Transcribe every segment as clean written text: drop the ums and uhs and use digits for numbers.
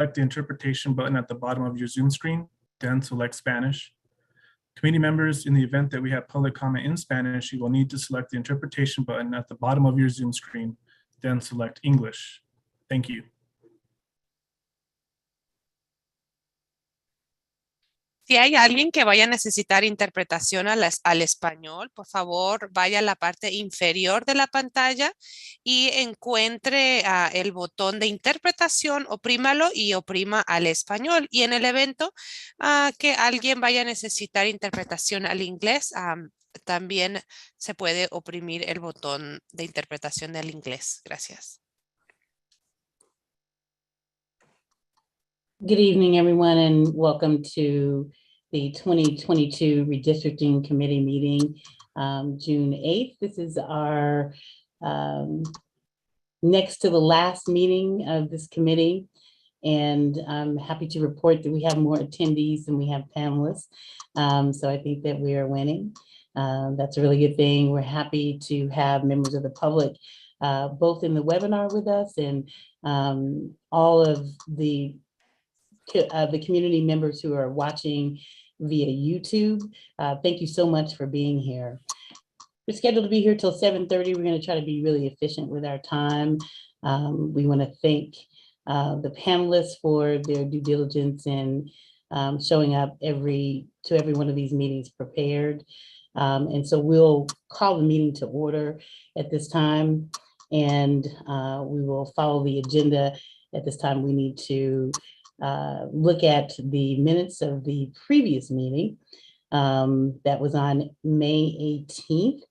the interpretation button at the bottom of your Zoom screen, then select Spanish. Committee members, in the event that we have public comment in Spanish, you will need to select the interpretation button at the bottom of your Zoom screen, then select English. Thank you. Si hay alguien que vaya a necesitar interpretación al español, por favor, vaya a la parte inferior de la pantalla y encuentre el botón de interpretación, oprímalo y oprima al español. Y en el evento que alguien vaya a necesitar interpretación al inglés, también se puede oprimir el botón de interpretación del inglés. Gracias. Good evening, everyone, and welcome to the 2022 Redistricting Committee meeting, June 8th. This is our next to the last meeting of this committee, and I'm happy to report that we have more attendees than we have panelists. So I think that we are winning. That's a really good thing. We're happy to have members of the public both in the webinar with us and all of the community members who are watching via YouTube. Thank you so much for being here. We're scheduled to be here till 7:30. We're going to try to be really efficient with our time. We want to thank the panelists for their due diligence and showing up to every one of these meetings prepared. And so we'll call the meeting to order at this time, and we will follow the agenda. At this time, we need to look at the minutes of the previous meeting that was on May 18th.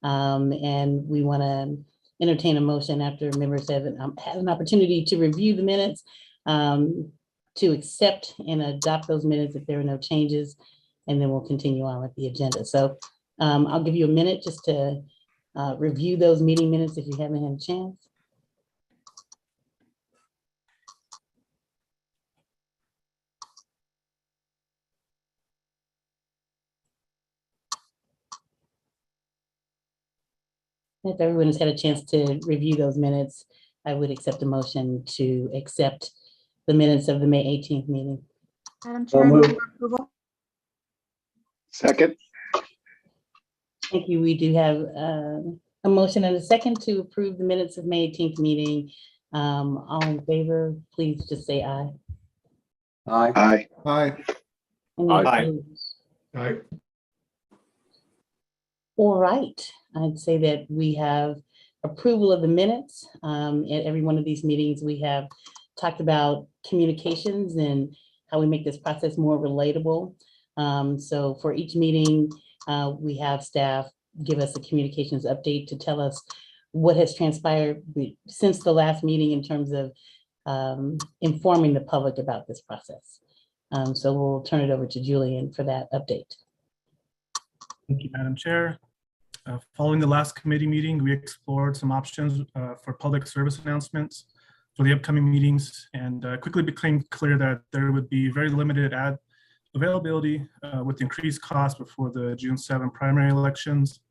And we want to entertain a motion after members have an opportunity to review the minutes, to accept and adopt those minutes if there are no changes, and then we'll continue on with the agenda. So I'll give you a minute just to review those meeting minutes if you haven't had a chance. If everyone has had a chance to review those minutes, I would accept a motion to accept the minutes of the May 18th meeting. Madam Chair, I move for approval. Second. Thank you. We do have a motion and a second to approve the minutes of May 18th meeting. All in favor, please just say aye. Aye. Aye. Aye. Any Aye. opposed? Aye. All right, I'd say that we have approval of the minutes. At every one of these meetings, we have talked about communications and how we make this process more relatable. So for each meeting, we have staff give us a communications update to tell us what has transpired since the last meeting in terms of informing the public about this process. So we'll turn it over to Julian for that update. Thank you, Madam Chair. Following the last committee meeting, we explored some options for public service announcements for the upcoming meetings, and quickly became clear that there would be very limited ad availability with increased costs before the June 7 primary elections.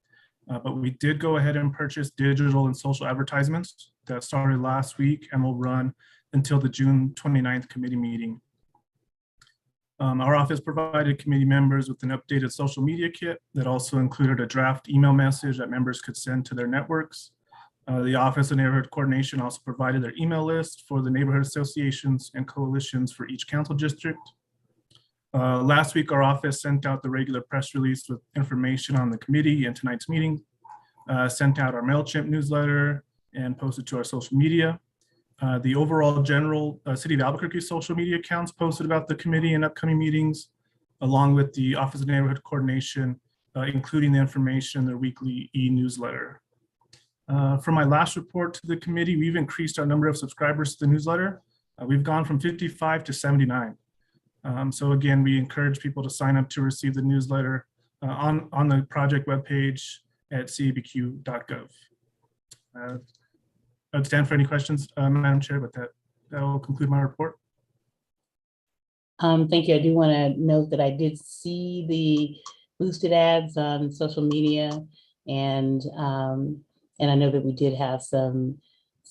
But we did go ahead and purchase digital and social advertisements that started last week and will run until the June 29th committee meeting. Our office provided committee members with an updated social media kit that also included a draft email message that members could send to their networks. The Office of Neighborhood Coordination also provided their email list for the neighborhood associations and coalitions for each council district. Last week, our office sent out the regular press release with information on the committee and tonight's meeting, sent out our MailChimp newsletter, and posted to our social media. The overall general City of Albuquerque social media accounts posted about the committee and upcoming meetings, along with the Office of Neighborhood Coordination, including the information in their weekly e-newsletter. From my last report to the committee, we've increased our number of subscribers to the newsletter. We've gone from 55 to 79. So again, we encourage people to sign up to receive the newsletter on the project webpage at cabq.gov. I'd stand for any questions, Madam Chair, but that will conclude my report. Thank you. I do want to note that I did see the boosted ads on social media, and I know that we did have some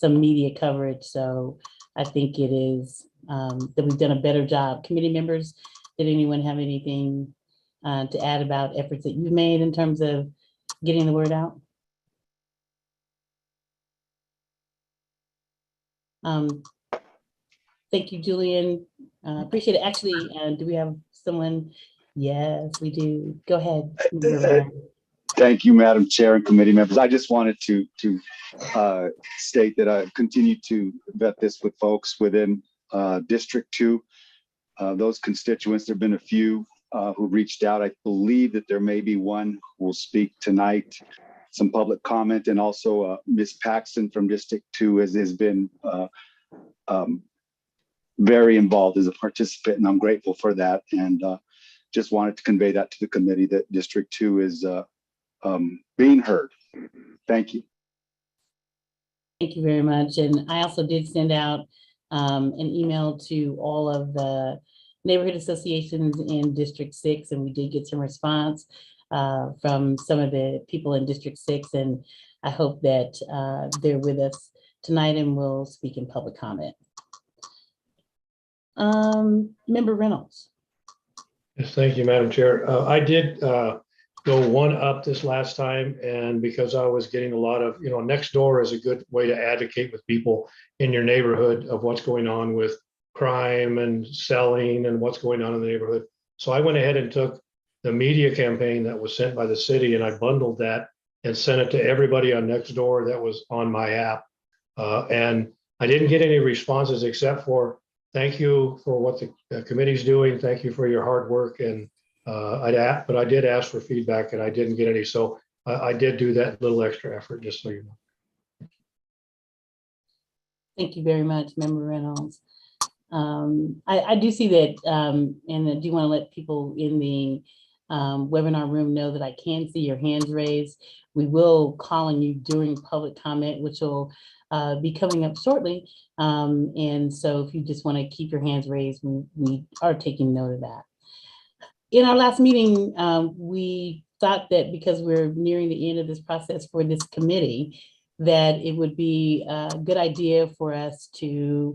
media coverage. So I think it is that we've done a better job. Committee members, did anyone have anything to add about efforts that you've made in terms of getting the word out? Thank you, Julian. Appreciate it. Actually, do we have someone? Yes, we do. Go ahead. Thank you, Madam Chair and committee members. I just wanted to state that I've continued to vet this with folks within District 2. Those constituents, there have been a few who reached out. I believe that there may be one who will speak tonight, some public comment, and also Ms. Paxton from District 2 has been very involved as a participant, and I'm grateful for that. And just wanted to convey that to the committee that District 2 is being heard. Thank you. Thank you very much. And I also did send out an email to all of the neighborhood associations in District 6, and we did get some response from some of the people in District 6, and I hope that they're with us tonight and will speak in public comment. Member Reynolds. Yes, thank you, Madam Chair. I did go one up this last time, and because I was getting a lot of, next door is a good way to advocate with people in your neighborhood of what's going on with crime and selling and what's going on in the neighborhood. So I went ahead and took the media campaign that was sent by the city, and I bundled that and sent it to everybody on Nextdoor that was on my app. And I didn't get any responses except for thank you for what the committee's doing. Thank you for your hard work. And but I did ask for feedback and I didn't get any. So I did do that little extra effort, just so you know. Thank you very much, Member Reynolds. I do see that, and I do want to let people in the webinar room know that I can see your hands raised. We will call on you during public comment, which will be coming up shortly. And so if you just want to keep your hands raised, we are taking note of that. In our last meeting, we thought that because we're nearing the end of this process for this committee, that it would be a good idea for us to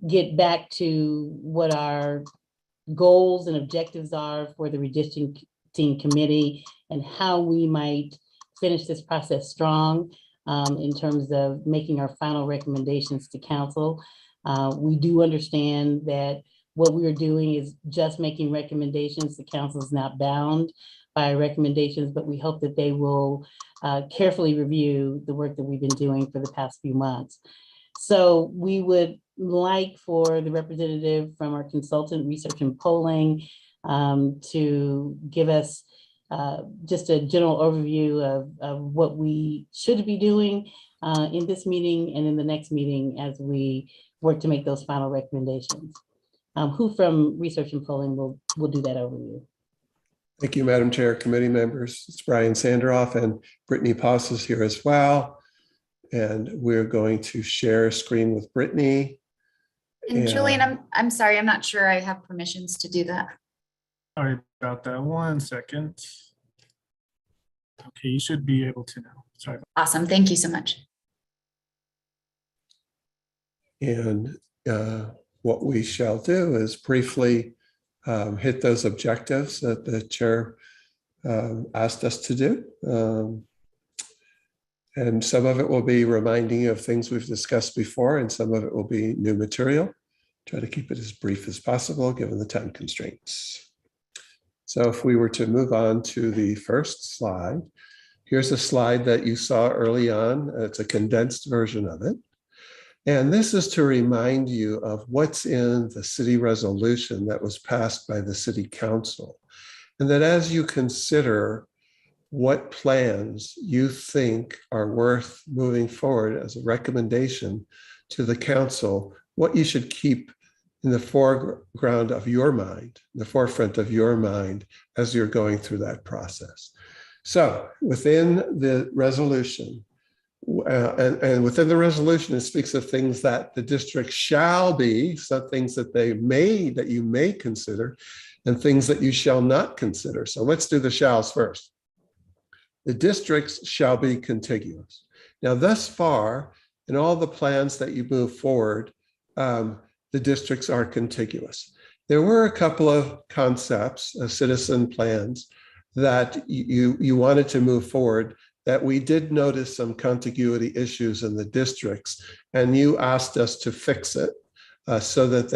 get back to what our goals and objectives are for the redistricting committee and how we might finish this process strong in terms of making our final recommendations to council. We do understand that what we are doing is just making recommendations. The council is not bound by recommendations, but we hope that they will carefully review the work that we've been doing for the past few months. So we would like for the representative from our consultant research and polling to give us just a general overview of what we should be doing in this meeting and in the next meeting as we work to make those final recommendations. Who from research and polling will do that overview? Thank you, Madam Chair, committee members. It's Brian Sanderoff, and Brittany Poss is here as well. And we're going to share a screen with Brittany. And Julian, I'm sorry, I'm not sure I have permissions to do that. Sorry about that. 1 second. Okay, you should be able to now. Sorry. Awesome. Thank you so much. And what we shall do is briefly hit those objectives that the chair asked us to do. And some of it will be reminding you of things we've discussed before, and some of it will be new material. Try to keep it as brief as possible, given the time constraints. So if we were to move on to the first slide, here's a slide that you saw early on. It's a condensed version of it. And this is to remind you of what's in the city resolution that was passed by the city council. And that as you consider what plans you think are worth moving forward as a recommendation to the council, what you should keep in the foreground of your mind, the forefront of your mind as you're going through that process. So within the resolution, and within the resolution, it speaks of things that the district shall be, some things that you may consider, and things that you shall not consider. So let's do the shalls first. The districts shall be contiguous. Now, thus far, in all the plans that you move forward, the districts are contiguous. There were a couple of concepts, citizen plans, that you wanted to move forward, that we did notice some contiguity issues in the districts, and you asked us to fix it so that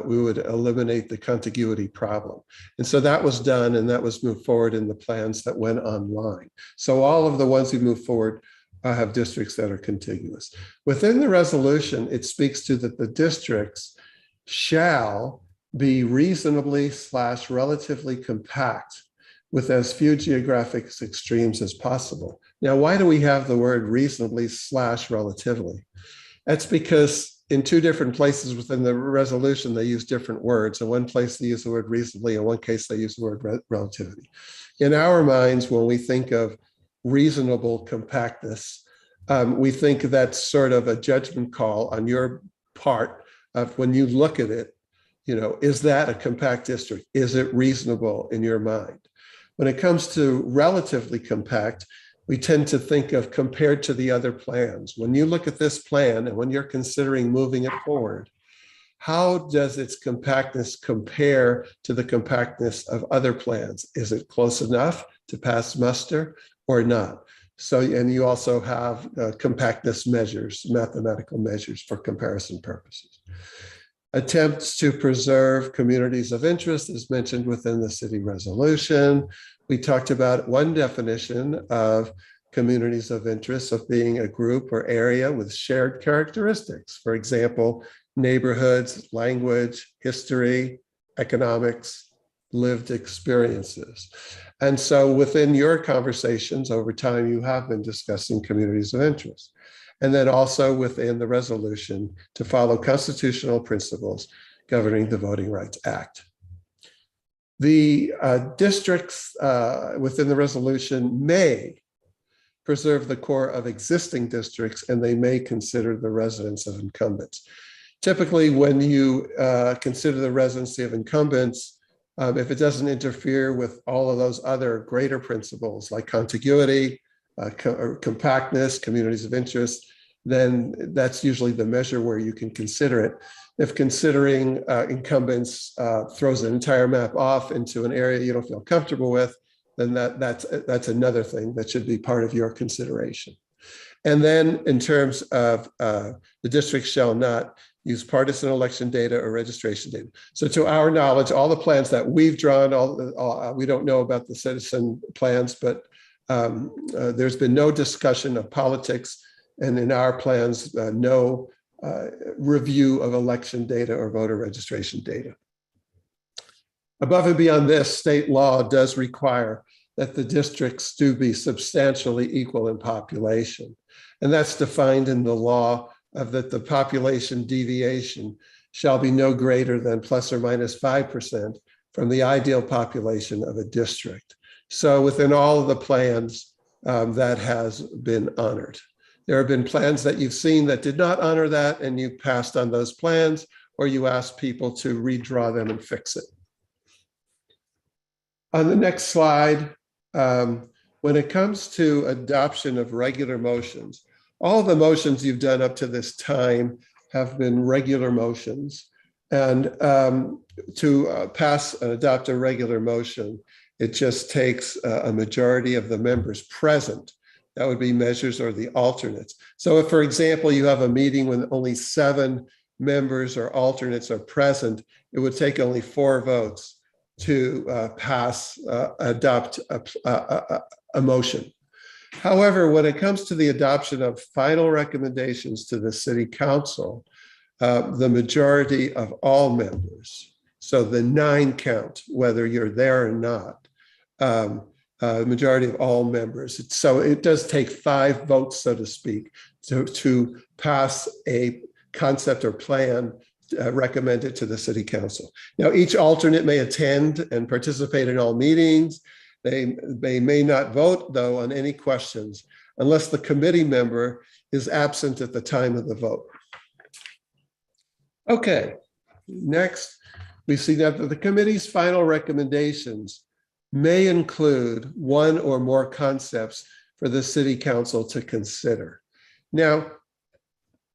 we would eliminate the contiguity problem. And so that was done, and that was moved forward in the plans that went online. So all of the ones we moved forward have districts that are contiguous. Within the resolution, it speaks to that the districts shall be reasonably / relatively compact with as few geographic extremes as possible. Now, why do we have the word reasonably / relatively? That's because in two different places within the resolution, they use different words. In one place, they use the word reasonably. In one case, they use the word relativity. In our minds, when we think of reasonable compactness, we think that's sort of a judgment call on your part of when you look at it, is that a compact district? Is it reasonable in your mind? When it comes to relatively compact, we tend to think of compared to the other plans. When you look at this plan and when you're considering moving it forward, how does its compactness compare to the compactness of other plans? Is it close enough to pass muster or not? So, and you also have compactness measures, mathematical measures for comparison purposes. Attempts to preserve communities of interest is mentioned within the city resolution. We talked about one definition of communities of interest of being a group or area with shared characteristics. For example, neighborhoods, language, history, economics, lived experiences. And so within your conversations over time, you have been discussing communities of interest. And then also within the resolution to follow constitutional principles governing the Voting Rights Act. The districts within the resolution may preserve the core of existing districts, and they may consider the residence of incumbents. Typically, when you consider the residency of incumbents, if it doesn't interfere with all of those other greater principles like contiguity, compactness, communities of interest, then that's usually the measure where you can consider it. If considering incumbents throws an entire map off into an area you don't feel comfortable with, then that's another thing that should be part of your consideration. And then in terms of the district shall not use partisan election data or registration data. So to our knowledge, all the plans that we've drawn, we don't know about the citizen plans, but there's been no discussion of politics, and in our plans, no review of election data or voter registration data. Above and beyond this, state law does require that the districts do be substantially equal in population. And that's defined in the law of that the population deviation shall be no greater than plus or minus 5% from the ideal population of a district. So within all of the plans, that has been honored. There have been plans that you've seen that did not honor that, and you passed on those plans, or you asked people to redraw them and fix it. On the next slide, when it comes to adoption of regular motions, all the motions you've done up to this time have been regular motions. And to pass and adopt a regular motion, it just takes a majority of the members present. That would be measures or the alternates. So if, for example, you have a meeting when only 7 members or alternates are present, it would take only 4 votes to adopt a motion. However, when it comes to the adoption of final recommendations to the city council, the majority of all members, so the 9 count, whether you're there or not, majority of all members. So it does take 5 votes, so to speak, to pass a concept or plan recommended to the city council. Now, each alternate may attend and participate in all meetings. They may not vote, though, on any questions unless the committee member is absent at the time of the vote. Okay, next, we see that the committee's final recommendations may include 1 or more concepts for the city council to consider. Now,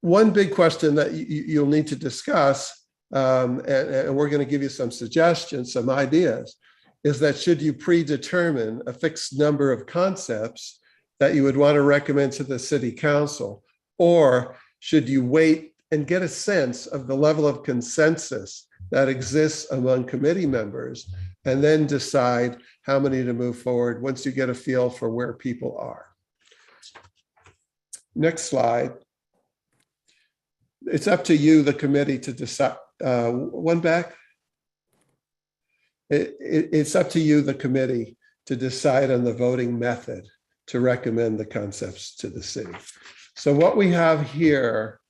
one big question that you'll need to discuss, and we're going to give you some suggestions, some ideas, is that should you predetermine a fixed number of concepts that you would want to recommend to the city council, or should you wait and get a sense of the level of consensus that exists among committee members and then decide how many to move forward once you get a feel for where people are. Next slide. It's up to you, the committee, to decide. One back. It's up to you, the committee, to decide on the voting method to recommend the concepts to the city. So what we have here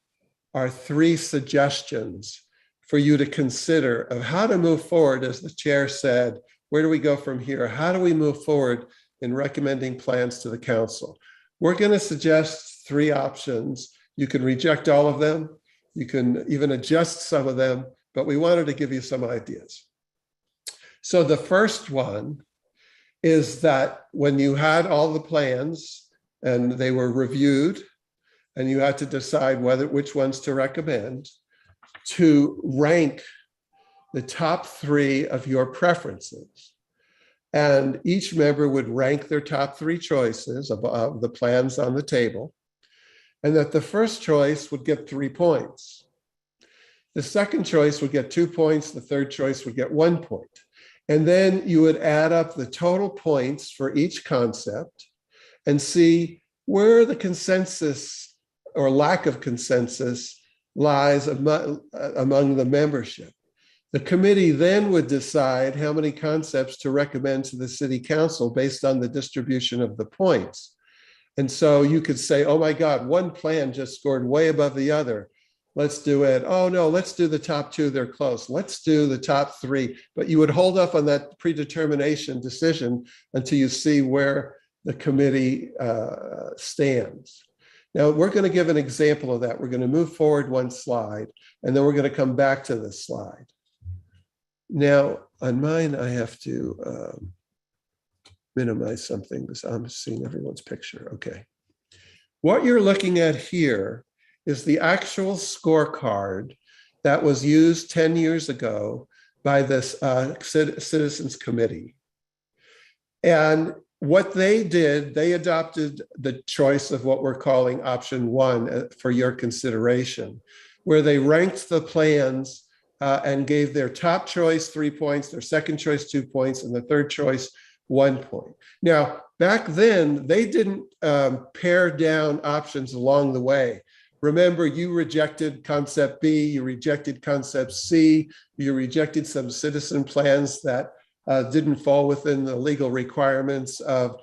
are 3 suggestions for you to consider of how to move forward. As the chair said, where do we go from here? How do we move forward in recommending plans to the council? We're going to suggest 3 options. You can reject all of them. You can even adjust some of them, but we wanted to give you some ideas. So the first one is that when you had all the plans and they were reviewed and you had to decide which ones to recommend, to rank the top 3 of your preferences. And each member would rank their top 3 choices of the plans on the table, and that the first choice would get 3 points. The second choice would get 2 points. The third choice would get 1 point. And then you would add up the total points for each concept and see where the consensus or lack of consensus lies among the membership. The committee then would decide how many concepts to recommend to the city council based on the distribution of the points. And so you could say, oh my God, one plan just scored way above the other. Let's do it. Oh no, let's do the top 2, they're close. Let's do the top 3. But you would hold up on that predetermination decision until you see where the committee stands. Now we're going to give an example of that. We're going to move forward 1 slide, and then we're going to come back to this slide. Now on mine, I have to minimize something because I'm seeing everyone's picture. Okay. What you're looking at here is the actual scorecard that was used 10 years ago by this Citizens Committee. And what they did, they adopted the choice of what we're calling option 1 for your consideration, where they ranked the plans and gave their top choice 3 points, their second choice 2 points, and the third choice 1 point. Now, back then, they didn't pare down options along the way. Remember, you rejected concept B, you rejected concept C, you rejected some citizen plans that didn't fall within the legal requirements of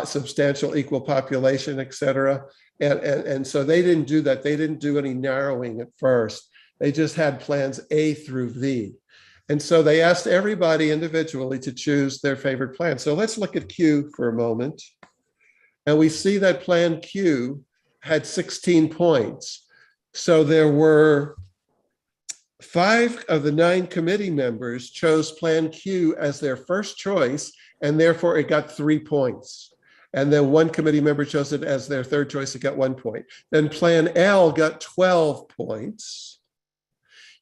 substantial equal population, et cetera. And so they didn't do that. They didn't do any narrowing at first. They just had plans A through V. And so they asked everybody individually to choose their favorite plan. So let's look at Q for a moment. And we see that plan Q had 16 points. So there were 5 of the 9 committee members chose plan Q as their first choice, and therefore it got 3 points. And then 1 committee member chose it as their third choice, it got 1 point. Then plan L got 12 points.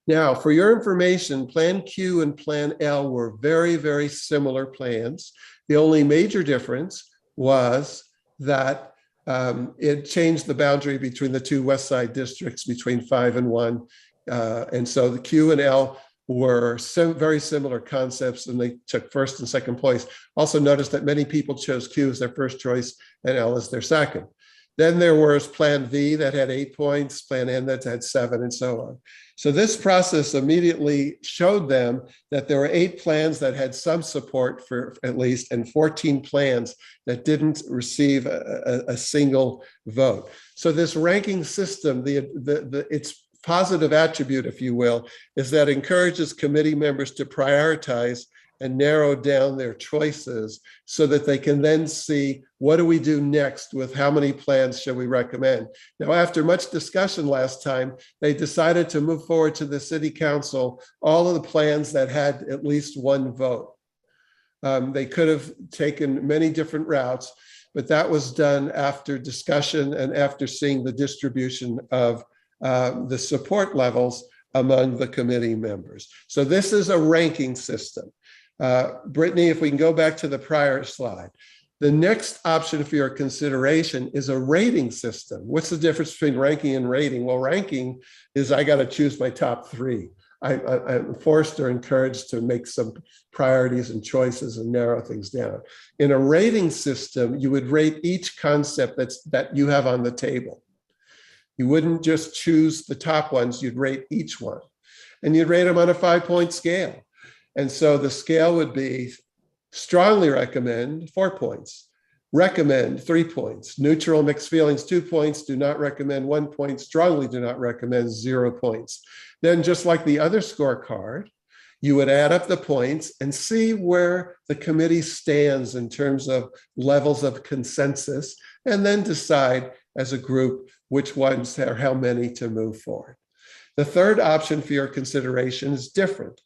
Now, for your information, plan Q and plan L were very, very similar plans. The only major difference was that it changed the boundary between the 2 West Side districts between 5 and 1. And so the Q and L were very similar concepts, and they took first and second place. Also notice that many people chose Q as their first choice and L as their second. Then there was plan V that had 8 points, plan N that had 7, and so on. So this process immediately showed them that there were 8 plans that had some support for at least, and 14 plans that didn't receive a single vote. So this ranking system, its positive attribute, if you will, is that encourages committee members to prioritize and narrow down their choices so that they can then see, what do we do next with how many plans should we recommend? Now, after much discussion last time, they decided to move forward to the city council all of the plans that had at least 1 vote. They could have taken many different routes, but that was done after discussion and after seeing the distribution of the support levels among the committee members. So this is a ranking system. Brittany, if we can go back to the prior slide. The next option for your consideration is a rating system. What's the difference between ranking and rating? Well, ranking is I got to choose my top 3. I'm forced or encouraged to make some priorities and choices and narrow things down. In a rating system, you would rate each concept that you have on the table. You wouldn't just choose the top ones, you'd rate each one. And you'd rate them on a 5-point scale. And so the scale would be strongly recommend, 4 points, recommend, 3 points, neutral, mixed feelings, 2 points, do not recommend, 1 point, strongly do not recommend, 0 points. Then just like the other scorecard, you would add up the points and see where the committee stands in terms of levels of consensus, and then decide as a group which ones or how many to move forward. The third option for your consideration is different.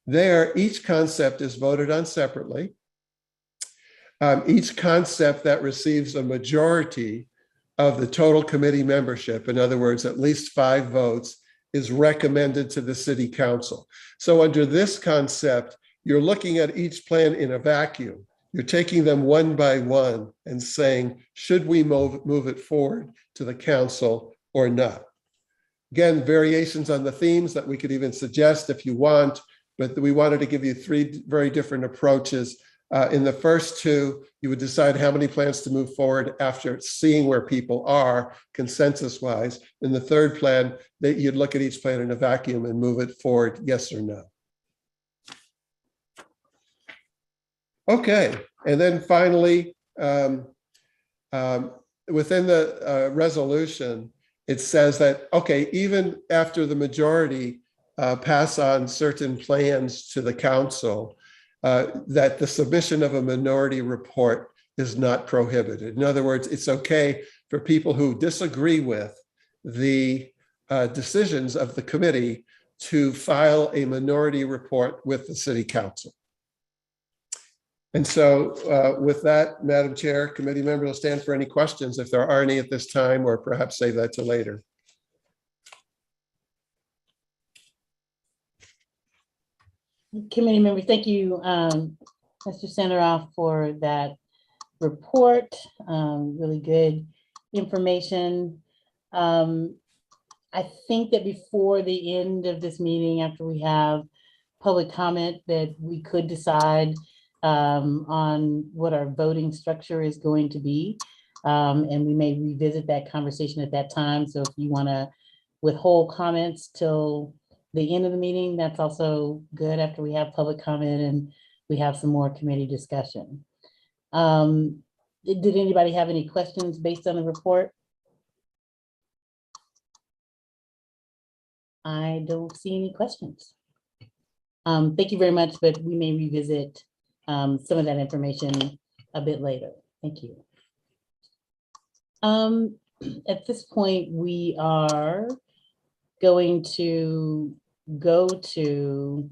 There, each concept is voted on separately. Each concept that receives a majority of the total committee membership, in other words, at least 5 votes, is recommended to the city council. So under this concept, you're looking at each plan in a vacuum. You're taking them one by one and saying, should we move it forward to the council or not? Again, variations on the themes that we could even suggest if you want, but we wanted to give you 3 very different approaches. In the first 2, you would decide how many plans to move forward after seeing where people are consensus-wise. In the third plan, that you'd look at each plan in a vacuum and move it forward, yes or no. Okay, and then finally, within the resolution, it says that, okay, even after the majority pass on certain plans to the council, that the submission of a minority report is not prohibited. In other words, it's okay for people who disagree with the decisions of the committee to file a minority report with the city council. And so with that, Madam Chair, committee members will stand for any questions if there are any at this time, or perhaps save that to later. Committee members, thank you, Mr. Sanderoff, for that report. Really good information. I think that before the end of this meeting, after we have public comment, that we could decide on what our voting structure is going to be. And we may revisit that conversation at that time. So if you want to withhold comments till the end of the meeting, that's also good after we have public comment and we have some more committee discussion. Did anybody have any questions based on the report? I don't see any questions. Thank you very much, but we may revisit some of that information a bit later. Thank you. At this point, we are going to go to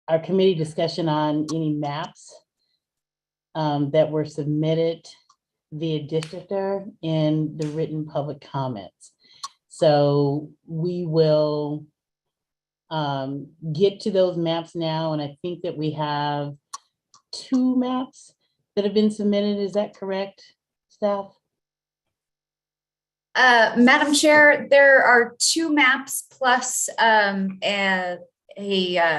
our committee discussion on any maps that were submitted via Districtor in the written public comments. So we will get to those maps now, and I think that we have 2 maps that have been submitted. Is that correct, staff? Madam Chair, there are 2 maps plus a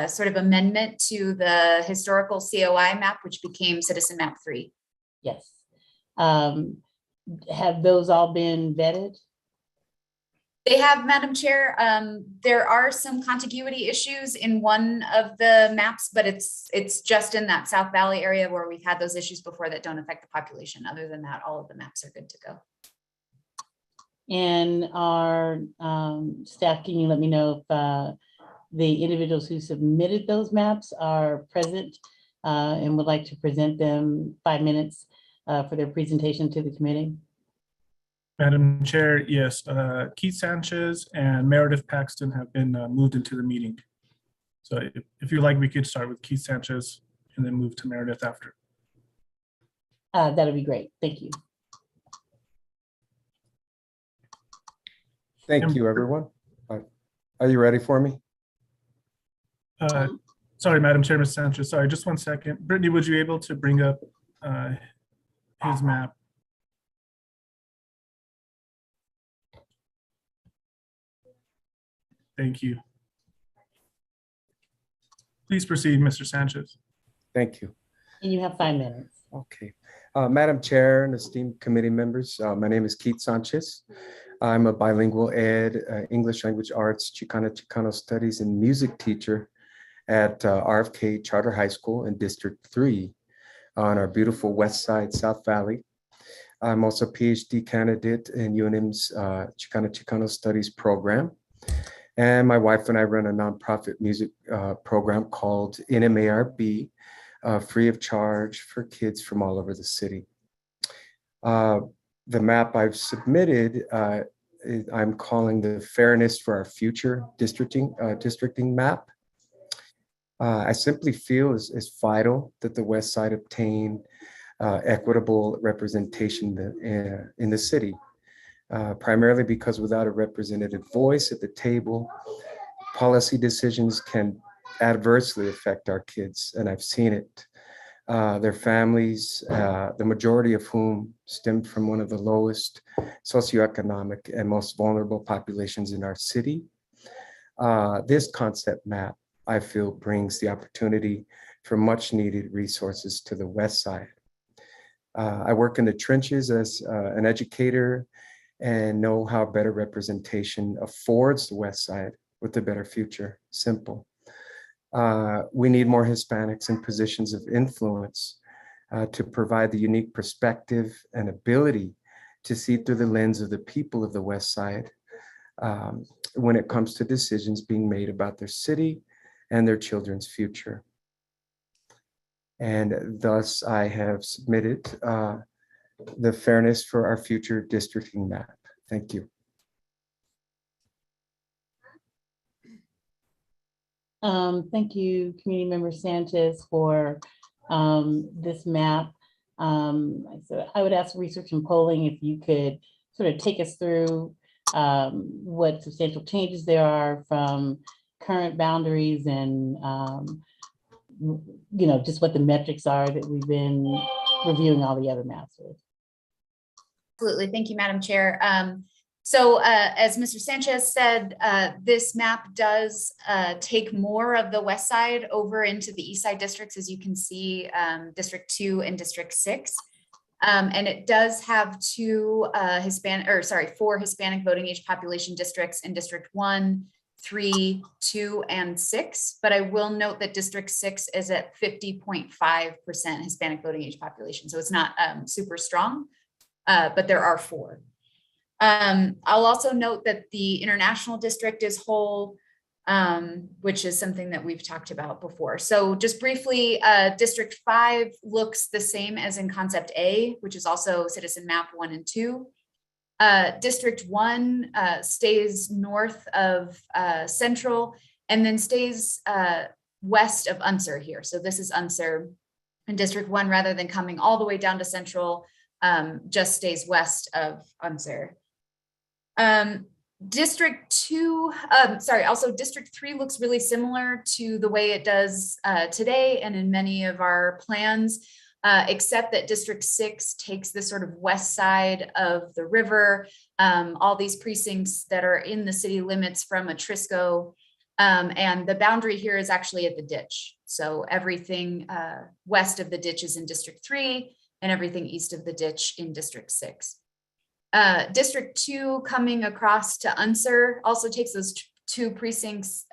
sort of amendment to the historical COI map, which became Citizen Map 3. Yes. Have those all been vetted? They have, Madam Chair. There are some contiguity issues in one of the maps, but it's just in that South Valley area where we've had those issues before that don't affect the population. Other than that, all of the maps are good to go. And our staff, can you let me know if the individuals who submitted those maps are present and would like to present them 5 minutes for their presentation to the committee? Madam Chair, yes, Keith Sanchez and Meredith Paxton have been moved into the meeting. So if you like, we could start with Keith Sanchez and then move to Meredith after. That'd be great. Thank you. Thank you, everyone. Are you ready for me? Sorry, Madam Chair, Ms. Sanchez, sorry, just one second. Brittany, would you be able to bring up his map? Thank you. Please proceed, Mr. Sanchez. Thank you. And you have 5 minutes. Okay. Madam Chair and esteemed committee members, my name is Keith Sanchez. I'm a bilingual English language arts, Chicano studies and music teacher at RFK Charter High School in District 3 on our beautiful West Side, South Valley. I'm also a PhD candidate in UNM's Chicano studies program. And my wife and I run a nonprofit music program called NMARB, free of charge for kids from all over the city. The map I've submitted, I'm calling the Fairness for Our Future districting map. I simply feel it's vital that the West Side obtain equitable representation in the city. Primarily because without a representative voice at the table, policy decisions can adversely affect our kids, and I've seen it. Their families, the majority of whom stem from one of the lowest socioeconomic and most vulnerable populations in our city. This concept map, I feel, brings the opportunity for much needed resources to the West Side. I work in the trenches as an educator and know how better representation affords the West Side with a better future. Simple. We need more Hispanics in positions of influence to provide the unique perspective and ability to see through the lens of the people of the West Side when it comes to decisions being made about their city and their children's future. And thus I have submitted the Fairness for Our Future districting map. Thank you. Thank you, Community Member Sanchez, for this map. So I would ask Research and Polling if you could sort of take us through what substantial changes there are from current boundaries and just what the metrics are that we've been reviewing all the other maps with. Absolutely. Thank you, Madam Chair. So as Mr. Sanchez said, this map does take more of the West Side over into the East Side districts, as you can see, District 2 and District 6. And it does have four Hispanic voting age population districts in District 1, 3, 2, and 6. But I will note that District 6 is at 50.5% Hispanic voting age population. So it's not super strong, but there are 4. I'll also note that the international district is whole, which is something that we've talked about before. So just briefly, District 5 looks the same as in Concept A, which is also Citizen Map 1 and 2. District 1 stays north of Central and then stays west of Unser here. So this is Unser, and District 1, rather than coming all the way down to Central, just stays west of Unser. District 3 looks really similar to the way it does today and in many of our plans, except that District 6 takes the sort of west side of the river, all these precincts that are in the city limits from Atrisco, and the boundary here is actually at the ditch. So everything west of the ditch is in District 3 and everything east of the ditch in District 6. District 2 coming across to Unser also takes those 2 precincts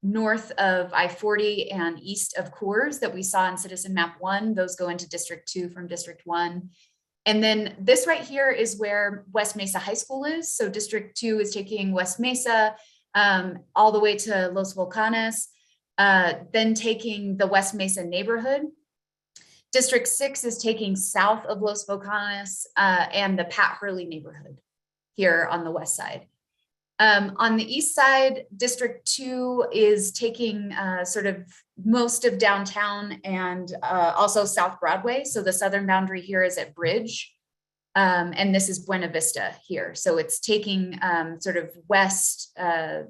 north of I-40 and east of Coors that we saw in Citizen Map 1. Those go into District 2 from District 1. And then this right here is where West Mesa High School is. So District 2 is taking West Mesa all the way to Los Volcanes, then taking the West Mesa neighborhood. District 6 is taking south of Los Volcanes and the Pat Hurley neighborhood here on the west side. On the east side, District 2 is taking sort of most of downtown and also South Broadway. So the southern boundary here is at Bridge. And this is Buena Vista here. So it's taking sort of West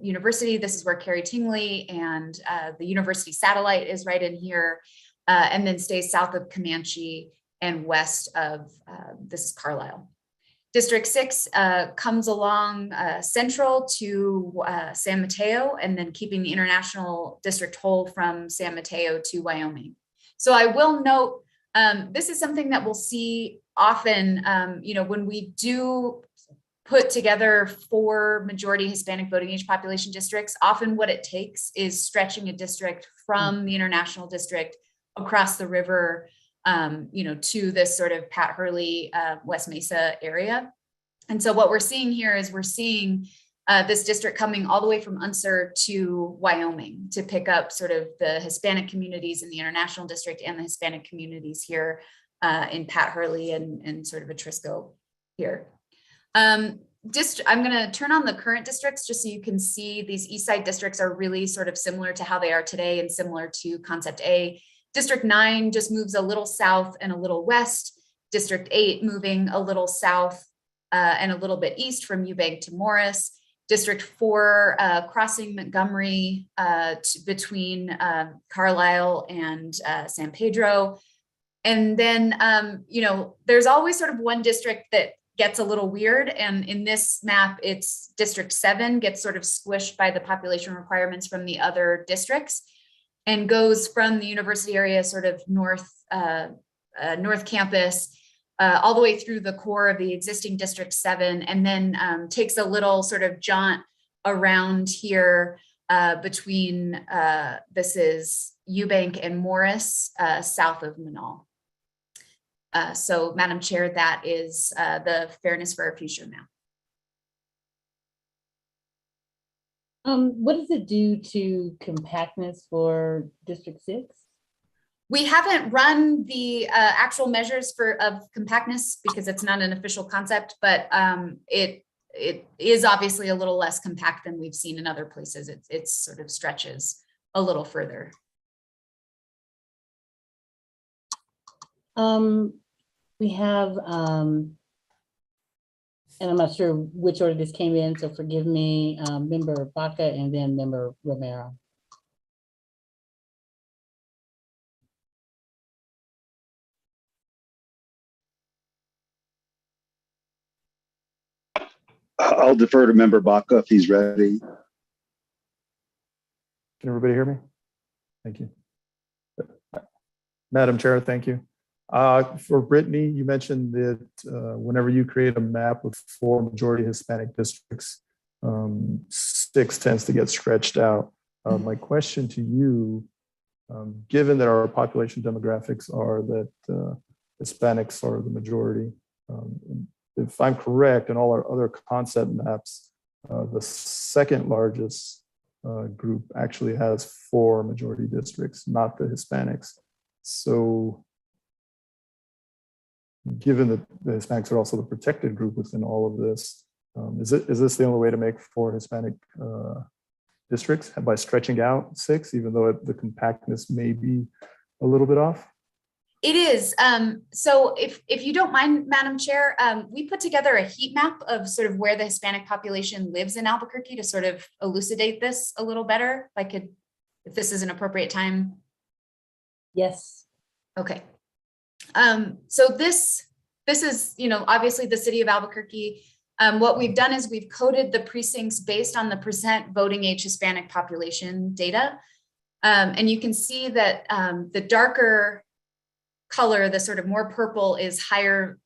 University. This is where Carrie Tingley and the University satellite is right in here, and then stays south of Comanche and west of, this is Carlisle. District 6 comes along central to San Mateo, and then keeping the international district whole from San Mateo to Wyoming. So I will note, this is something that we'll see often, when we do put together 4 majority Hispanic voting age population districts. Often what it takes is stretching a district from the international district across the river, to this sort of Pat Hurley, West Mesa area. And so what we're seeing here is we're seeing this district coming all the way from Unser to Wyoming to pick up sort of the Hispanic communities in the international district and the Hispanic communities here in Pat Hurley and sort of Atrisco here. I'm going to turn on the current districts just so you can see these east side districts are really sort of similar to how they are today and similar to Concept A. District 9 just moves a little south and a little west. District 8 moving a little south and a little bit east from Eubank to Morris. District 4 crossing Montgomery between Carlisle and San Pedro. And then, there's always sort of one district that gets a little weird. And in this map, it's District 7 gets sort of squished by the population requirements from the other districts and goes from the university area, sort of north campus, all the way through the core of the existing District 7, and then takes a little sort of jaunt around here between, this is Eubank and Morris, south of Manal. So, Madam Chair, that is the Fairness for Our Future map. What does it do to compactness for District 6? We haven't run the actual measures of compactness because it's not an official concept, but it is obviously a little less compact than we've seen in other places. It sort of stretches a little further. We have, and I'm not sure which order this came in, so forgive me, Member Baca and then Member Romero. I'll defer to Member Baca if he's ready. Can everybody hear me? Thank you. Madam Chair, thank you. For Brittany, you mentioned that whenever you create a map with 4 majority Hispanic districts, 6 tends to get stretched out. My question to you, given that our population demographics are that Hispanics are the majority, if I'm correct, in all our other concept maps, the second largest group actually has 4 majority districts, not the Hispanics. So given that the Hispanics are also the protected group within all of this, is this the only way to make 4 Hispanic districts by stretching out 6, even though the compactness may be a little bit off? It is. So if you don't mind, Madam Chair, we put together a heat map of sort of where the Hispanic population lives in Albuquerque to sort of elucidate this a little better. If this is an appropriate time. Yes. Okay. So this is, obviously the city of Albuquerque. What we've done is we've coded the precincts based on the % voting age Hispanic population data. And you can see that the darker color, the sort of more purple, is higher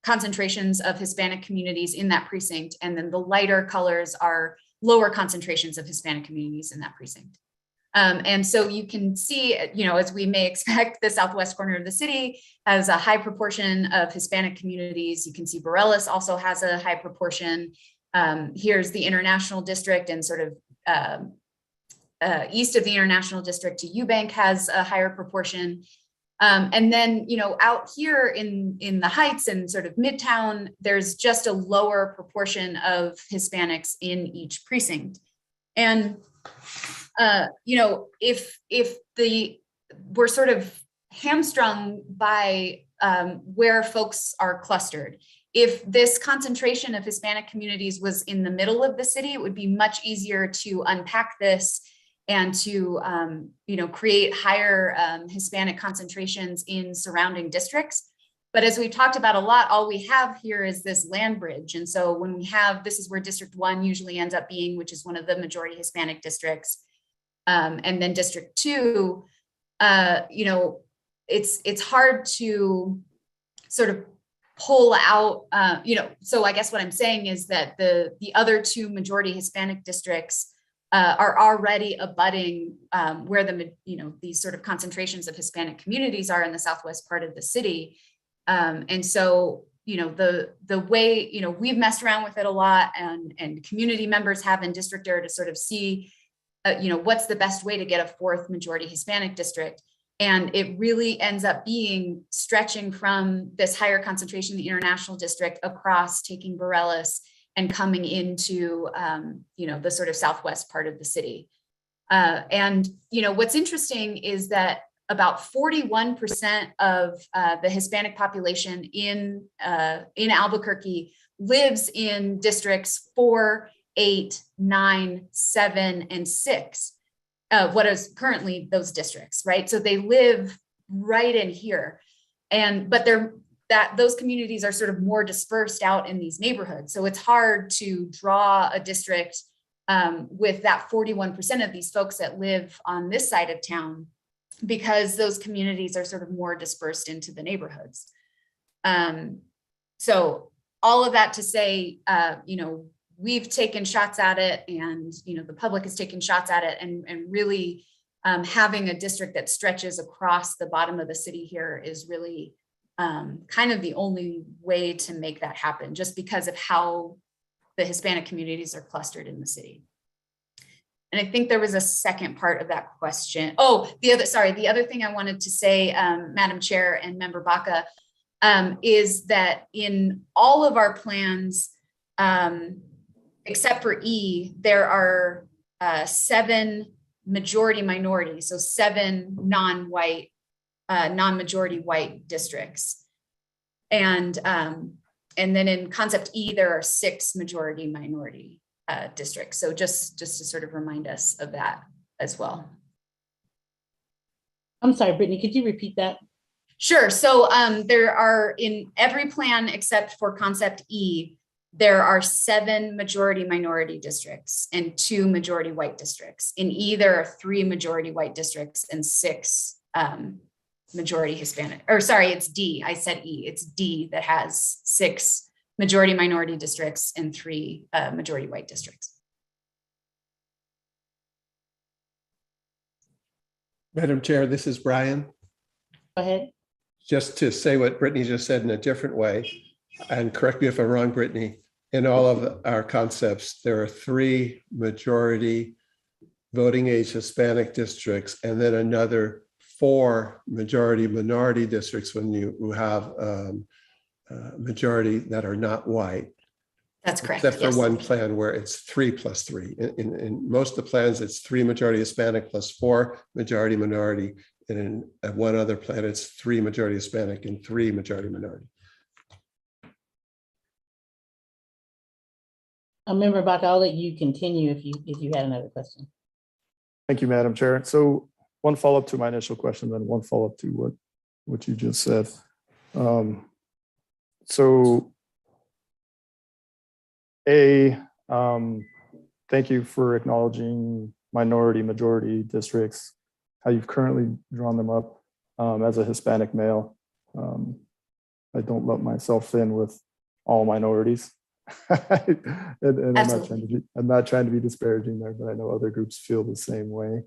concentrations of Hispanic communities in that precinct. And then the lighter colors are lower concentrations of Hispanic communities in that precinct. And so you can see, as we may expect, the southwest corner of the city has a high proportion of Hispanic communities. You can see Bareilles also has a high proportion. Here's the international district, and sort of east of the international district to Eubank has a higher proportion. And then, out here in the Heights and sort of Midtown, there's just a lower proportion of Hispanics in each precinct. And if we're sort of hamstrung by where folks are clustered. if this concentration of Hispanic communities was in the middle of the city, it would be much easier to unpack this and to create higher Hispanic concentrations in surrounding districts. But as we've talked about a lot, all we have here is this land bridge. And so when we have, this is where District 1 usually ends up being, which is one of the majority Hispanic districts. And then District 2, it's hard to sort of pull out, so I guess what I'm saying is that the other two majority Hispanic districts are already abutting where these sort of concentrations of Hispanic communities are in the southwest part of the city. And so, the way, we've messed around with it a lot, and community members have in District to sort of see, what's the best way to get a fourth majority Hispanic district. And it really ends up being stretching from this higher concentration in the International District across, taking Bareilles and coming into, the sort of southwest part of the city. And what's interesting is that about 41% of the Hispanic population in Albuquerque lives in districts 4, 8, 9, 7, and 6. What is currently those districts, right? So they live right in here, but those communities are sort of more dispersed out in these neighborhoods. So it's hard to draw a district with that 41% of these folks that live on this side of town, because those communities are sort of more dispersed into the neighborhoods. So all of that to say, we've taken shots at it, and the public has taken shots at it, and really having a district that stretches across the bottom of the city here is really kind of the only way to make that happen, just because of how the Hispanic communities are clustered in the city. And I think there was a second part of that question. Oh, the other thing I wanted to say, Madam Chair and Member Baca, is that in all of our plans, except for E, there are 7 majority minorities, so 7 non-white, non-majority white districts. And then in concept E, there are 6 majority minority districts. So just to sort of remind us of that as well. I'm sorry, Brittany, could you repeat that? Sure. So there are, in every plan except for concept E, there are 7 majority minority districts and 2 majority white districts. In E, there are 3 majority white districts and 6 majority Hispanic, or sorry, it's D. I said E, it's D that has 6 majority minority districts and 3 majority white districts. Madam Chair, this is Brian. Go ahead. Just to say what Brittany just said in a different way, and correct me if I'm wrong, Brittany, in all of our concepts, there are 3 majority voting age Hispanic districts, and then another 4 majority minority districts when you have majority that are not white. That's correct. Except for one plan where it's 3 plus 3. In most of the plans, it's 3 majority Hispanic plus 4 majority minority. And in one other plan, it's 3 majority Hispanic and 3 majority minority. Member Baca, I'll let you continue if you had another question. Thank you, Madam Chair. So one follow-up to my initial question, then one follow-up to what you just said. So thank you for acknowledging minority, majority districts, how you've currently drawn them up. As a Hispanic male, I don't lump myself in with all minorities. and I'm not trying to be disparaging there, but I know other groups feel the same way.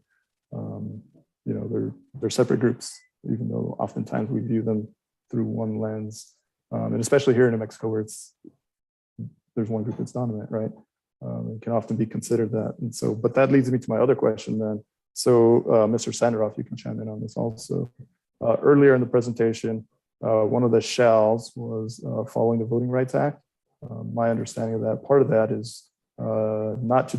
They're separate groups, even though oftentimes we view them through one lens. And especially here in New Mexico, where there's one group that's dominant, right? It can often be considered that. And so, but that leads me to my other question then. So Mr. Sanderoff, you can chime in on this also. Earlier in the presentation, one of the shalls was following the Voting Rights Act. My understanding of that, part of that is not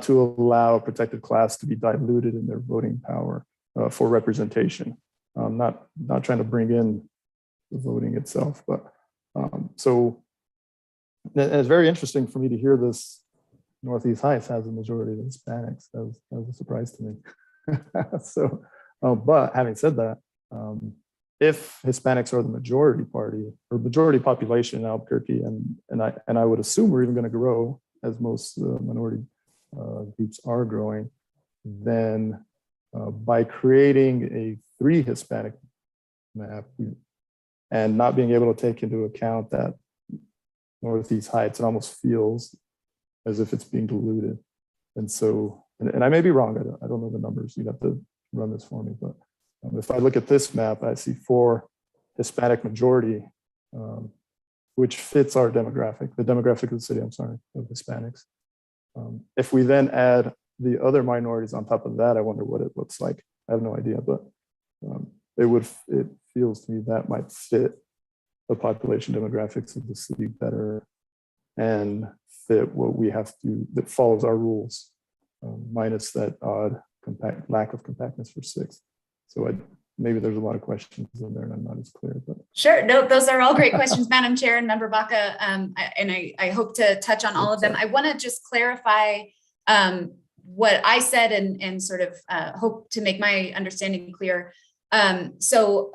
to allow a protected class to be diluted in their voting power for representation. Not trying to bring in the voting itself, but So and it's very interesting for me to hear this. Northeast Heights has a majority of Hispanics. That was a surprise to me. So, but having said that, if Hispanics are the majority party or majority population in Albuquerque, and I would assume we're even going to grow as most minority groups are growing, then by creating a 3 Hispanic map and not being able to take into account that Northeast Heights, it almost feels as if it's being diluted. And so, and I may be wrong, I don't know the numbers, you'd have to run this for me, but if I look at this map, I see 4 Hispanic majority, which fits our demographic, the demographic of the city, I'm sorry, of Hispanics. If we then add the other minorities on top of that, I wonder what it looks like. I have no idea, but it feels to me that might fit the population demographics of the city better and fit what we have to, that follows our rules, minus that odd lack of compactness for 6. So maybe there's a lot of questions in there and I'm not as clear, but. Sure, no, those are all great questions, Madam Chair and Member Baca, and I hope to touch on all of them. I want to just clarify what I said and sort of hope to make my understanding clear. So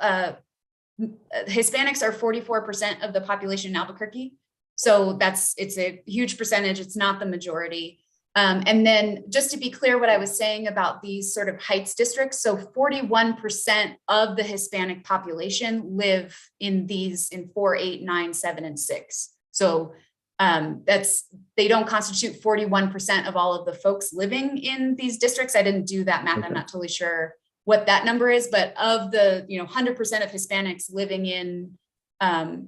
Hispanics are 44% of the population in Albuquerque. So it's a huge percentage. It's not the majority. And then just to be clear what I was saying about these sort of heights districts. So 41% of the Hispanic population live in 4, 8, 9, 7, and 6. So they don't constitute 41% of all of the folks living in these districts. I didn't do that math. Okay. I'm not totally sure what that number is, but of the 100% of Hispanics living in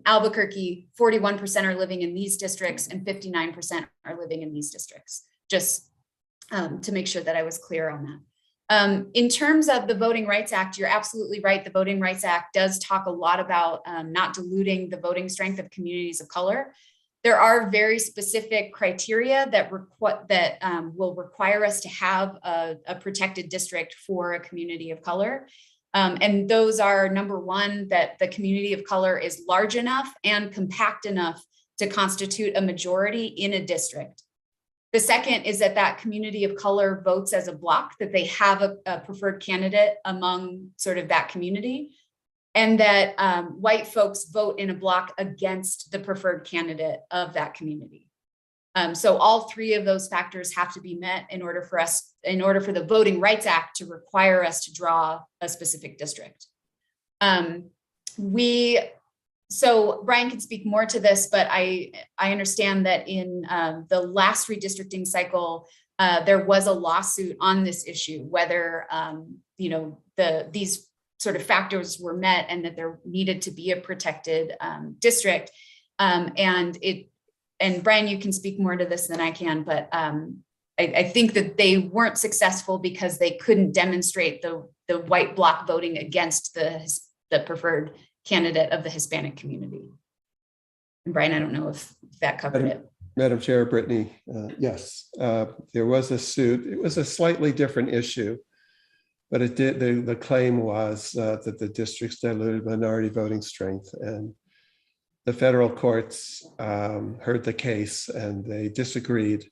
Albuquerque, 41% are living in these districts and 59% are living in these districts, just to make sure that I was clear on that. In terms of the Voting Rights Act, you're absolutely right. The Voting Rights Act does talk a lot about not diluting the voting strength of communities of color. There are very specific criteria that will require us to have a protected district for a community of color. And those are, number one, that the community of color is large enough and compact enough to constitute a majority in a district. The second is that community of color votes as a block, that they have a preferred candidate among sort of that community, and that white folks vote in a block against the preferred candidate of that community. So all 3 of those factors have to be met in order for the Voting Rights Act to require us to draw a specific district. So Brian can speak more to this, but I understand that in the last redistricting cycle, there was a lawsuit on this issue, whether these sort of factors were met and that there needed to be a protected district. And Brian, you can speak more to this than I can, but I think that they weren't successful because they couldn't demonstrate the white bloc voting against the preferred candidate of the Hispanic community. And Brian, I don't know if that covered it. Madam Chair, Brittany, yes, there was a suit. It was a slightly different issue, but the claim was that the districts diluted minority voting strength, and the federal courts heard the case and they disagreed.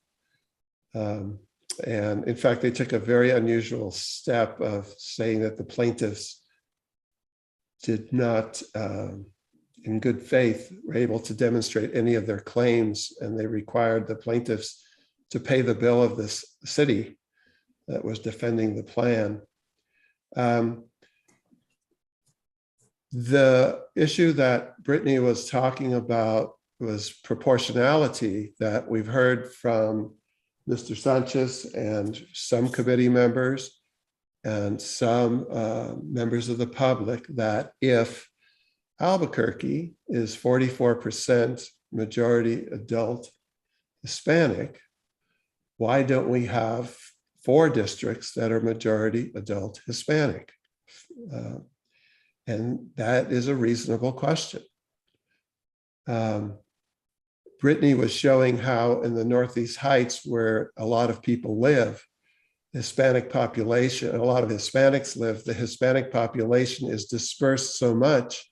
And in fact, they took a very unusual step of saying that the plaintiffs did not, in good faith, were able to demonstrate any of their claims, and they required the plaintiffs to pay the bill of this city that was defending the plan. The issue that Brittany was talking about was proportionality, that we've heard from Mr. Sanchez and some committee members and some members of the public, that if Albuquerque is 44% majority adult Hispanic, why don't we have 4 districts that are majority adult Hispanic? And that is a reasonable question. Brittany was showing how in the Northeast Heights, where a lot of people live, Hispanic population, a lot of Hispanics live, the Hispanic population is dispersed so much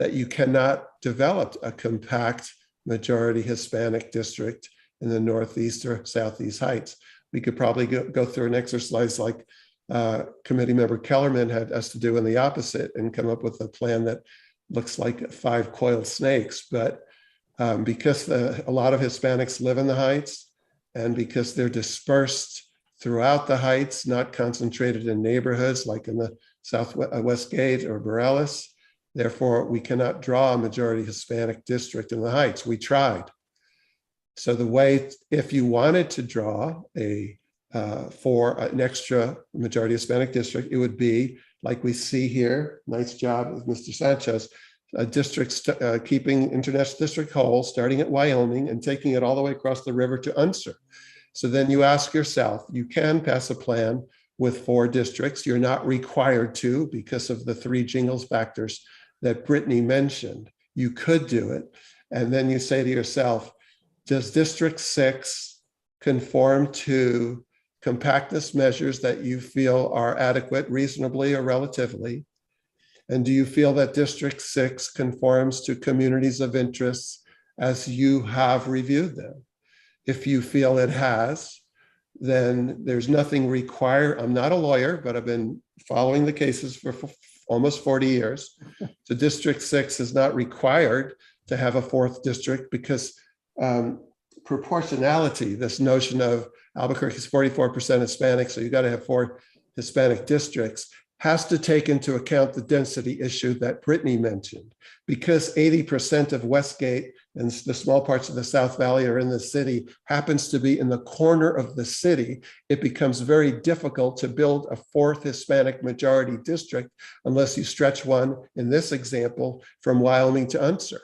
that you cannot develop a compact majority Hispanic district in the Northeast or Southeast Heights. We could probably go through an exercise like Committee Member Kellerman had us to do in the opposite and come up with a plan that looks like 5 coiled snakes. But because a lot of Hispanics live in the Heights, and because they're dispersed throughout the Heights, not concentrated in neighborhoods like in the Southwest Gate or Borealis, therefore we cannot draw a majority Hispanic district in the Heights. We tried. So the way, if you wanted to draw for an extra majority Hispanic district, it would be like we see here. Nice job with Mr. Sanchez. A district keeping International District whole, starting at Wyoming and taking it all the way across the river to Unser. So then you ask yourself, you can pass a plan with 4 districts. You're not required to because of the 3 jingles factors that Brittany mentioned. You could do it. And then you say to yourself, does District 6 conform to compactness measures that you feel are adequate, reasonably or relatively? And do you feel that District 6 conforms to communities of interest as you have reviewed them? If you feel it has, then there's nothing required. I'm not a lawyer, but I've been following the cases for almost 40 years. So District 6 is not required to have a 4th district because proportionality, this notion of Albuquerque's 44% Hispanic, so you got to have 4 Hispanic districts, has to take into account the density issue that Brittany mentioned. Because 80% of Westgate and the small parts of the South Valley are in the city, happens to be in the corner of the city, it becomes very difficult to build a 4th Hispanic majority district unless you stretch one, in this example, from Wyoming to Unser.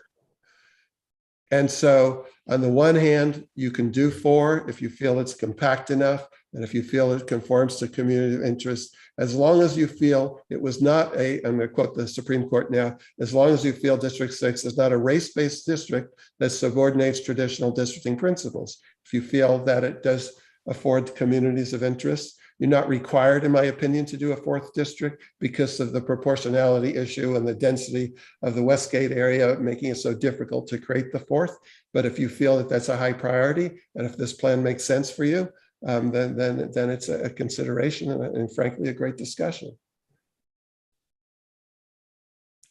And so on the one hand, you can do 4 if you feel it's compact enough, and if you feel it conforms to community of interest, as long as you feel it was not I'm going to quote the Supreme Court now, as long as you feel District 6 is not a race-based district that subordinates traditional districting principles. If you feel that it does afford communities of interest, you're not required, in my opinion, to do a 4th district because of the proportionality issue and the density of the Westgate area, making it so difficult to create the 4th. But if you feel that that's a high priority, and if this plan makes sense for you, then it's a consideration and frankly, a great discussion.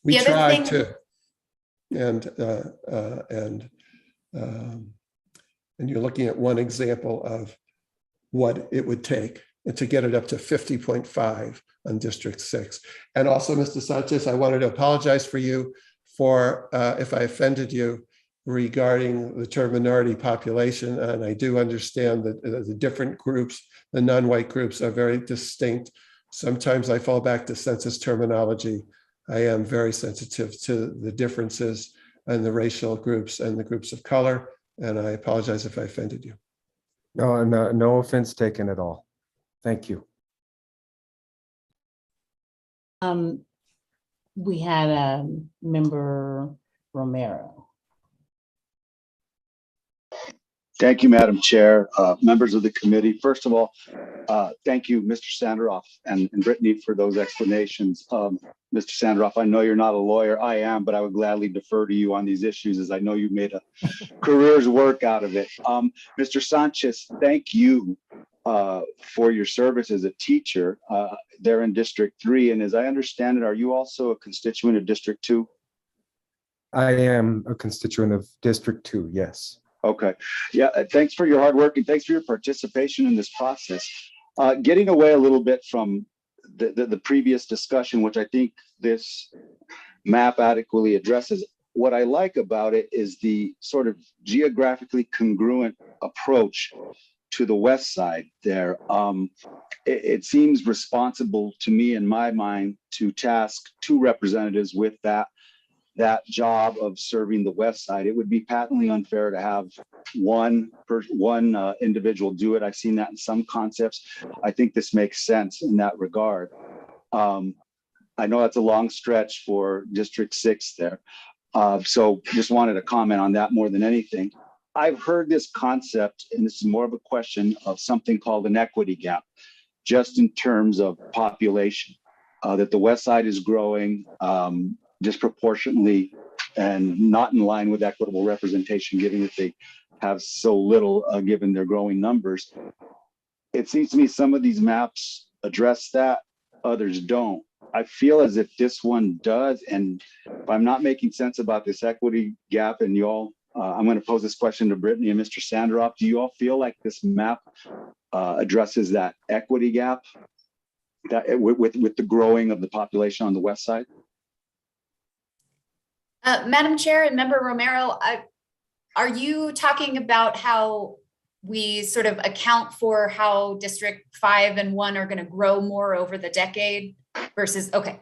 We tried to, and you're looking at one example of what it would take to get it up to 50.5 on District 6. And also, Mr. Sanchez, I wanted to apologize for you for if I offended you regarding the term minority population. And I do understand that the different groups, the non-white groups, are very distinct. Sometimes I fall back to census terminology. I am very sensitive to the differences in the racial groups and the groups of color. And I apologize if I offended you. No offense taken at all. Thank you. We had Member Romero. Thank you, Madam Chair, members of the committee. First of all, thank you, Mr. Sandroff and Brittany, for those explanations. Mr. Sandroff, I know you're not a lawyer. I am, but I would gladly defer to you on these issues, as I know you made a career's work out of it. Mr. Sanchez, thank you for your service as a teacher there in District 3. And as I understand it, are you also a constituent of District 2? I am a constituent of District 2, yes. Okay. Yeah, thanks for your hard work and thanks for your participation in this process. Getting away a little bit from the previous discussion, which I think this map adequately addresses, what I like about it is the sort of geographically congruent approach to the west side there. It seems responsible to me, in my mind, to task 2 representatives with that job of serving the west side. It would be patently unfair to have one individual do it. I've seen that in some concepts. I think this makes sense in that regard. I know that's a long stretch for District 6 there. So just wanted to comment on that more than anything. I've heard this concept, and this is more of a question of something called an equity gap, just in terms of population, that the west side is growing. disproportionately and not in line with equitable representation, given that they have so little, given their growing numbers. It seems to me some of these maps address that, others don't. I feel as if this one does, and if I'm not making sense about this equity gap, and you all, I'm going to pose this question to Brittany and Mr. Sandroff. Do you all feel like this map addresses that equity gap that with the growing of the population on the west side? Madam Chair and Member Romero, are you talking about how we sort of account for how District 5 and 1 are going to grow more over the decade versus, okay.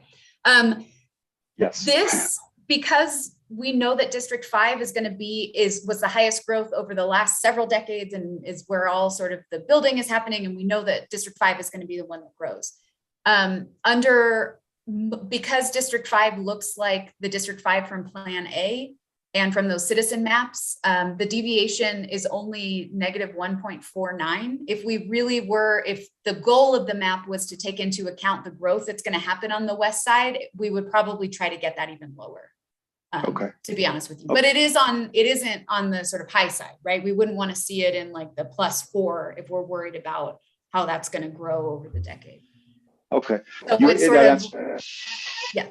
Yes. This, because we know that District 5 is going to be, was the highest growth over the last several decades and is where all sort of the building is happening. And we know that District 5 is going to be the one that grows. Because District 5 looks like the District 5 from Plan A and from those citizen maps, the deviation is only negative 1.49. If we really were, if the goal of the map was to take into account the growth that's going to happen on the west side, we would probably try to get that even lower. Okay. To be honest with you, but it isn't on the sort of high side, right? We wouldn't want to see it in like the +4 if we're worried about how that's going to grow over the decade. Okay. So it's sort of, yeah,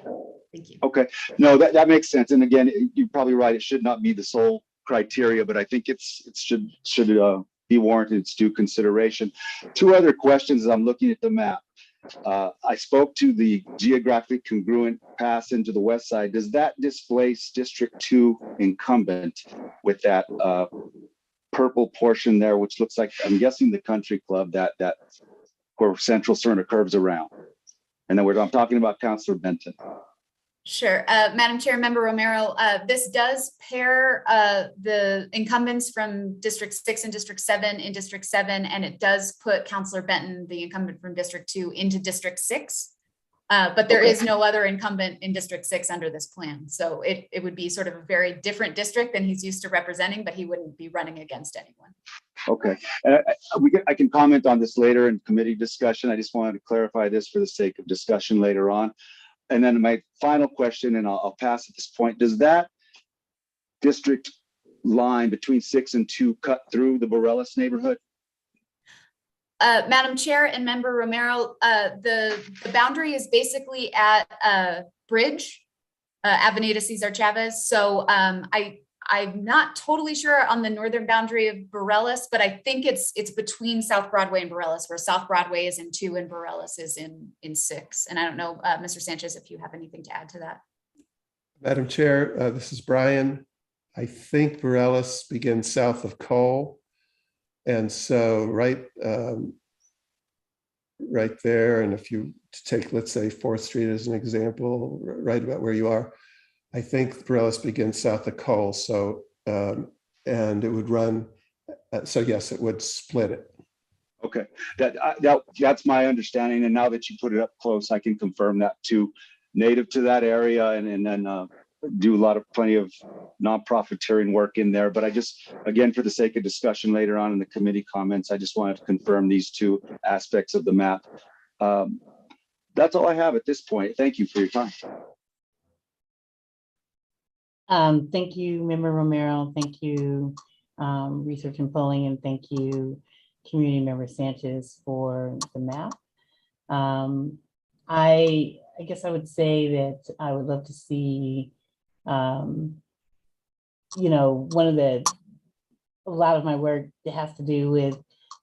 thank you. Okay, no, that makes sense. And again, you're probably right. It should not be the sole criteria, but I think it should be warranted its due consideration. Two other questions as I'm looking at the map. I spoke to the geographic congruent pass into the west side. Does that displace District 2 incumbent with that purple portion there, which looks like, I'm guessing, the country club that where Central Cerner curves around? And then I'm talking about Councilor Benton. Sure. Madam Chair, Member Romero, this does pair the incumbents from District 6 and District 7 in District 7, and it does put Councilor Benton, the incumbent from District 2, into District 6. But there is no other incumbent in District 6 under this plan. So it would be sort of a very different district than he's used to representing, but he wouldn't be running against anyone. Okay, and I can comment on this later in committee discussion. I just wanted to clarify this for the sake of discussion later on. And then my final question, and I'll pass at this point, does that district line between 6 and 2 cut through the Borealis neighborhood? Madam Chair and Member Romero, the boundary is basically at Bridge, Avenida Cesar Chavez. So I'm not totally sure on the northern boundary of Borealis, but I think it's between South Broadway and Borealis, where South Broadway is in 2 and Borealis is in 6. And I don't know, Mr. Sanchez, if you have anything to add to that. Madam Chair, this is Brian. I think Borealis begins south of Cole. And so right there, and if you take, let's say, 4th Street as an example, right about where you are, I think Borealis begins south of Cole. So, and it would run, so yes, it would split it. Okay, that's my understanding. And now that you put it up close, I can confirm that too. Native to that area, and then do plenty of non-profiteering work in there. But I just, again, for the sake of discussion later on in the committee comments, I just wanted to confirm these two aspects of the map. That's all I have at this point. Thank you for your time. Thank you, Member Romero. Thank you, Research and Polling, and thank you, Community Member Sanchez, for the map. I guess I would say that I would love to see, you know, a lot of my work has to do with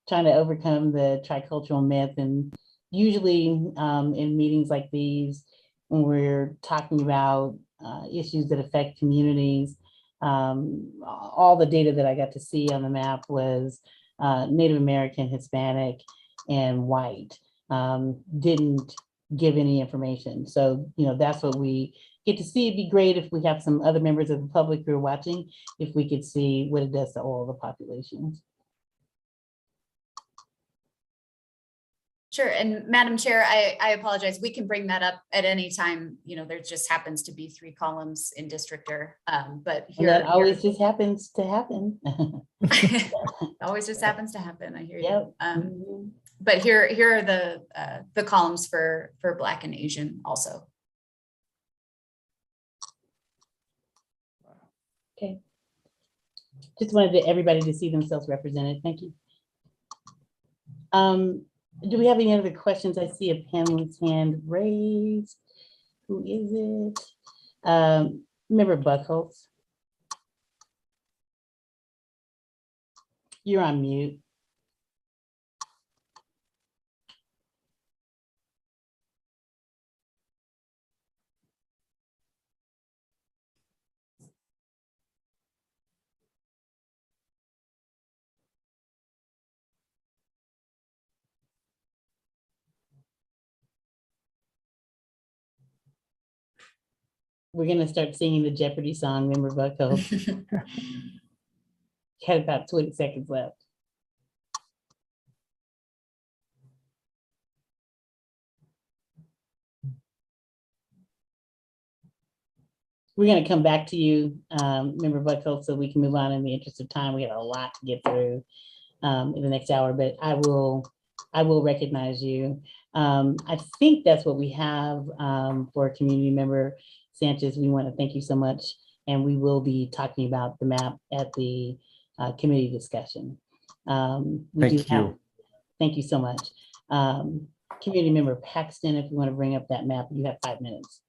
trying to overcome the tricultural myth. And usually in meetings like these, when we're talking about issues that affect communities, all the data that I got to see on the map was Native American, Hispanic, and white. Didn't give any information. So, you know, that's what we get to see. It'd be great if we have some other members of the public who are watching, if we could see what it does to all the populations. Sure, and Madam Chair, I apologize. We can bring that up at any time. You know, there just happens to be 3 columns in Districtor, but here, that always just happens to happen. always just happens to happen. I hear you. Yep. But here are the columns for Black and Asian also. Okay. Just wanted everybody to see themselves represented. Thank you. Do we have any other questions? I see a panelist hand raised. Who is it? Member Buckholz. You're on mute. We're gonna start singing the Jeopardy song, Member Buckholz. Had about 20 seconds left. We're going to come back to you, Member Buckholz, so we can move on in the interest of time. We have a lot to get through in the next hour, but I will recognize you. I think that's what we have for community member Sanchez. We want to thank you so much, and we will be talking about the map at the committee discussion. Thank you. Thank you so much. Community member Paxton, if you want to bring up that map, you have 5 minutes.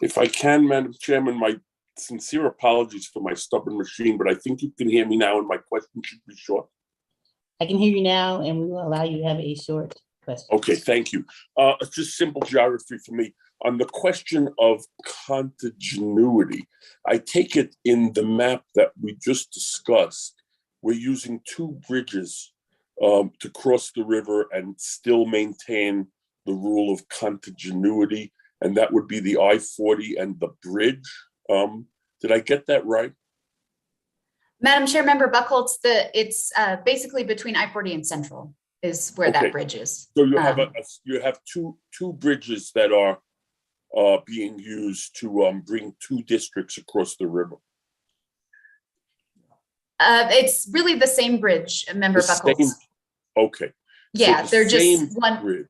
If I can, Madam Chairman, my sincere apologies for my stubborn machine, but I think you can hear me now and my question should be short. I can hear you now, and we will allow you to have a short question. Okay, thank you. Just simple geography for me. On the question of contiguity, I take it in the map that we just discussed, we're using 2 bridges to cross the river and still maintain the rule of contiguity, and that would be the I-40 and the bridge. Did I get that right? Madam Chair, Member Buckholz, it's basically between I-40 and Central is where that bridge is. So you have you have two bridges that are being used to bring 2 districts across the river. It's really the same bridge, Member Buckholz. Okay. Yeah, so they're just one bridge.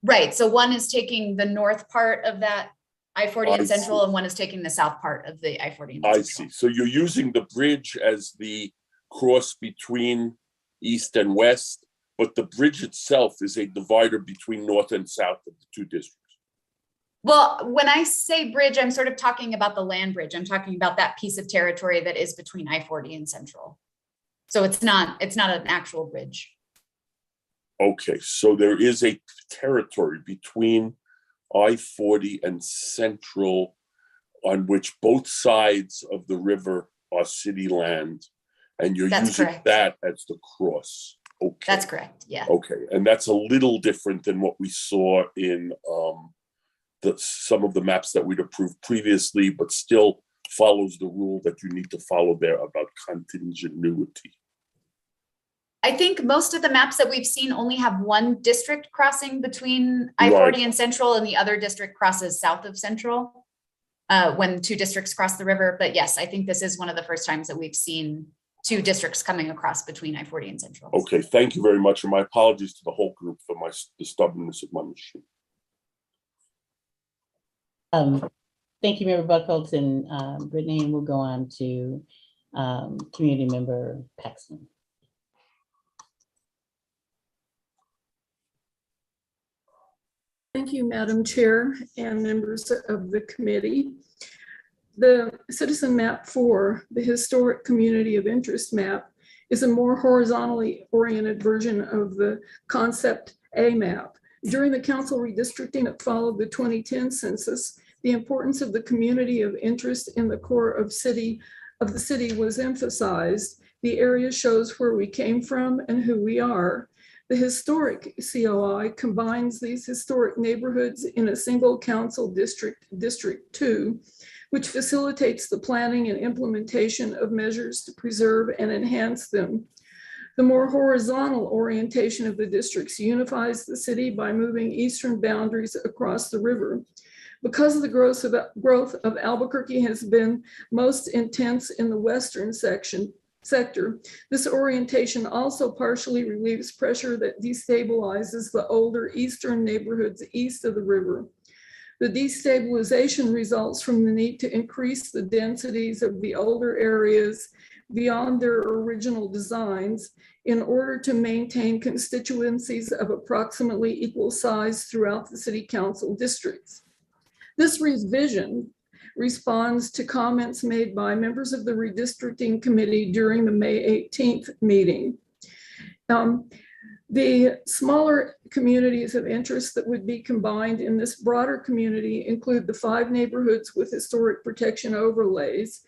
Right. So one is taking the north part of that I-40 and Central, see. and one is taking the south part of the I-40 and I Central. see. So you're using the bridge as the cross between east and west, but the bridge itself is a divider between north and south of the 2 districts. Well, when I say bridge, I'm sort of talking about the land bridge. I'm talking about that piece of territory that is between I-40 and Central. So it's not an actual bridge. Okay, so there is a territory between I-40 and Central on which both sides of the river are city land, and you're That's using correct. that as the cross. Okay. That's correct, yeah. Okay, and that's a little different than what we saw in some of the maps that we'd approved previously, but still follows the rule that you need to follow there about contiguity. I think most of the maps that we've seen only have one district crossing between I-40 and Central, and the other district crosses south of Central when 2 districts cross the river. But yes, I think this is one of the first times that we've seen 2 districts coming across between I-40 and Central. Okay, thank you very much. And my apologies to the whole group for the stubbornness of my machine. Thank you, Member Buckholz and Brittany, and we'll go on to community member Paxton. Thank you, Madam Chair and members of the committee. The citizen map 4, the historic community of interest map, is a more horizontally oriented version of the concept A map. During the council redistricting that followed the 2010 census, the importance of the community of interest in the core of the city was emphasized. The area shows where we came from and who we are. The historic COI combines these historic neighborhoods in a single council district, District 2, which facilitates the planning and implementation of measures to preserve and enhance them. The more horizontal orientation of the districts unifies the city by moving eastern boundaries across the river. Because of the growth of Albuquerque has been most intense in the western section, sector. This orientation also partially relieves pressure that destabilizes the older eastern neighborhoods east of the river. The destabilization results from the need to increase the densities of the older areas beyond their original designs in order to maintain constituencies of approximately equal size throughout the city council districts. This revision responds to comments made by members of the redistricting committee during the May 18th meeting. The smaller communities of interest that would be combined in this broader community include the 5 neighborhoods with historic protection overlays.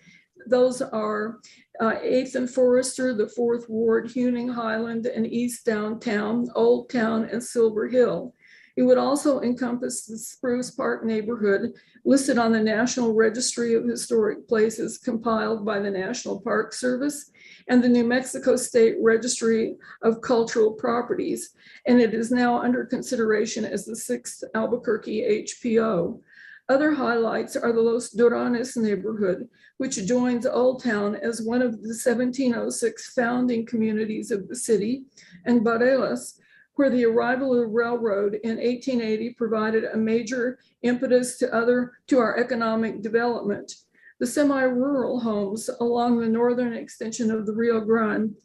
Those are 8th and Forester, the 4th Ward, Huning Highland, and East Downtown, Old Town, and Silver Hill. It would also encompass the Spruce Park neighborhood listed on the National Registry of Historic Places compiled by the National Park Service and the New Mexico State Registry of Cultural Properties, and it is now under consideration as the 6th Albuquerque HPO. Other highlights are the Los Duranes neighborhood, which joins Old Town as one of the 1706 founding communities of the city, and Barelas, where the arrival of the railroad in 1880 provided a major impetus to our economic development. The semi-rural homes along the northern extension of the Rio Grande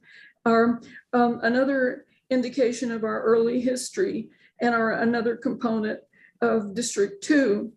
are another indication of our early history and are another component of District 2.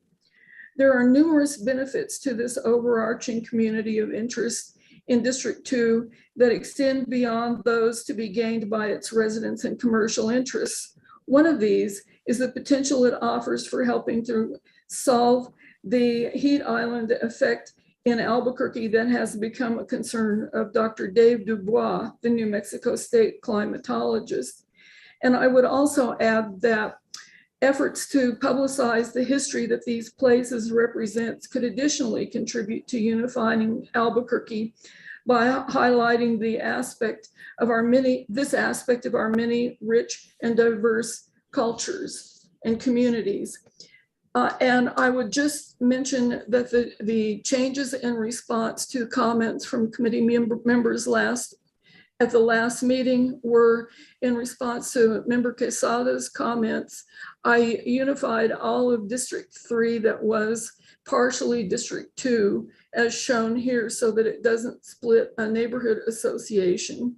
There are numerous benefits to this overarching community of interest in District 2 that extend beyond those to be gained by its residents and commercial interests. One of these is the potential it offers for helping to solve the heat island effect in Albuquerque that has become a concern of Dr. Dave Dubois, the New Mexico State climatologist. And I would also add that efforts to publicize the history that these places represent could additionally contribute to unifying Albuquerque by highlighting the aspect of our many rich and diverse cultures and communities. And I would just mention that the changes in response to comments from committee members at the last meeting were in response to Member Quesada's comments. I unified all of District 3 that was partially District 2 as shown here so that it doesn't split a neighborhood association.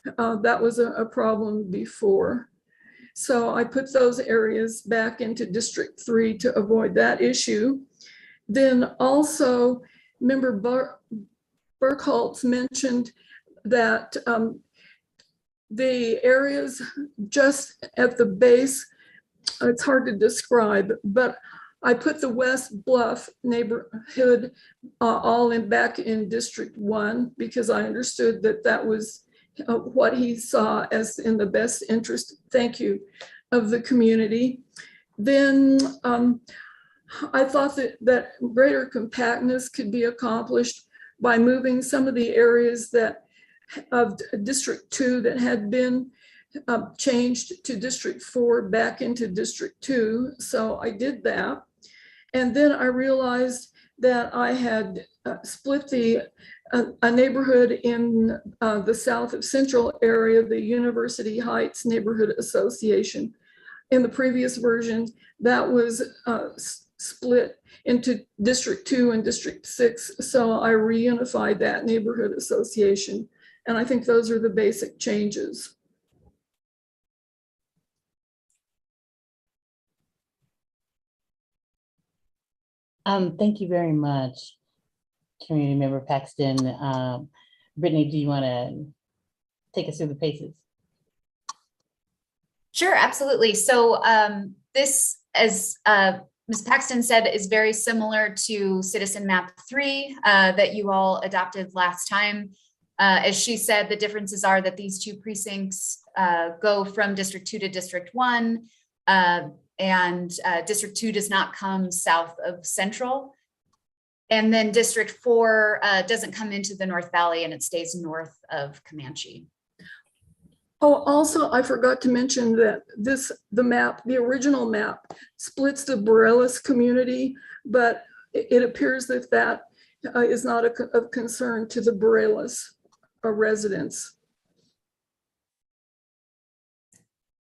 That was a problem before. So I put those areas back into District 3 to avoid that issue. Then also Member Burkholtz mentioned that the areas just at the base, it's hard to describe, but I put the West Bluff neighborhood all back in District 1 because I understood that that was what he saw as in the best interest, thank you, of the community. Then I thought that greater compactness could be accomplished by moving some of the areas of District 2 that had been changed to District 4 back into District 2. So I did that. And then I realized that I had split a neighborhood in the south of Central area, the University Heights Neighborhood Association. In the previous version, that was split into District 2 and District 6. So I reunified that neighborhood association. And I think those are the basic changes. Thank you very much, Community Member Paxton. Brittany, do you want to take us through the paces? Sure, absolutely. So this, as Ms. Paxton said, is very similar to Citizen Map 3 that you all adopted last time. As she said, the differences are that these 2 precincts go from District 2 to District 1, and District 2 does not come south of Central. And then District 4 doesn't come into the North Valley and it stays north of Comanche. Oh, also, I forgot to mention that the original map splits the Barelas community, but it appears that is not of concern to the Barelas residents.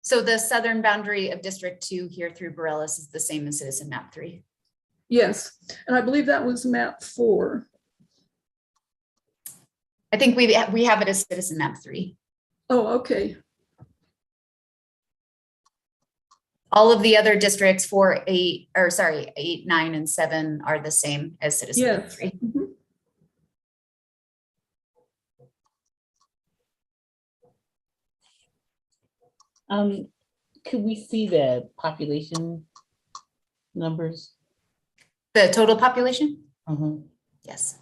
So the southern boundary of District 2 here through Bareilles is the same as Citizen Map 3. Yes, and I believe that was map 4. I think we have it as Citizen Map 3. Oh, okay. All of the other districts 4, 8, 9, and 7 are the same as Citizen Map Yes. 3. Mhm. Could we see the population numbers? The total population? Mhm. Yes.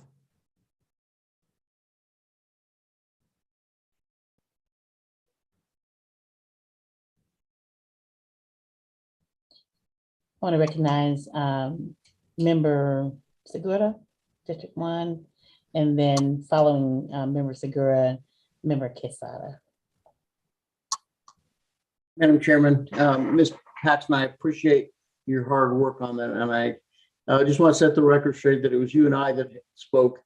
I want to recognize Member Segura, District 1, and then following Member Segura, Member Quesada. Madam Chairman, Ms. Paxton, I appreciate your hard work on that. And I just want to set the record straight that it was you and I that spoke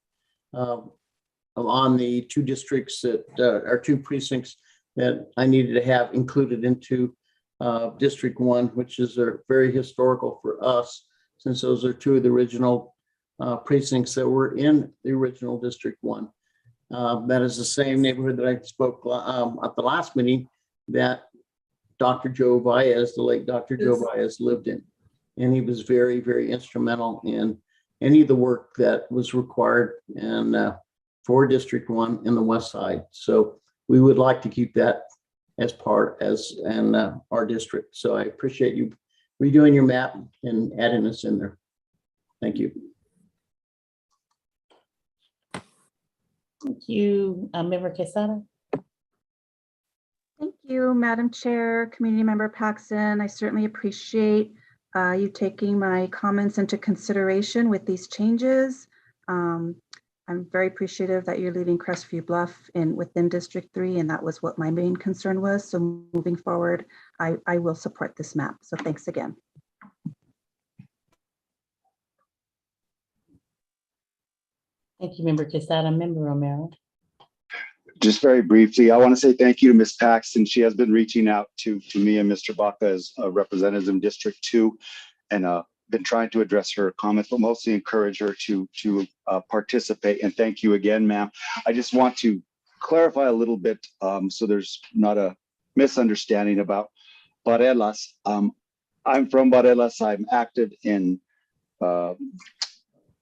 on the 2 districts that are 2 precincts that I needed to have included into District 1, which is very historical for us, since those are 2 of the original precincts that were in the original District 1. That is the same neighborhood that I spoke at the last meeting that Dr. Joe Baez, the late Dr. Joe Baez, lived in. And he was very, very instrumental in any of the work that was required and for District 1 in the West Side. So we would like to keep that as part and our district. So I appreciate you redoing your map and adding us in there. Thank you. Thank you, Member Quesada. Thank you, Madam Chair, Community Member Paxton. I certainly appreciate you taking my comments into consideration with these changes. I'm very appreciative that you're leaving Crestview Bluff within District 3, and that was what my main concern was. So moving forward, I will support this map. So thanks again. Thank you, Member Quesada. Member Romero. Just very briefly, I want to say thank you to Ms. Paxton. She has been reaching out to me and Mr. Baca as representatives in District 2 and been trying to address her comments, but mostly encourage her to participate. And thank you again, ma'am. I just want to clarify a little bit so there's not a misunderstanding about Bareilles. I'm from Bareilles. I'm active in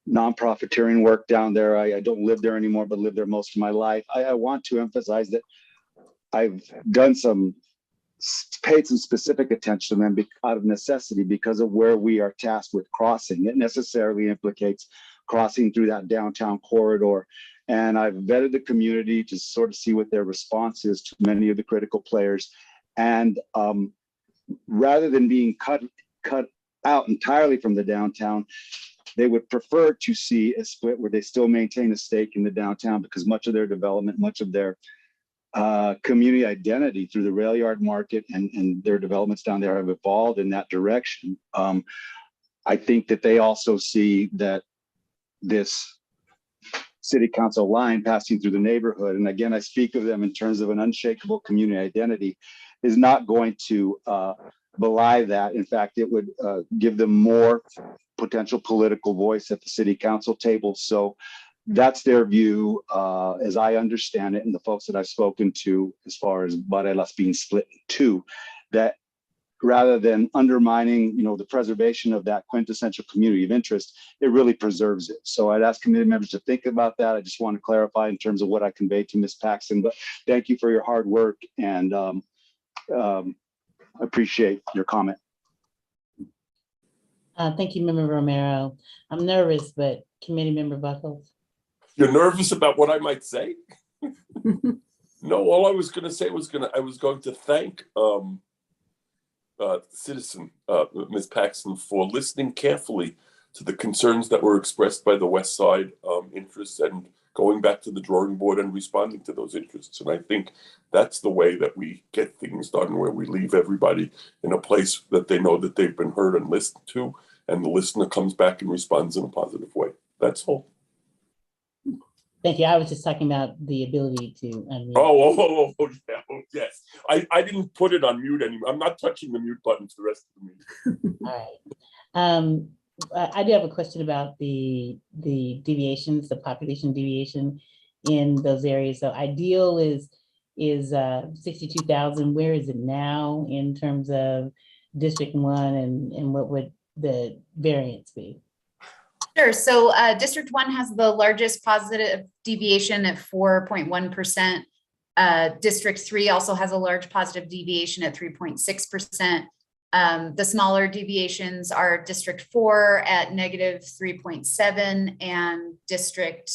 non-profiteering work down there. I don't live there anymore, but lived there most of my life. I want to emphasize that I've paid some specific attention to them out of necessity because of where we are tasked with crossing. It necessarily implicates crossing through that downtown corridor. And I've vetted the community to sort of see what their response is to many of the critical players. And rather than being cut out entirely from the downtown, they would prefer to see a split where they still maintain a stake in the downtown, because much of their development, much of their community identity through the rail yard market and their developments down there have evolved in that direction. I think that they also see that this city council line passing through the neighborhood, and again, I speak of them in terms of an unshakable community identity, is not going to belie that. In fact, it would give them more potential political voice at the city council table. So that's their view, as I understand it, and the folks that I've spoken to, as far as Bareilles being split in 2, that rather than undermining, the preservation of that quintessential community of interest, it really preserves it. So I'd ask committee members to think about that. I just want to clarify in terms of what I conveyed to Ms. Paxton, but thank you for your hard work and appreciate your comment. Thank you, Member Romero. I'm nervous, but Committee Member Buckles. You're nervous about what I might say? No, all I was going to say was I was going to thank citizen Ms. Paxton for listening carefully to the concerns that were expressed by the West Side interests and going back to the drawing board and responding to those interests. And I think that's the way that we get things done, where we leave everybody in a place that they know that they've been heard and listened to, and the listener comes back and responds in a positive way. That's all. Thank you. I was just talking about the ability to unmute. Oh, yeah, yes. I didn't put it on mute anymore. I'm not touching the mute button for the rest of the meeting. All right. I do have a question about the deviations, the population deviation in those areas. So ideal is 62,000. Where is it now in terms of District 1, and what would the variance be? Sure. So District 1 has the largest positive deviation at 4.1%. District 3 also has a large positive deviation at 3.6%. The smaller deviations are District 4 at negative 3.7 and District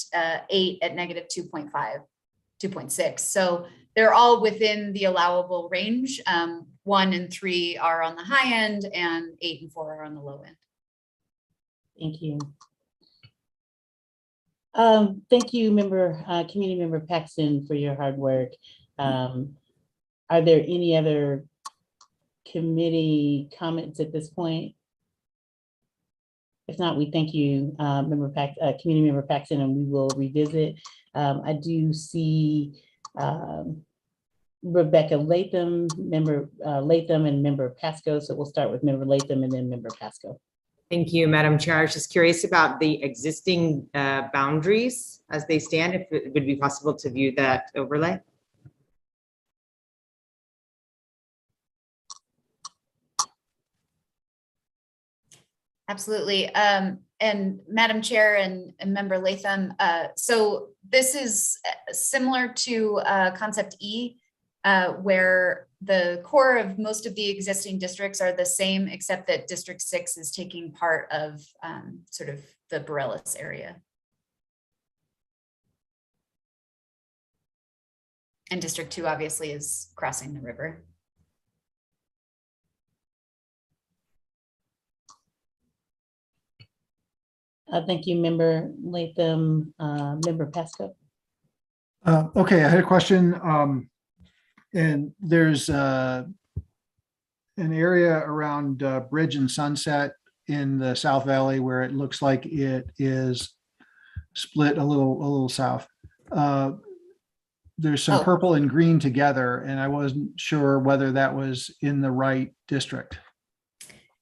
8 at negative 2.6. So they're all within the allowable range. 1 and 3 are on the high end and 8 and 4 are on the low end. Thank you. Thank you, Community Member Paxton, for your hard work. Are there any other committee comments at this point? If not, we thank you, Community Member Paxton, and we will revisit. I do see Rebecca Latham, Member Latham, and Member Pasco. So we'll start with Member Latham and then Member Pasco. Thank you, Madam Chair. I was just curious about the existing boundaries as they stand, if it would be possible to view that overlay. Absolutely. And Madam Chair and Member Latham, so this is similar to Concept E, where the core of most of the existing districts are the same, except that District 6 is taking part of sort of the Borellis area. And District 2 obviously is crossing the river. Thank you, Member Latham. Member Pasco. Okay, I had a question. And there's an area around Bridge and Sunset in the South Valley where it looks like it is split a little south. There's some purple and green together, and I wasn't sure whether that was in the right district.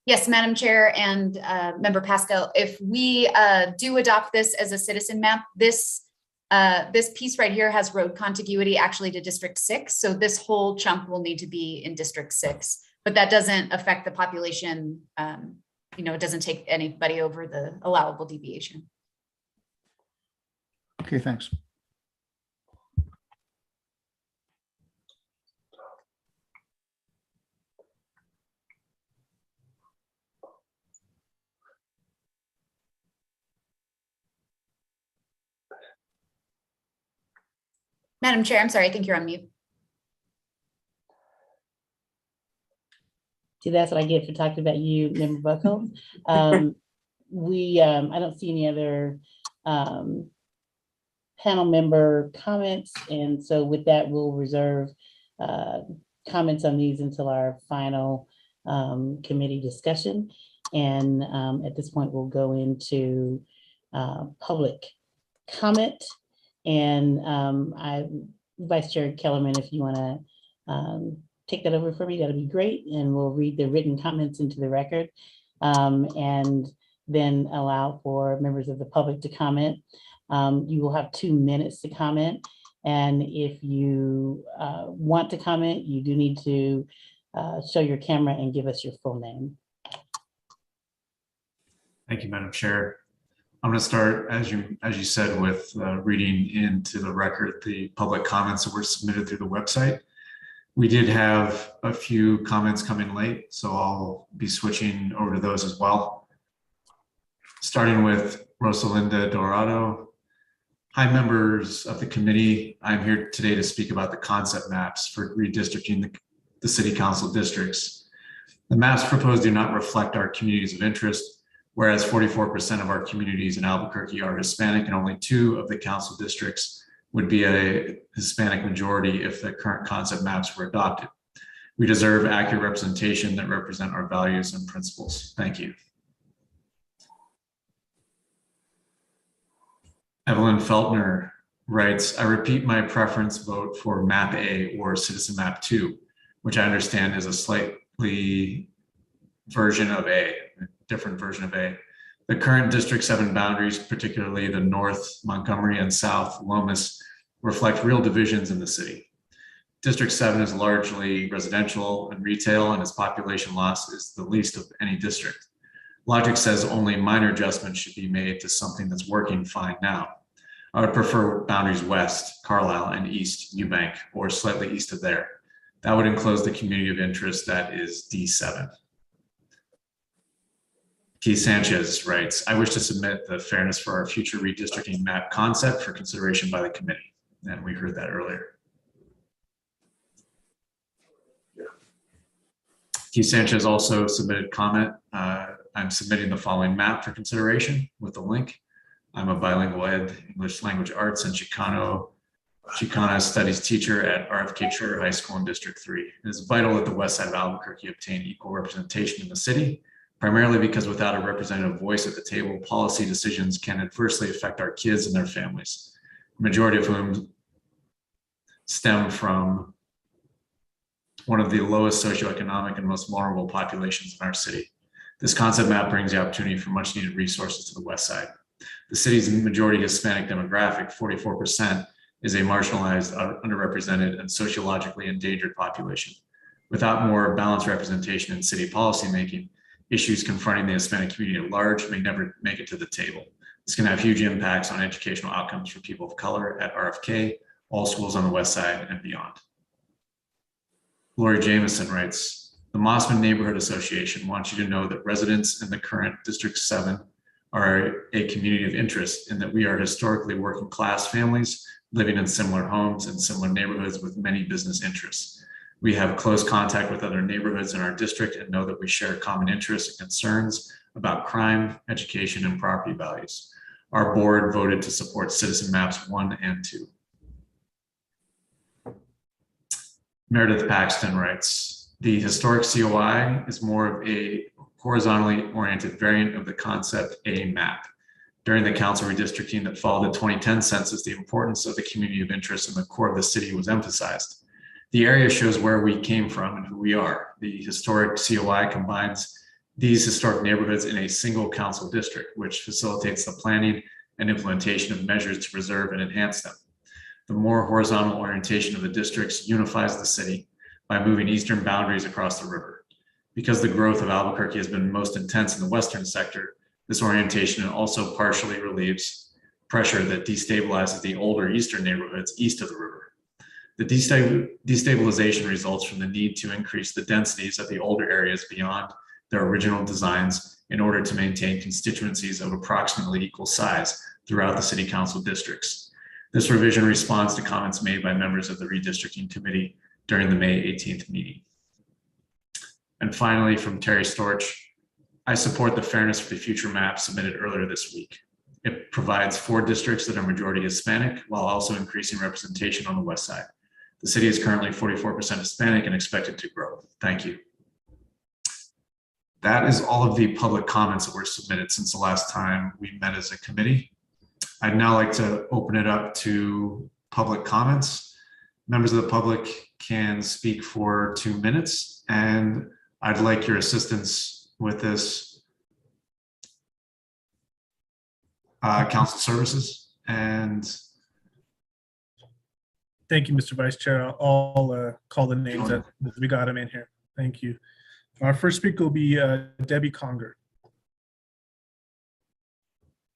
Yes, Madam Chair and Member Pascal, if we do adopt this as a citizen map, this piece right here has road contiguity actually to District 6. So this whole chunk will need to be in District 6, but that doesn't affect the population. It doesn't take anybody over the allowable deviation. Okay, thanks. Madam Chair, I'm sorry, I think you're on mute. See, that's what I get for talking about you, Member Buckles. I don't see any other panel member comments. And so with that, we'll reserve comments on these until our final committee discussion. And at this point, we'll go into public comment. And Vice Chair Kellerman, if you want to take that over for me, that'd be great. And we'll read the written comments into the record and then allow for members of the public to comment. You will have 2 minutes to comment. And if you want to comment, you do need to show your camera and give us your full name. Thank you, Madam Chair. I'm going to start, as you said, with reading into the record the public comments that were submitted through the website. We did have a few comments come in late, so I'll be switching over to those as well. Starting with Rosalinda Dorado. Hi, members of the committee. I'm here today to speak about the concept maps for redistricting the city council districts. The maps proposed do not reflect our communities of interest, whereas 44% of our communities in Albuquerque are Hispanic and only 2 of the council districts would be a Hispanic majority if the current concept maps were adopted. We deserve accurate representation that represent our values and principles. Thank you. Evelyn Feltner, writes, I repeat my preference vote for map A or citizen map 2, which I understand is a slightly version of A, a different version of A. The current District 7 boundaries, particularly the North Montgomery and South Lomas, reflect real divisions in the city. District 7 is largely residential and retail, and its population loss is the least of any district. Logic says only minor adjustments should be made to something that's working fine now. I would prefer boundaries west, Carlisle, and east, Eubank, or slightly east of there. That would enclose the community of interest that is D7. Keith Sanchez writes, I wish to submit the fairness for our future redistricting map concept for consideration by the committee. And we heard that earlier. Keith Sanchez also submitted comment. I'm submitting the following map for consideration with the link. I'm a bilingual ed, English language arts, and Chicana studies teacher at RFK Charter High School in District 3. It is vital that the west side of Albuquerque obtain equal representation in the city, primarily because without a representative voice at the table, policy decisions can adversely affect our kids and their families, the majority of whom stem from one of the lowest socioeconomic and most vulnerable populations in our city. This concept map brings the opportunity for much needed resources to the west side. The city's majority Hispanic demographic, 44%, is a marginalized, underrepresented, and sociologically endangered population. Without more balanced representation in city policymaking, issues confronting the Hispanic community at large may never make it to the table. This can have huge impacts on educational outcomes for people of color at RFK, all schools on the west side, and beyond. Lori Jameson writes, the Mossman Neighborhood Association wants you to know that residents in the current District 7 are a community of interest in that we are historically working class families living in similar homes and similar neighborhoods with many business interests. We have close contact with other neighborhoods in our district and know that we share common interests and concerns about crime, education, and property values. Our board voted to support Citizen Maps 1 and 2. Meredith Paxton writes, the historic COI is more of a horizontally oriented variant of the concept A map. During the council redistricting that followed the 2010 census, the importance of the community of interest in the core of the city was emphasized. The area shows where we came from and who we are. The historic COI combines these historic neighborhoods in a single council district, which facilitates the planning and implementation of measures to preserve and enhance them. The more horizontal orientation of the districts unifies the city by moving eastern boundaries across the river. Because the growth of Albuquerque has been most intense in the western sector, this orientation also partially relieves pressure that destabilizes the older eastern neighborhoods east of the river. The destabilization results from the need to increase the densities of the older areas beyond their original designs in order to maintain constituencies of approximately equal size throughout the city council districts. This revision responds to comments made by members of the redistricting committee during the May 18th meeting. And finally, from Terry Storch, I support the fairness for the future map submitted earlier this week. It provides 4 districts that are majority Hispanic while also increasing representation on the west side. The city is currently 44% Hispanic and expected to grow. Thank you. That is all of the public comments that were submitted since the last time we met as a committee. I'd now like to open it up to public comments. Members of the public can speak for 2 minutes, and I'd like your assistance with this, council services. And thank you, Mr. Vice Chair. I'll call the names that we got them in here. Thank you. Our first speaker will be Debbie Conger.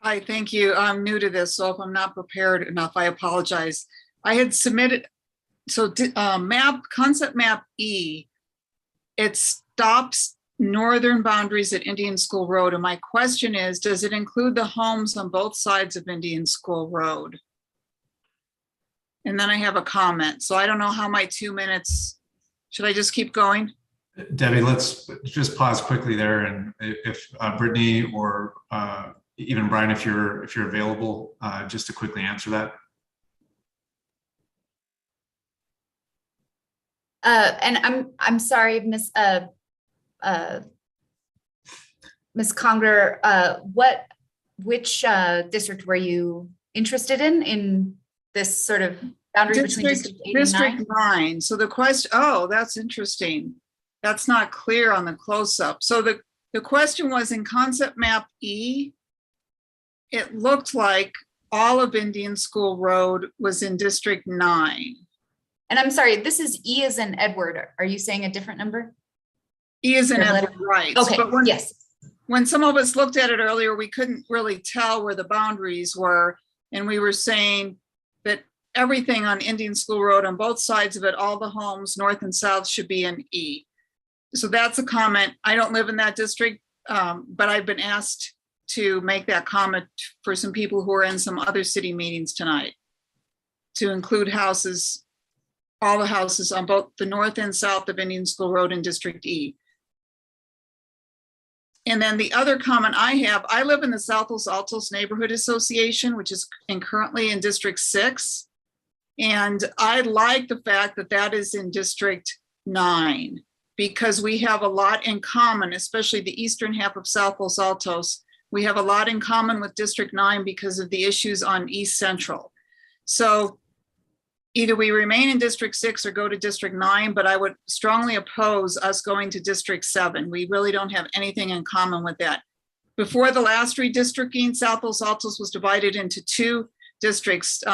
Hi, thank you. I'm new to this, so if I'm not prepared enough, I apologize. I had submitted, so concept map E, it stops northern boundaries at Indian School Road. And my question is, does it include the homes on both sides of Indian School Road? And then I have a comment. So I don't know how my 2 minutes, should I just keep going? Debbie, let's just pause quickly there. And if Brittany or even Brian, if you're available, just to quickly answer that. And I'm sorry, Ms. Conger, which district were you interested in this sort of boundary between District 8 and 9? District 9. So the question, oh, that's interesting. That's not clear on the close-up. So the question was in concept map E, it looked like all of Indian School Road was in District 9. And I'm sorry, this is E as in Edward. Are you saying a different number? E as in Or letter? Edward, right. Okay, But when, yes. when some of us looked at it earlier, we couldn't really tell where the boundaries were. And we were saying that everything on Indian School Road on both sides of it, all the homes, north and south, should be in E. So that's a comment. I don't live in that district, but I've been asked to make that comment for some people who are in some other city meetings tonight, to include houses, all the houses on both the north and south of Indian School Road in District E. And then the other comment I have, I live in the South Los Altos Neighborhood Association, which is currently in District 6. And I like the fact that that is in District 9, because we have a lot in common, especially the eastern half of South Los Altos. We have a lot in common with District 9 because of the issues on East Central. So either we remain in District 6 or go to District 9, but I would strongly oppose us going to District 7. We really don't have anything in common with that. Before the last redistricting, South Los Altos was divided into 2 districts.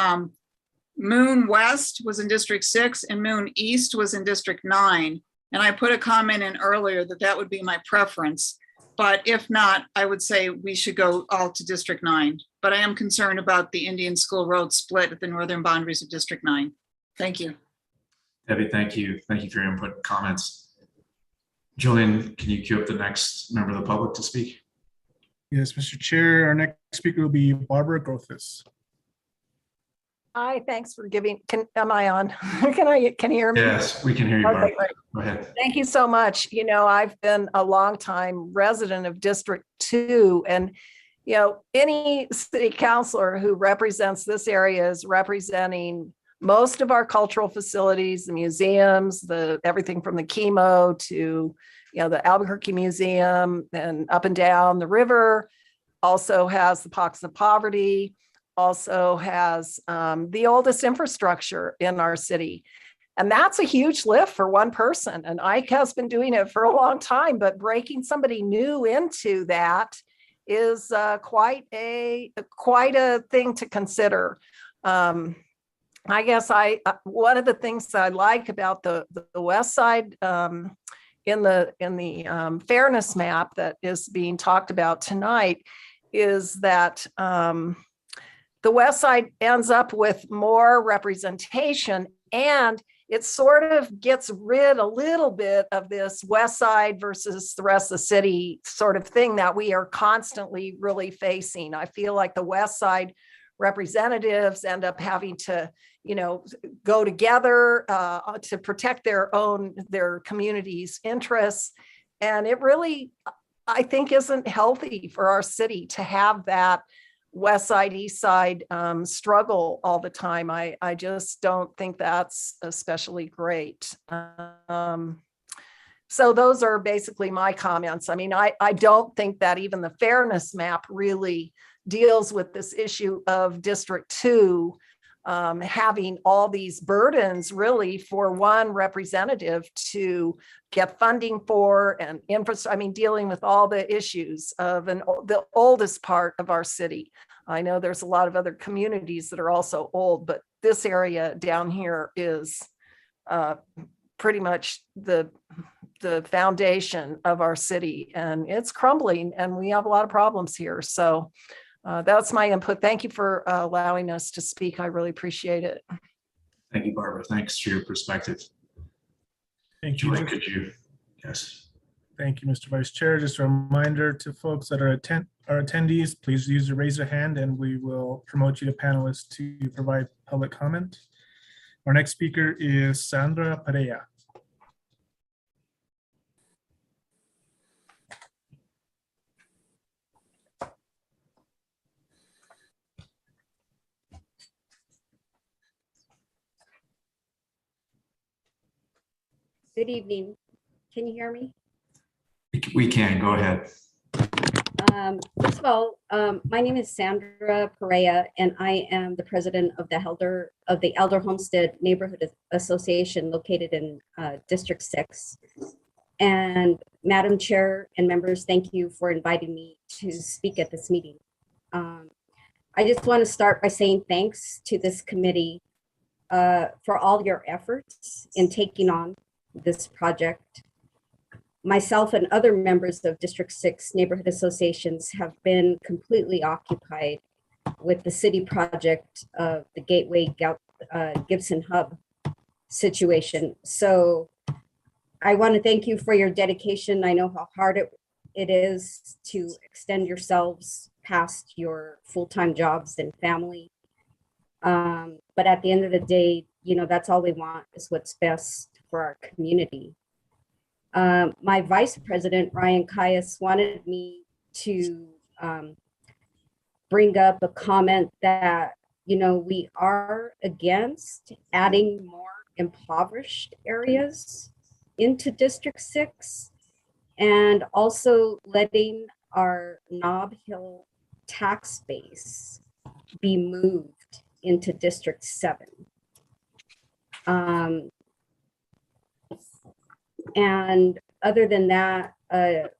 Moon West was in District 6 and Moon East was in District 9. And I put a comment in earlier that that would be my preference. But if not, I would say we should go all to District 9. But I am concerned about the Indian School Road split at the northern boundaries of District 9. Thank you. Debbie, thank you. Thank you for your input and comments. Julian, can you queue up the next member of the public to speak? Yes, Mr. Chair, our next speaker will be Barbara Grothus. Hi, thanks for giving, am I on? Can you hear me? Yes, we can hear you, Okay, Barbara. great. Go ahead. Thank you so much. You know, I've been a longtime resident of District 2, and you know, any city councilor who represents this area is representing most of our cultural facilities, the museums, everything from the chemo to, you know, the Albuquerque Museum and up and down the river. Also has the Pox of Poverty. Also has the oldest infrastructure in our city. And that's a huge lift for one person. And Ike has been doing it for a long time, but breaking somebody new into that is quite a thing to consider. I guess one of the things I like about the West Side in the fairness map that is being talked about tonight is that the West Side ends up with more representation, and it sort of gets rid a little bit of this West Side versus the rest of the city sort of thing that we are constantly really facing. I feel like the West Side representatives end up having to, you know, go together to protect their community's interests. And it really, I think, isn't healthy for our city to have that West Side, East Side struggle all the time. I just don't think that's especially great. So those are basically my comments. I mean, I don't think that even the fairness map really deals with this issue of District 2 having all these burdens really for one representative to get funding for and infrastructure. I mean, dealing with all the issues of the oldest part of our city. I know there's a lot of other communities that are also old, but this area down here is pretty much the foundation of our city, and it's crumbling, and we have a lot of problems here. So that's my input. Thank you for allowing us to speak. I really appreciate it. Thank you, Barbara. Thanks for your perspective. Thank you. Julie, could you? Yes. Thank you, Mr. Vice Chair. Just a reminder to folks that are attendees, please raise your hand and we will promote you to panelists to provide public comment. Our next speaker is Sandra Perea. Good evening. Can you hear me? We can. Go ahead. of all, my name is Sandra Perea, and I am the president of the Elder Homestead Neighborhood Association located in District 6. And Madam Chair and members, thank you for inviting me to speak at this meeting. I just want to start by saying thanks to this committee for all your efforts in taking on this project. Myself and other members of District 6 neighborhood associations have been completely occupied with the city project of the Gateway Gibson Hub situation. So I want to thank you for your dedication. I know how hard it is to extend yourselves past your full-time jobs and family. But at the end of the day, you know, that's all we want is what's best for our community. My vice president, Ryan Caius, wanted me to bring up a comment that, you know, we are against adding more impoverished areas into District 6 and also letting our Nob Hill tax base be moved into District 7. And other than that,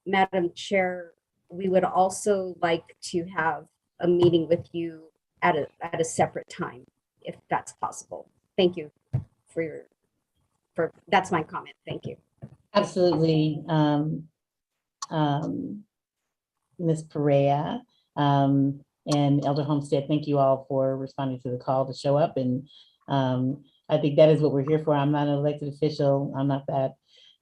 Madam Chair, we would also like to have a meeting with you at a separate time, if that's possible. Thank you for that's my comment. Thank you. Absolutely. Ms. Perea and Elder Homestead, thank you all for responding to the call to show up. And I think that is what we're here for. I'm not an elected official. I'm not that.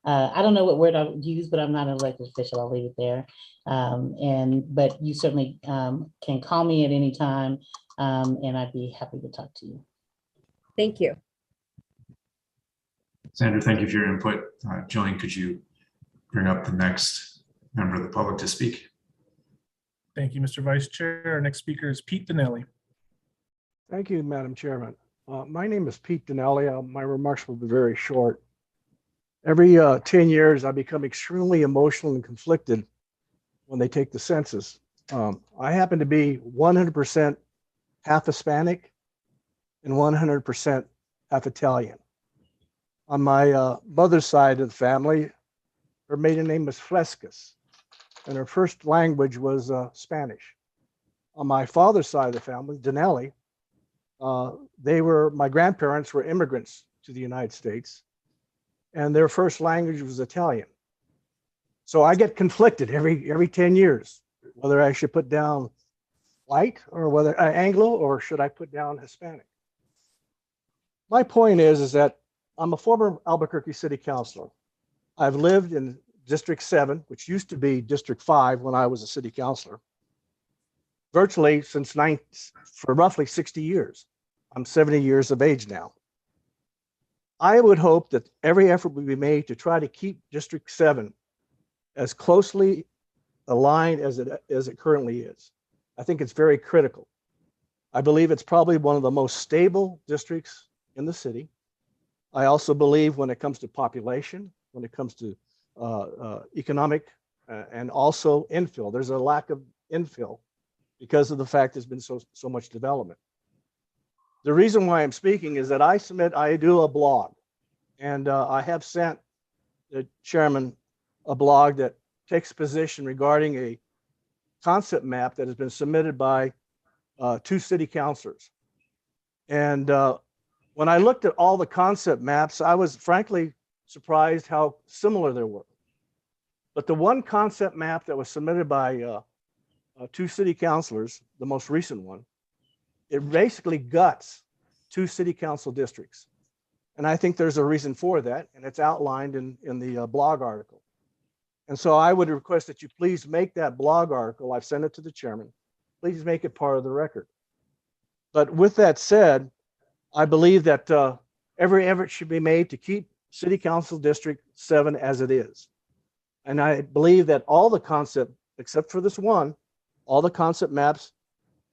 I don't know what word I would use, but I'm not an elected official. I'll leave it there. But you certainly can call me at any time, and I'd be happy to talk to you. Thank you. Sandra, thank you for your input. Jillian, could you bring up the next member of the public to speak? Thank you, Mr. Vice Chair. Our next speaker is Pete Donnelly. Thank you, Madam Chairman. My name is Pete Donnelly. My remarks will be very short. Every 10 years, I become extremely emotional and conflicted when they take the census. I happen to be 100% half Hispanic and 100% half Italian. On my mother's side of the family, her maiden name was Flescas, and her first language was Spanish. On my father's side of the family, Donnelly, my grandparents were immigrants to the United States, and their first language was Italian. So I get conflicted every 10 years, whether I should put down white or whether Anglo, or should I put down Hispanic. My point is that I'm a former Albuquerque City Councilor. I've lived in District 7, which used to be District 5 when I was a city councilor, virtually for roughly 60 years. I'm 70 years of age now. I would hope that every effort would be made to try to keep District 7 as closely aligned as it currently is. I think it's very critical. I believe it's probably one of the most stable districts in the city. I also believe when it comes to population, when it comes to economic and also infill, there's a lack of infill because of the fact there's been so much development. The reason why I'm speaking is that I do a blog, and I have sent the chairman a blog that takes position regarding a concept map that has been submitted by 2 city councilors. And when I looked at all the concept maps, I was frankly surprised how similar they were. But the one concept map that was submitted by 2 city councilors, the most recent one, it basically guts 2 city council districts. And I think there's a reason for that, and it's outlined in the blog article. And so I would request that you please make that blog article, I've sent it to the chairman, please make it part of the record. But with that said, I believe that every effort should be made to keep City Council District 7 as it is. And I believe that all the concept, except for this one, all the concept maps,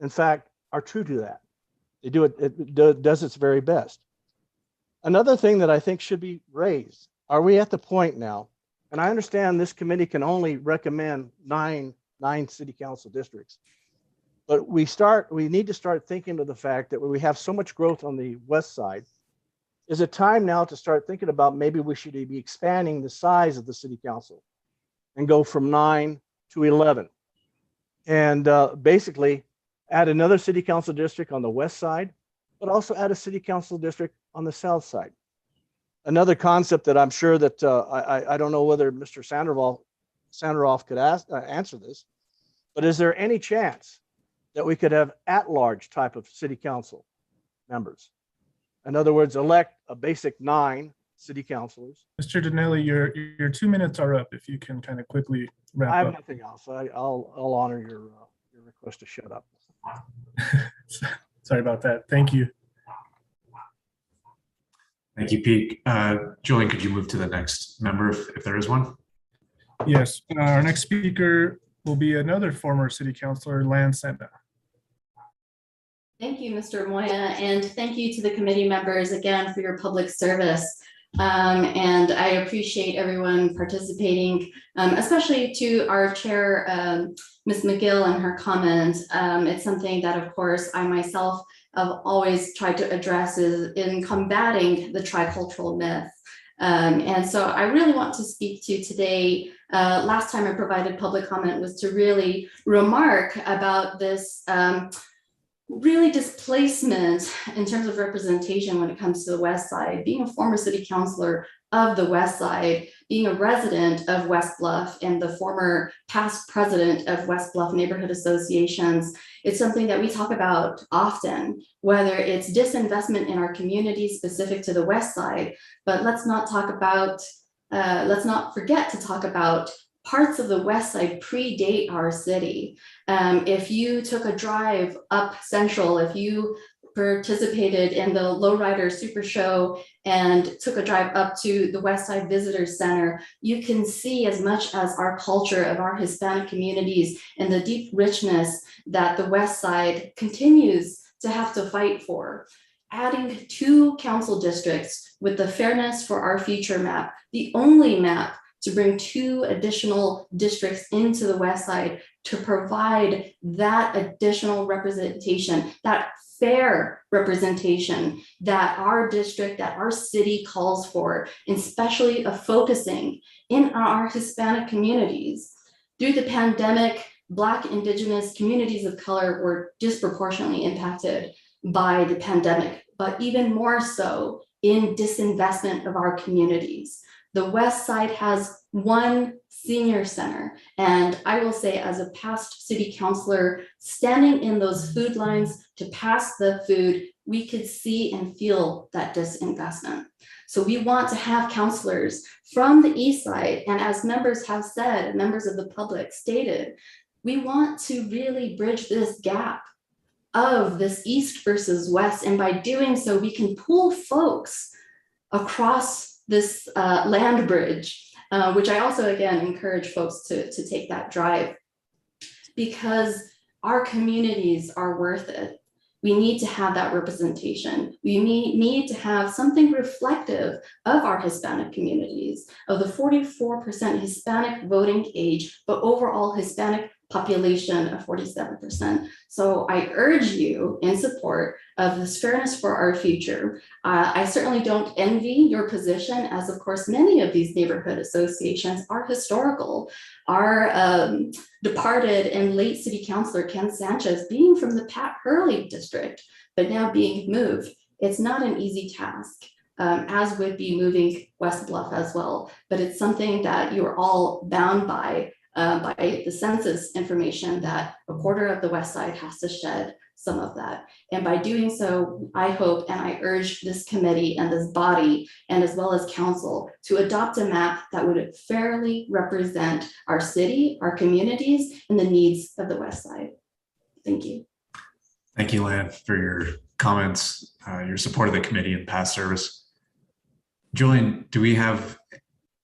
in fact, are true to that. They do it does its very best. Another thing that I think should be raised, are we at the point now, and I understand this committee can only recommend 9 9 city council districts. But we need to start thinking of the fact that when we have so much growth on the west side, is it time now to start thinking about maybe we should be expanding the size of the city council and go from 9 to 11, and basically add another city council district on the west side, but also add a city council district on the south side. Another concept that I'm sure that I don't know whether Mr. Sandoval could answer this, but is there any chance that we could have at-large type of city council members? In other words, elect a basic 9 city councilors. Mr. Donnelly, your 2 minutes are up. If you can kind of quickly wrap I have up. nothing else. I'll honor your request to shut up. Sorry about that. Thank you. Thank you, Pete. Julian, could you move to the next member if there is one? Yes, our next speaker will be another former city councilor, Lan Senda. Thank you, Mr. Moya, and thank you to the committee members again for your public service. And I appreciate everyone participating, especially to our chair, Ms. McGill, and her comments. It's something that, of course, I myself have always tried to address is in combating the tricultural myth. And so I really want to speak to today. Last time I provided public comment was to really remark about this really displacement in terms of representation when it comes to the West Side. Being a former city councilor of the West Side, being a resident of West Bluff and the former past president of West Bluff Neighborhood Associations, it's something that we talk about often, whether it's disinvestment in our community specific to the West Side, but let's not forget to talk about parts of the West Side predate our city. If you took a drive up Central, if you participated in the Lowrider Super Show and took a drive up to the West Side Visitors Center, you can see as much as our culture of our Hispanic communities and the deep richness that the West Side continues to have to fight for. Adding 2 council districts with the Fairness for Our Future map, the only map to bring 2 additional districts into the West Side to provide that additional representation, that fair representation that our district, that our city calls for, and especially focusing in our Hispanic communities. Through the pandemic, Black, Indigenous communities of color were disproportionately impacted by the pandemic, but even more so in disinvestment of our communities. The West Side has 1 senior center, and I will say, as a past city councilor, standing in those food lines to pass the food, we could see and feel that disinvestment. So we want to have councilors from the East Side, and as members have said, members of the public stated, we want to really bridge this gap of this East versus West, and by doing so, we can pull folks across this land bridge, which I also, again, encourage folks to take that drive, because our communities are worth it. We need to have that representation. We need to have something reflective of our Hispanic communities, of the 44% Hispanic voting age, but overall Hispanic population of 47%. So I urge you in support of this Fairness for Our Future. I certainly don't envy your position, as of course many of these neighborhood associations are historical. Our departed and late city councilor Ken Sanchez being from the Pat Hurley district, but now being moved. It's not an easy task. As would be moving West Bluff as well, but it's something that you're all bound by the census information that a quarter of the West Side has to shed some of that. And by doing so, I hope and I urge this committee and this body, and as well as council, to adopt a map that would fairly represent our city, our communities, and the needs of the West Side. Thank you. Thank you, Lan, for your comments, your support of the committee and past service. Julian, do we have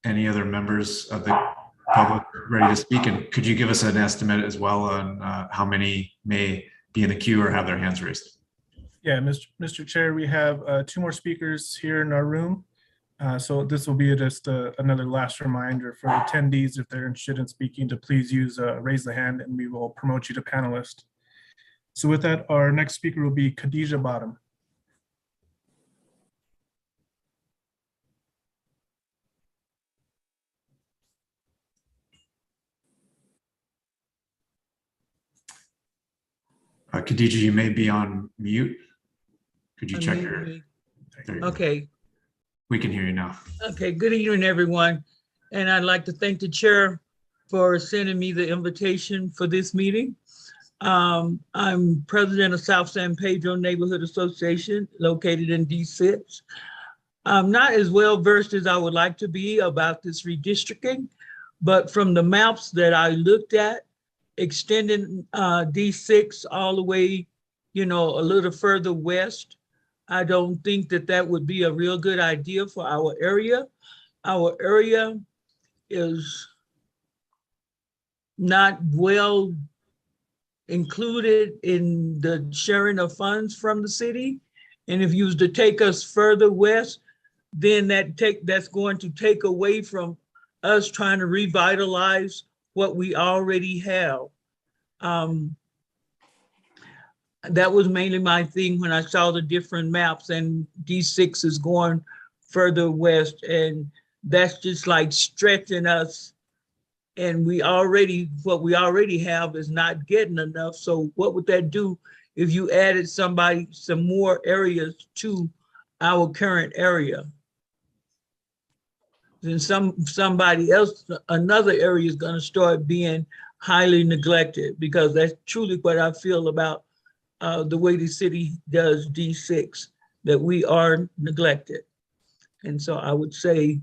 any other members of the public ready to speak? And could you give us an estimate as well on how many may be in the queue or have their hands raised? Yeah, Mr. Chair, we have 2 more speakers here in our room. So this will be just another last reminder for attendees, if they're interested in speaking, to please use raise the hand and we will promote you to panelist. So with that, our next speaker will be Khadija Bottom. Khadija, you may be on mute. Could you check Unmute your? me. There you go. Okay. We can hear you now. Okay. Good evening, everyone. And I'd like to thank the chair for sending me the invitation for this meeting. I'm president of South San Pedro Neighborhood Association located in D6. I'm not as well versed as I would like to be about this redistricting, but from the maps that I looked at, extending D6 all the way, a little further west, I don't think that that would be a real good idea for our area. Our area is not well included in the sharing of funds from the city. And if you was to take us further west, then that's going to take away from us trying to revitalize what we already have. That was mainly my thing when I saw the different maps, and D6 is going further west, and that's just like stretching us. And what we already have is not getting enough. So what would that do if you added some more areas to our current area? Then somebody else, another area is going to start being highly neglected, because that's truly what I feel about the way the city does D6, that we are neglected. And so I would say,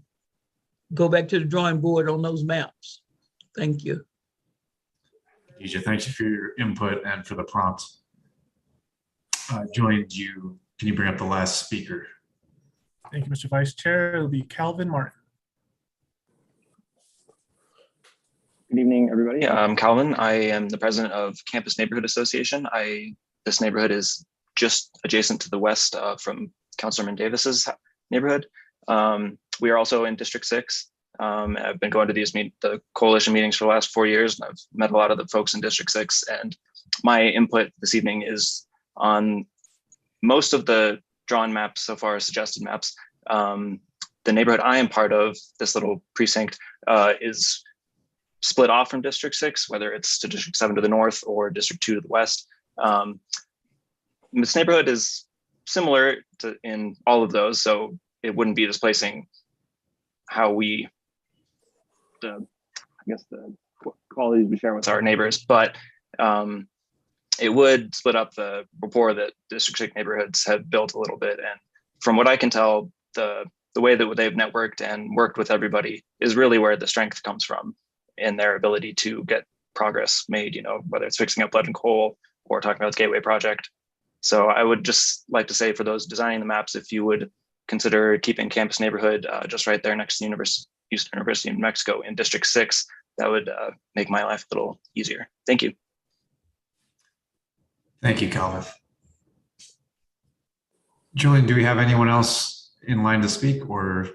go back to the drawing board on those maps. Thank you. Khadija, thank you for your input and for the prompt. Can you bring up the last speaker? Thank you, Mr. Vice Chair. It'll be Calvin Martin. Good evening, everybody. I'm Calvin. I am the president of Campus Neighborhood Association. This neighborhood is just adjacent to the west from Councilman Davis's neighborhood. We are also in District 6. I've been going to the coalition meetings for the last 4 years, and I've met a lot of the folks in District 6. And my input this evening is on most of the drawn maps so far, suggested maps. The neighborhood I am part of, this little precinct, is split off from District 6, whether it's to District 7 to the north or District 2 to the west. This neighborhood is similar in all of those, so it wouldn't be displacing how the qualities we share with our neighbors, but it would split up the rapport that District 6 neighborhoods have built a little bit. And from what I can tell, the way that they've networked and worked with everybody is really where the strength comes from in their ability to get progress made, whether it's fixing up lead and coal or talking about the Gateway project. So I would just like to say, for those designing the maps, if you would consider keeping Campus Neighborhood just right there next to University of New Mexico in District 6, that would make my life a little easier. Thank you. Thank you, Calvin. Julian, do we have anyone else in line to speak, or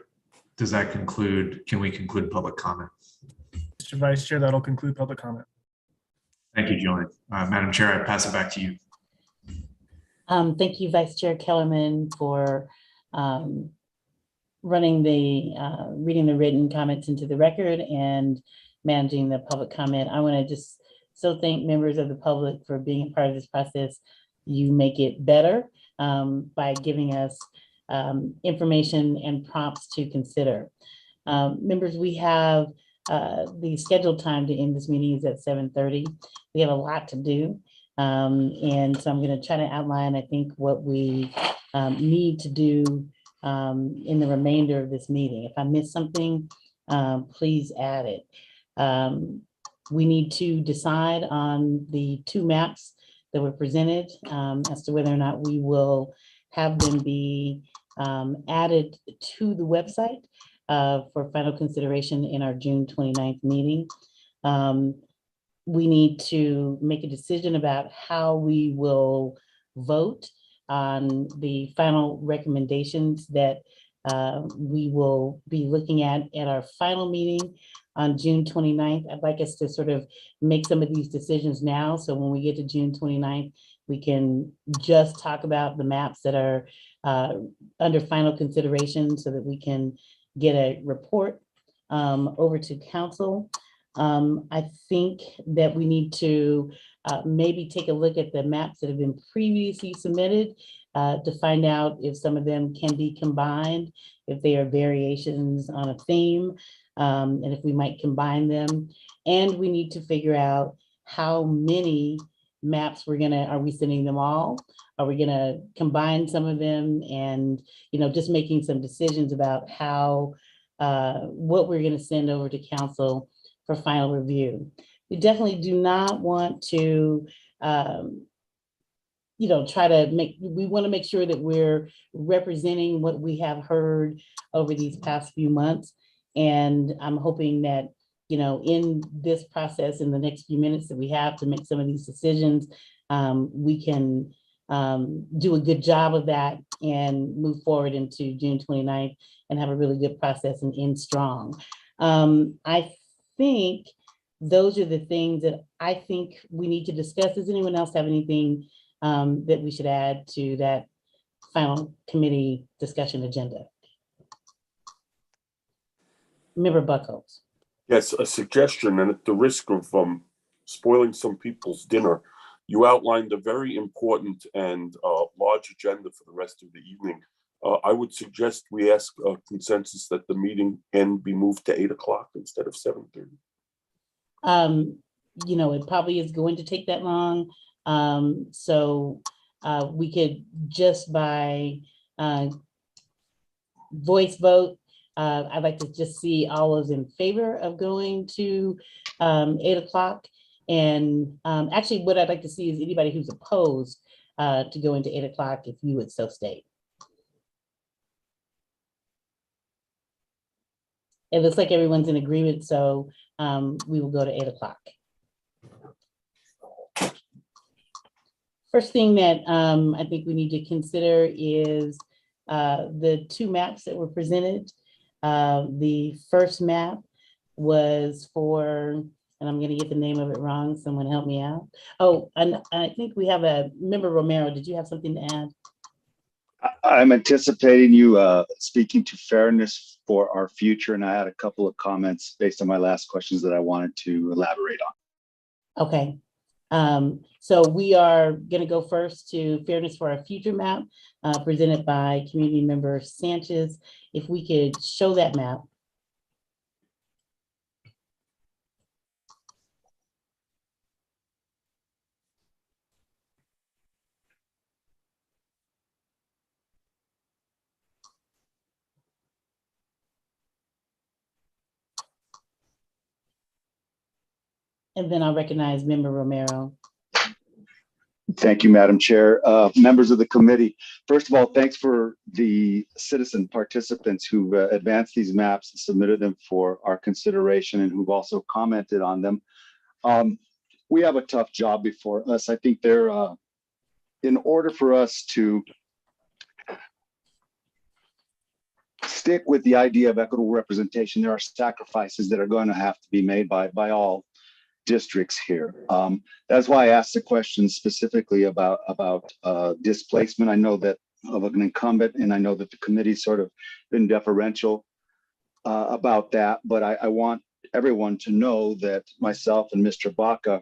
does that can we conclude public comment? Mr. Vice Chair, that'll conclude public comment. Thank you, Julian. Madam Chair, I pass it back to you. Thank you, Vice Chair Kellerman, for reading the written comments into the record and managing the public comment. I want to just thank members of the public for being a part of this process. You make it better by giving us information and prompts to consider. Members, we have the scheduled time to end this meeting is at 7:30. We have a lot to do. And so I'm going to try to outline, I think, what we need to do in the remainder of this meeting. If I miss something, please add it. We need to decide on the 2 maps that were presented as to whether or not we will have them be added to the website for final consideration in our June 29th meeting. We need to make a decision about how we will vote on the final recommendations that we will be looking at our final meeting on June 29th. I'd like us to sort of make some of these decisions now. So when we get to June 29th, we can just talk about the maps that are under final consideration so that we can get a report over to council. I think that we need to maybe take a look at the maps that have been previously submitted to find out if some of them can be combined, if they are variations on a theme, and if we might combine them. And we need to figure out how many maps are we sending them all? Are we gonna combine some of them? And, just making some decisions about how, what we're gonna send over to council for final review. We definitely do not want to, we want to make sure that we're representing what we have heard over these past few months. And I'm hoping that, in this process, in the next few minutes that we have to make some of these decisions, we can do a good job of that and move forward into June 29th and have a really good process and end strong. I think those are the things that I think we need to discuss. Does anyone else have anything that we should add to that final committee discussion agenda? Member Buckholz. Yes, a suggestion, and at the risk of spoiling some people's dinner, you outlined a very important and large agenda for the rest of the evening. I would suggest we ask a consensus that the meeting can be moved to 8 o'clock instead of 7:30. It probably is going to take that long. So we could just by voice vote, I'd like to just see all those in favor of going to 8 o'clock. And actually what I'd like to see is anybody who's opposed to go into 8 o'clock, if you would so state. It looks like everyone's in agreement, so we will go to 8 o'clock. First thing that I think we need to consider is the two maps that were presented. The first map was for, and I'm gonna get the name of it wrong, someone help me out. Oh, and I think we have a member Romero. Did you have something to add? I'm anticipating you speaking to fairness for our future, and I had a couple of comments based on my last questions that I wanted to elaborate on. Okay. So we are going to go first to Fairness for Our Future map, presented by community member Sanchez. If we could show that map. And then I'll recognize member Romero. Thank you, Madam Chair. Members of the committee, first of all, thanks for the citizen participants who advanced these maps and submitted them for our consideration and who've also commented on them. We have a tough job before us. I think there, in order for us to stick with the idea of equitable representation, there are sacrifices that are going to have to be made by all districts here. That's why I asked the question specifically about displacement. I know that of an incumbent, and I know that the committee's sort of been deferential about that, but I want everyone to know that myself and Mr. Baca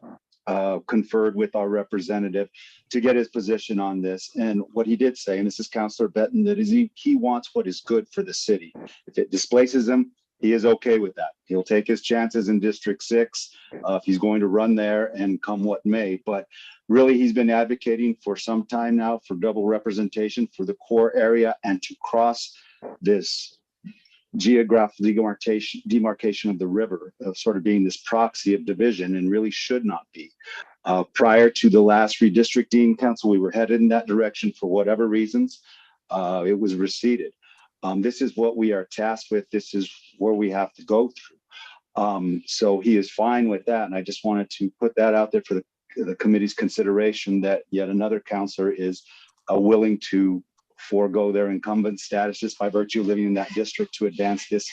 conferred with our representative to get his position on this. And what he did say, and this is Councilor Benton, that is he wants what is good for the city. If it displaces him, he is okay with that. He'll take his chances in District 6 if he's going to run there and come what may. But really, he's been advocating for some time now for double representation for the core area and to cross this geographic demarcation of the river, of sort of being this proxy of division, and really should not be. Prior to the last redistricting council, we were headed in that direction for whatever reasons. It was receded. This is what we are tasked with. This is where we have to go through. So he is fine with that. And I just wanted to put that out there for the committee's consideration, that yet another counselor is willing to forego their incumbent status just by virtue of living in that district to advance this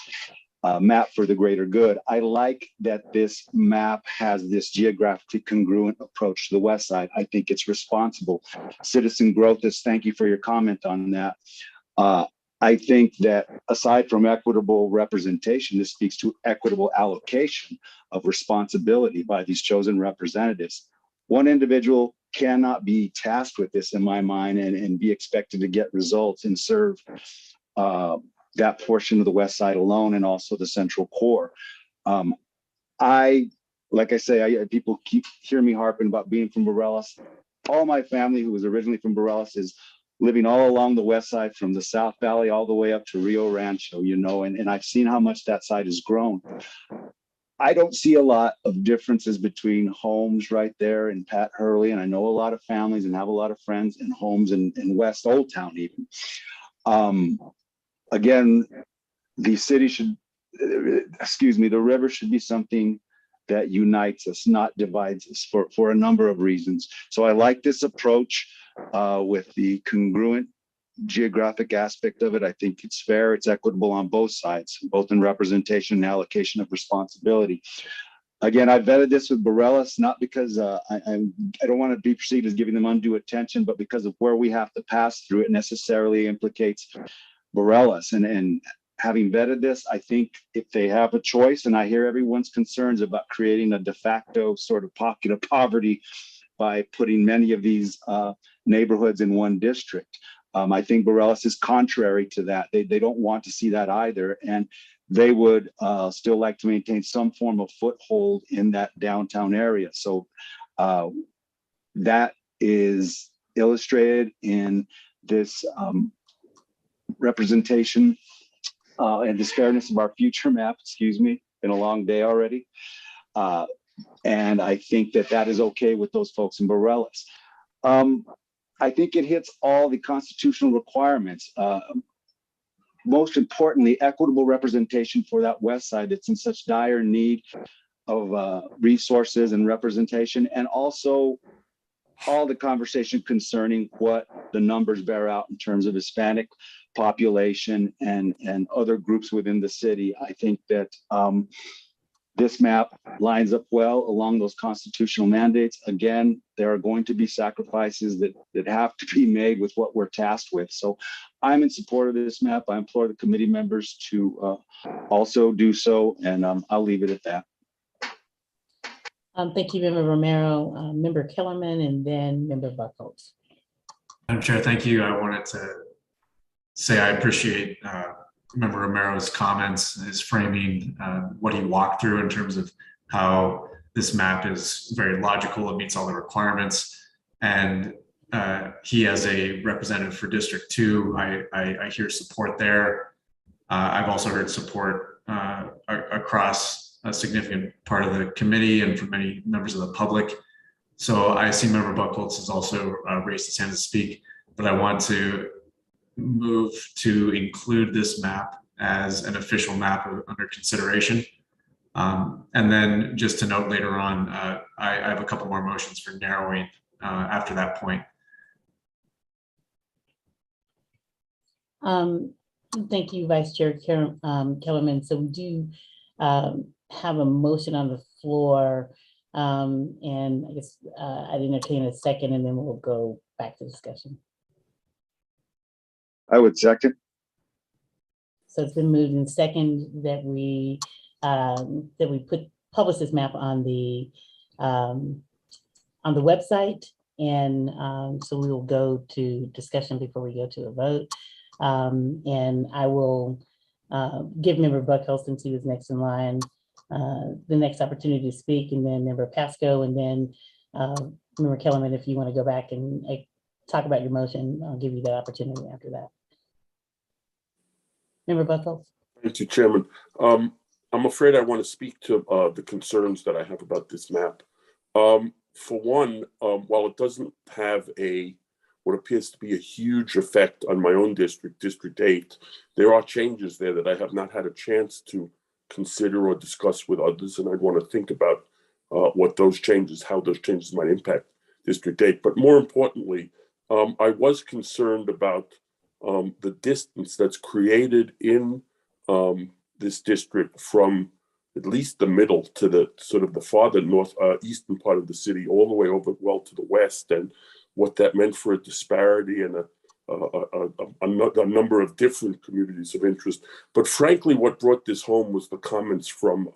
map for the greater good. I like that this map has this geographically congruent approach to the west side. I think it's responsible. Citizen Grothus, thank you for your comment on that. I think that aside from equitable representation, this speaks to equitable allocation of responsibility by these chosen representatives. One individual cannot be tasked with this in my mind and be expected to get results and serve that portion of the west side alone and also the central core. Like I say, people keep hearing me harping about being from Morelos. All my family who was originally from Morelos is living all along the west side from the South Valley all the way up to Rio Rancho, you know, and I've seen how much that side has grown. I don't see a lot of differences between homes right there in Pat Hurley, and I know a lot of families and have a lot of friends in homes in West Old Town even. Again, the city should, the river should be something that unites us, not divides us for a number of reasons. So I like this approach with the congruent geographic aspect of it. I think it's fair, it's equitable on both sides, both in representation and allocation of responsibility. Again, I vetted this with Morelos, not because I don't want to be perceived as giving them undue attention, but because of where we have to pass through, it necessarily implicates Morelos. And having vetted this, I think if they have a choice, and I hear everyone's concerns about creating a de facto sort of pocket of poverty by putting many of these neighborhoods in one district. I think Morelos is contrary to that. They don't want to see that either. And they would still like to maintain some form of foothold in that downtown area. So that is illustrated in this representation and this fairness of our future map, excuse me, been a long day already. And I think that that is okay with those folks in Morelos. I think it hits all the constitutional requirements. Most importantly, equitable representation for that west side that's in such dire need of resources and representation, and also all the conversation concerning what the numbers bear out in terms of Hispanic population and other groups within the city. I think that this map lines up well along those constitutional mandates. Again, there are going to be sacrifices that have to be made with what we're tasked with. So I'm in support of this map. I implore the committee members to also do so, and I'll leave it at that. Thank you, Member Romero, Member Kellerman, and then Member Buckholz. Madam Chair, thank you. I wanted to say I appreciate Member Romero's comments, his framing, what he walked through in terms of how this map is very logical, it meets all the requirements. And he, as a representative for District 2, I hear support there. I've also heard support across a significant part of the committee and from many members of the public. So I see Member Buckholz has also raised his hand to speak, but I want to move to include this map as an official map under consideration. And then just to note later on, I have a couple more motions for narrowing after that point. Thank you, Vice Chair Kellerman. So we do have a motion on the floor, and I guess I'd entertain a second, and then we'll go back to discussion. I would second. So it's been moved in second that we publish this map on the website, and so we will go to discussion before we go to a vote. And I will give Member Buckholz, since he was next in line, the next opportunity to speak, and then Member Pasco, and then Member Kellerman, if you want to go back and talk about your motion, I'll give you that opportunity after that. Member Buckholz. Thank you, Chairman. I'm afraid I want to speak to the concerns that I have about this map. For one, while it doesn't have what appears to be a huge effect on my own district, District 8, there are changes there that I have not had a chance to consider or discuss with others, and I'd want to think about how those changes might impact District 8. But more importantly, I was concerned about the distance that's created in this district from at least the middle to the sort of the farther eastern part of the city, all the way over well to the west, and what that meant for a disparity and a number of different communities of interest. But frankly, what brought this home was the comments from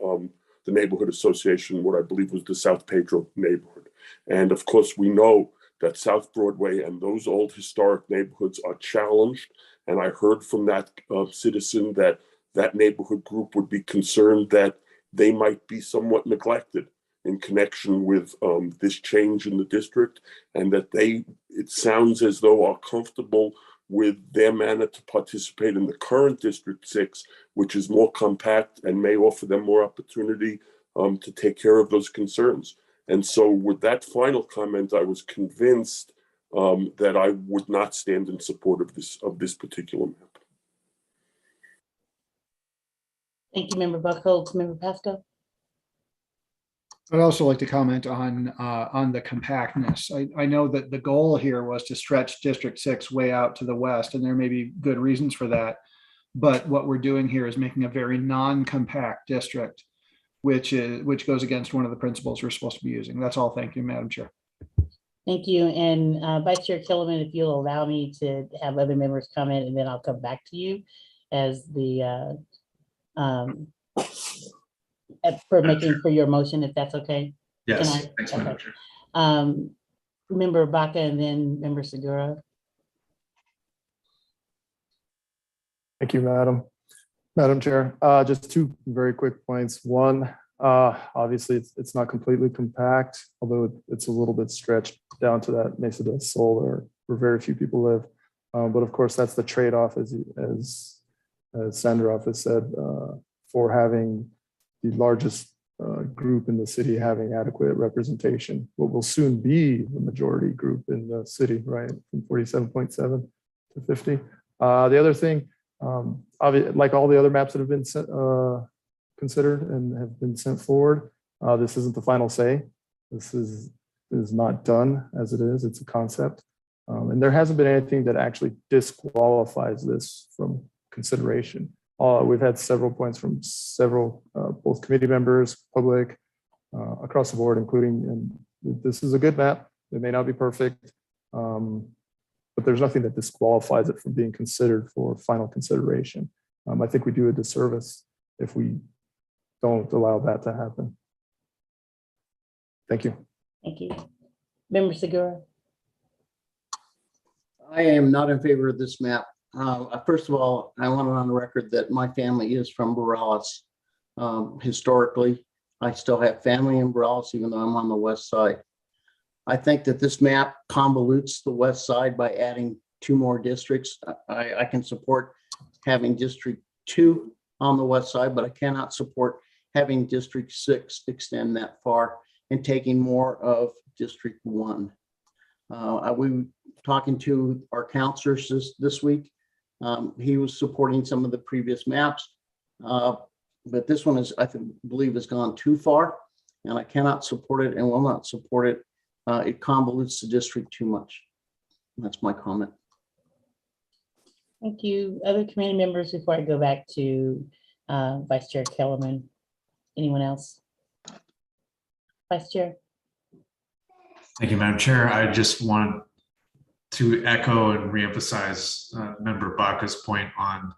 the neighborhood association, what I believe was the South Pedro neighborhood. And of course, we know that South Broadway and those old historic neighborhoods are challenged. And I heard from that citizen that that neighborhood group would be concerned that they might be somewhat neglected in connection with this change in the district, and that it sounds as though are comfortable with their manner to participate in the current District 6, which is more compact and may offer them more opportunity to take care of those concerns. And so with that final comment, I was convinced that I would not stand in support of this particular map. Thank you, Member Buckholz. Member Pasco? I'd also like to comment on the compactness. I know that the goal here was to stretch District 6 way out to the west, and there may be good reasons for that. But what we're doing here is making a very non-compact district, which goes against one of the principles we're supposed to be using. That's all. Thank you, Madam Chair. Thank you. And Vice Chair Kellerman, if you'll allow me to have other members comment, and then I'll come back to you as the for your motion, if that's okay. Yes. Thanks, Madam Chair. Member Baca and then Member Segura. Thank you, Madam Chair. Just two very quick points. One, obviously it's not completely compact, although it's a little bit stretched down to that Mesa del Sol where very few people live. But of course, that's the trade-off, as Sandra has said, for having the largest group in the city having adequate representation. What will soon be the majority group in the city, right, from 47.7 to 50. The other thing, like all the other maps that have been considered and have been sent forward, this isn't the final say. This is not done as it is. It's a concept. And there hasn't been anything that actually disqualifies this from consideration. We've had several points from several, both committee members, public, across the board, including, and this is a good map. It may not be perfect, but there's nothing that disqualifies it from being considered for final consideration. I think we do a disservice if we don't allow that to happen. Thank you. Thank you. Member Segura. I am not in favor of this map. First of all, I want it on the record that my family is from Borales. Historically, I still have family in Borales, even though I'm on the west side. I think that this map convolutes the west side by adding 2 more districts. I can support having District 2 on the west side, but I cannot support having District 6 extend that far and taking more of District 1. We were talking to our counselors this week. He was supporting some of the previous maps, but this one I believe has gone too far, and I cannot support it and will not support it. It convolutes the district too much. That's my comment. Thank you. Other committee members before I go back to Vice Chair Kellerman. Anyone else? Vice Chair. Thank you, Madam Chair. I just want to echo and reemphasize Member Baca's point on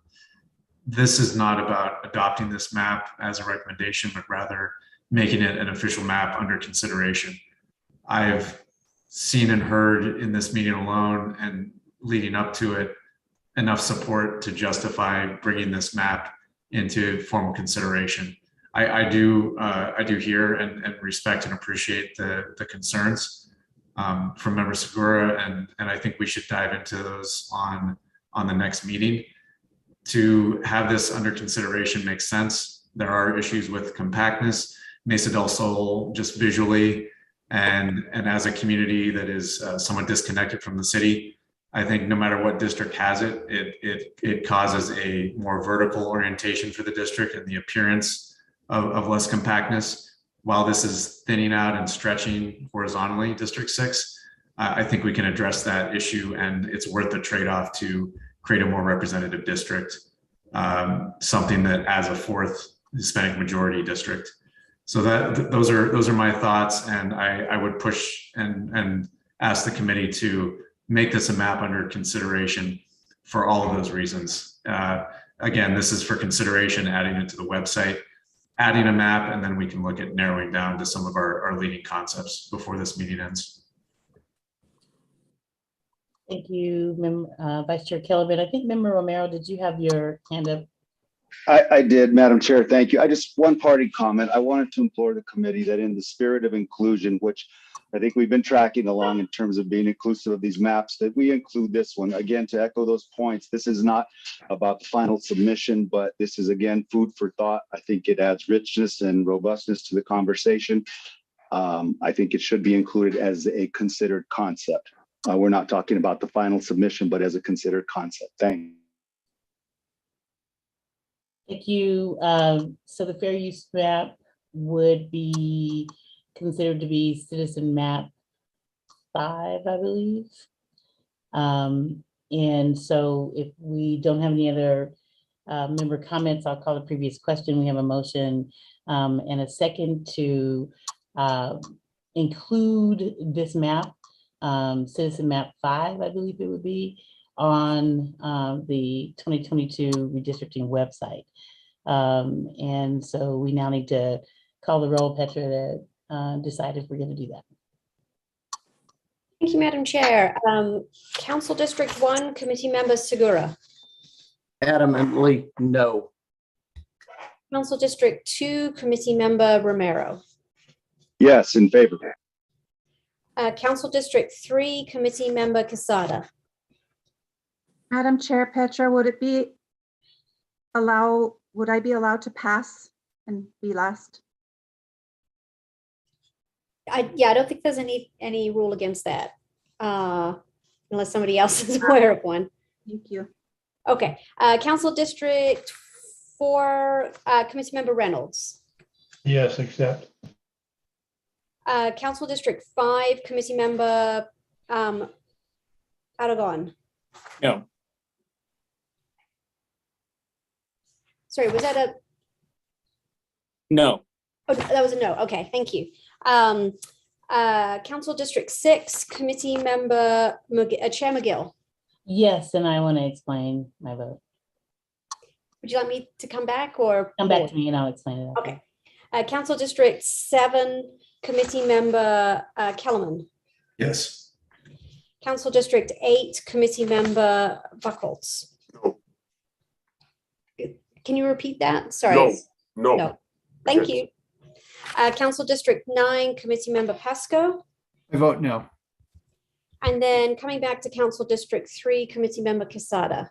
this is not about adopting this map as a recommendation, but rather making it an official map under consideration. I've seen and heard in this meeting alone and leading up to it enough support to justify bringing this map into formal consideration. I do hear and respect and appreciate the concerns from Member Segura, and I think we should dive into those on the next meeting. To have this under consideration makes sense. There are issues with compactness, Mesa del Sol, just visually, and as a community that is somewhat disconnected from the city. I think no matter what district has it causes a more vertical orientation for the district and the appearance of less compactness. While this is thinning out and stretching horizontally District 6, I think we can address that issue, and it's worth the trade-off to create a more representative district, something that adds a fourth Hispanic majority district. So those are my thoughts, and I would push and ask the committee to make this a map under consideration for all of those reasons. Again, this is for consideration, adding it to the website, adding a map, and then we can look at narrowing down to some of our leading concepts before this meeting ends. Thank you, Vice Chair Kellerman. I think Member Romero, did you have your hand up? I did, Madam Chair. Thank you. I just one parting comment. I wanted to implore the committee that in the spirit of inclusion, which I think we've been tracking along in terms of being inclusive of these maps, that we include this one. Again, to echo those points, this is not about the final submission, but this is, again, food for thought. I think it adds richness and robustness to the conversation. I think it should be included as a considered concept. We're not talking about the final submission, but as a considered concept. Thank you. Thank you. So the fair use map would be considered to be citizen map 5, I believe. And so if we don't have any other member comments, I'll call the previous question. We have a motion and a second to include this map, citizen map 5, I believe it would be, on the 2022 redistricting website. And so we now need to call the roll, Petra, to decide if we're going to do that. Thank you, Madam Chair. Council District 1, Committee Member Segura. Adamantly, no. Council District 2, Committee Member Romero. Yes, in favor. Council District 3, Committee Member Quesada. Madam Chair, Petra, would I be allowed to pass and be last? Yeah, I don't think there's any rule against that, unless somebody else is aware of one. Thank you. Okay, Council District 4, Committee Member Reynolds. Yes, accept. Council District 5, Committee Member Aragon. No. Sorry, was that a? No. Oh, that was a no. Okay, thank you. Council District 6, Committee Member Chair McGill. Yes, and I want to explain my vote. Would you like me to come back or? Come back to me and I'll explain it. Okay. Council District 7, Committee Member Kellerman. Yes. Council District 8, Committee Member Buckholz. No. Can you repeat that? Sorry. No. Thank you. Council District 9, Committee Member Pasco. I vote no. And then coming back to Council District 3, Committee Member Quesada.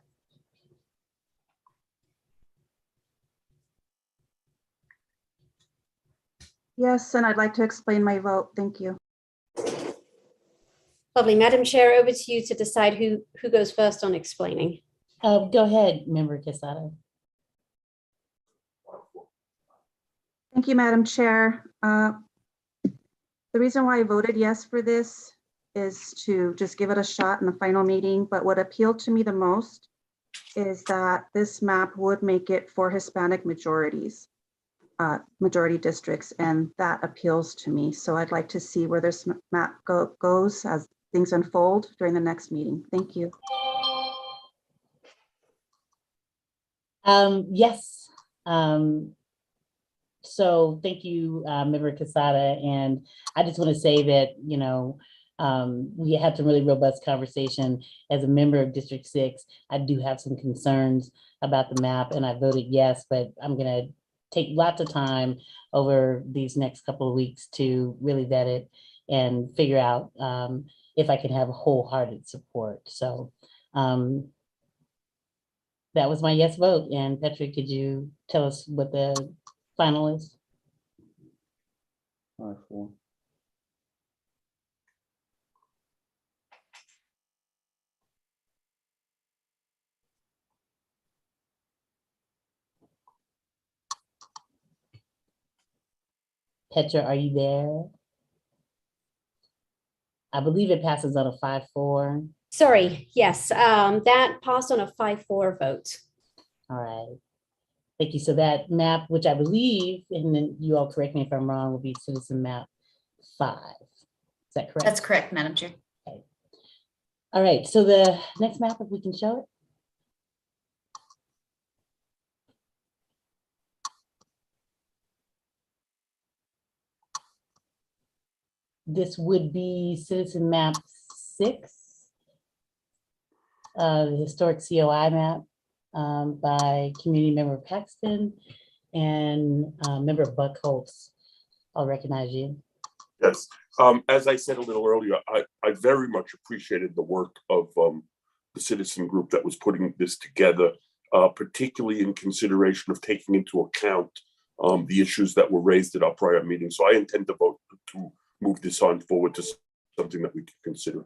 Yes, and I'd like to explain my vote. Thank you. Lovely. Madam Chair, over to you to decide who goes first on explaining. Go ahead, Member Quesada. Thank you, Madam Chair. The reason why I voted yes for this is to just give it a shot in the final meeting, but what appealed to me the most is that this map would make it for Hispanic majority districts, and that appeals to me. So I'd like to see where this map goes as things unfold during the next meeting. Thank you. Yes. So thank you, Member Quesada. And I just want to say that, we had some really robust conversation. As a member of District 6, I do have some concerns about the map, and I voted yes, but I'm going to take lots of time over these next couple of weeks to really vet it and figure out if I can have wholehearted support. So that was my yes vote. And Petra, could you tell us what the final is? 5-4. Petra, are you there? I believe it passes on a 5-4. Sorry, yes, that passed on a 5-4 vote. All right. Thank you. So that map, which I believe, and then you all correct me if I'm wrong, will be citizen map 5. Is that correct? That's correct, Madam Chair. Okay. All right, so the next map, if we can show it. This would be citizen map 6, the historic COI map by community member Paxton and member Buckholz. I'll recognize you. Yes, as I said a little earlier, I very much appreciated the work of the citizen group that was putting this together, particularly in consideration of taking into account the issues that were raised at our prior meeting. So I intend to vote to move this on forward to something that we can consider.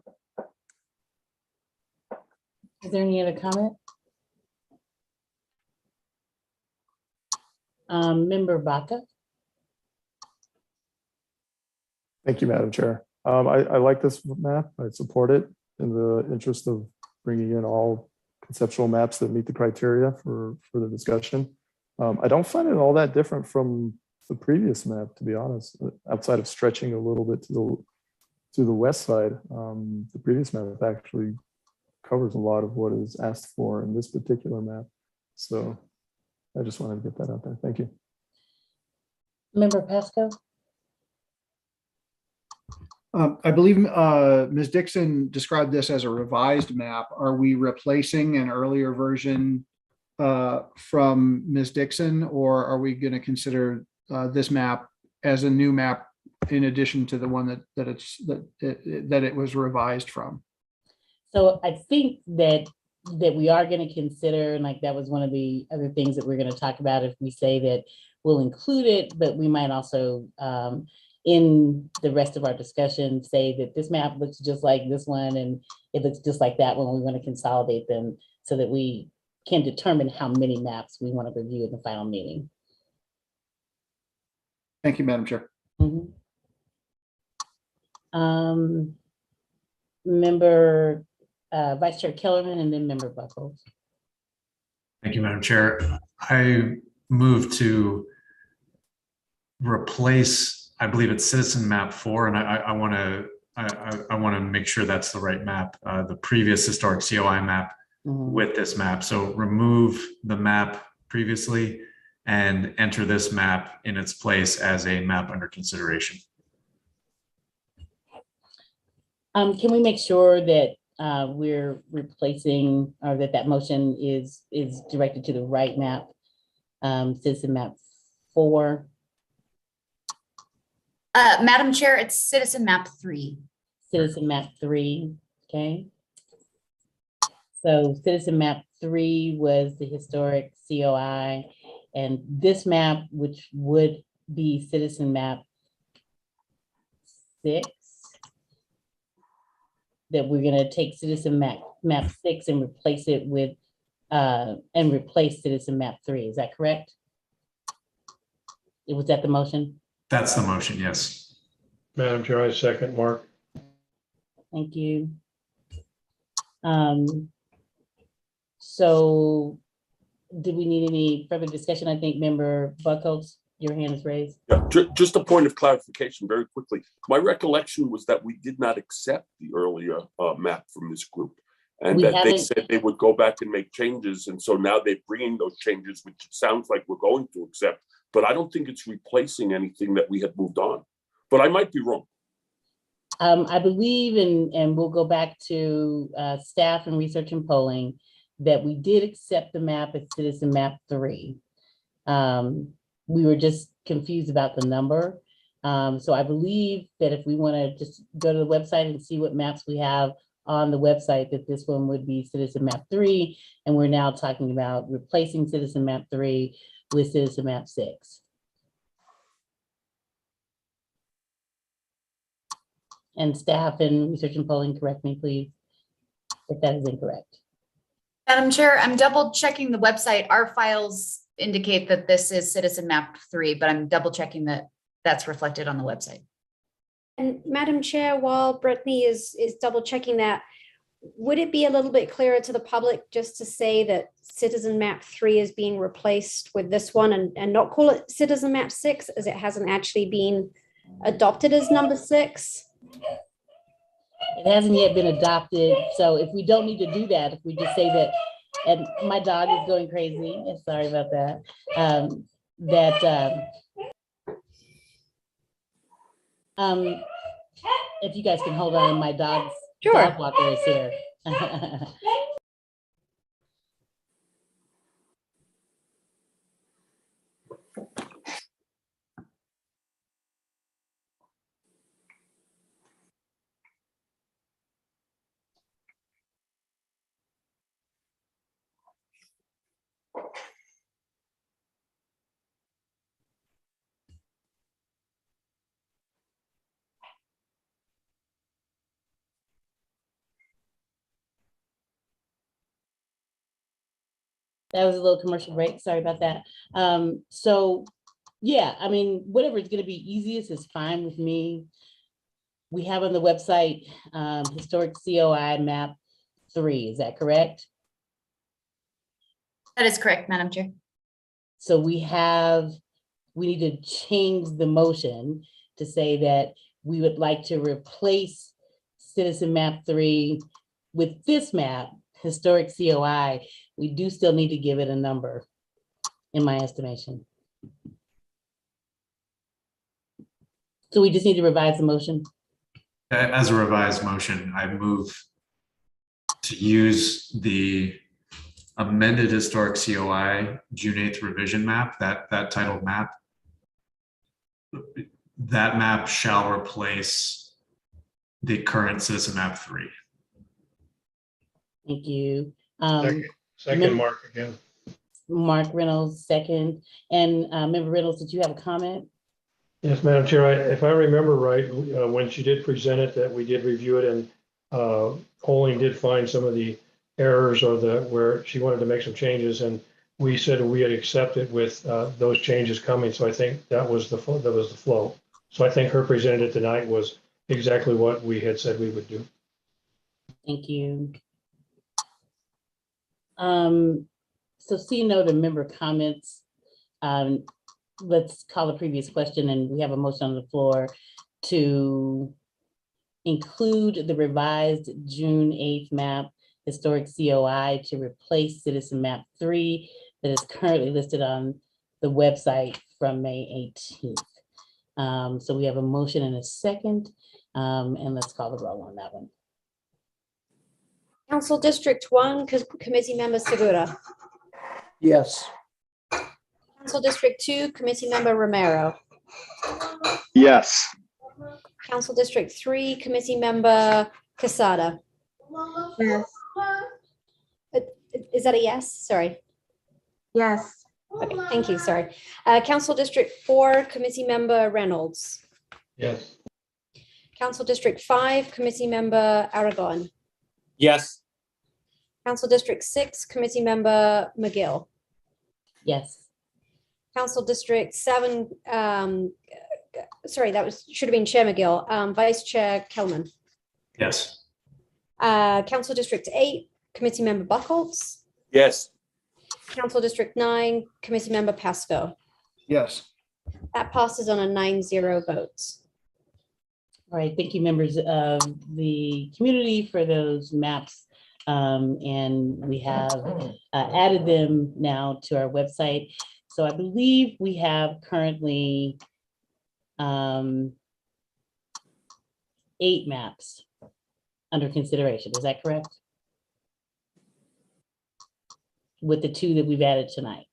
Is there any other comment? Member Baca. Thank you, Madam Chair. I like this map. I support it in the interest of bringing in all conceptual maps that meet the criteria for the discussion. I don't find it all that different from the previous map, to be honest, outside of stretching a little bit to the west side. The previous map actually covers a lot of what is asked for in this particular map. So I just wanted to get that out there. Thank you. Member Pasco. I believe Ms. Dixon described this as a revised map. Are we replacing an earlier version from Ms. Dixon, or are we going to consider this map as a new map in addition to the one that it was revised from? So I think that we are going to consider, and like that was one of the other things that we're going to talk about if we say that we'll include it, but we might also in the rest of our discussion say that this map looks just like this one and it looks just like that one. We want to consolidate them so that we can determine how many maps we want to review in the final meeting. Thank you, Madam Chair. Mm-hmm. Member Vice Chair Kellerman and then Member Buckholz. Thank you, Madam Chair. I move to replace, I believe it's citizen map 4, and I want to make sure that's the right map, the previous historic COI map with this map. So remove the map previously and enter this map in its place as a map under consideration. Can we make sure that we're replacing, or that motion is directed to the right map, citizen map 4? Madam Chair, it's citizen map 3. Citizen map 3, okay. So citizen map 3 was the historic COI, and this map, which would be citizen map 6, that we're gonna take citizen map 6 and replace it with, and replace citizen map 3, is that correct? Was that the motion? That's the motion, yes. Madam Chair, I second Mark. Thank you. So did we need any further discussion? I think Member Buckholz, your hand is raised. Yeah, just a point of clarification very quickly. My recollection was that we did not accept the earlier map from this group, and that they said they would go back and make changes. And so now they're bringing those changes, which it sounds like we're going to accept. But I don't think it's replacing anything that we had moved on. But I might be wrong. I believe, and we'll go back to staff and research and polling, that we did accept the map as citizen map 3. We were just confused about the number. So I believe that if we want to just go to the website and see what maps we have on the website, that this one would be citizen map 3. And we're now talking about replacing citizen map 3 with citizen map 6. And staff and research and polling, correct me, please, if that is incorrect. Madam Chair, I'm double checking the website. Our files indicate that this is citizen map 3, but I'm double checking that that's reflected on the website. And Madam Chair, while Brittany is double checking that, would it be a little bit clearer to the public just to say that Citizen Map 3 is being replaced with this one and not call it Citizen Map 6, as it hasn't actually been adopted as number 6? It hasn't yet been adopted, so if we don't need to do that, if we just say that, and my dog is going crazy, and sorry about that, if you guys can hold on, my dog's dog walker is here. That was a little commercial break. Sorry about that. So yeah, I mean, whatever is going to be easiest is fine with me. We have on the website historic COI map 3. Is that correct? That is correct, Madam Chair. So we need to change the motion to say that we would like to replace Citizen Map 3 with this map, historic COI. We do still need to give it a number, in my estimation. So we just need to revise the motion. As a revised motion, I move to use the amended historic COI June 8th revision map, that titled map. That map shall replace the current Citizen Map 3. Thank you. Second, Mark again. Mark Reynolds, second. And Member Reynolds, did you have a comment? Yes, Madam Chair, if I remember right, when she did present it, that we did review it, and Colleen did find some of the errors or where she wanted to make some changes, and we said we had accepted with those changes coming. So I think that was the flow. So I think her presenting it tonight was exactly what we had said we would do. Thank you. So seeing no other member comments, let's call the previous question, and we have a motion on the floor to include the revised June 8th map historic COI to replace Citizen Map 3 that is currently listed on the website from May 18th. So we have a motion and a second, and let's call the roll on that one. Council District 1, Committee Member Segura. Yes. Council District 2, Committee Member Romero. Yes. Council District 3, Committee Member Quesada. Yes. Is that a yes? Sorry. Yes. Okay, thank you. Sorry. Council District 4, Committee Member Reynolds. Yes. Council District 5, Committee Member Aragon. Yes. Council District 6, Committee Member McGill. Yes. Council District 7, sorry, should have been Chair McGill. Vice Chair Kelman. Yes. Council District 8, Committee Member Buckholz. Yes. Council District 9, Committee Member Pasco. Yes. That passes on a 9-0 vote. All right, thank you, members of the community, for those maps. And we have added them now to our website. So I believe we have currently 8 maps under consideration. Is that correct? With the 2 that we've added tonight.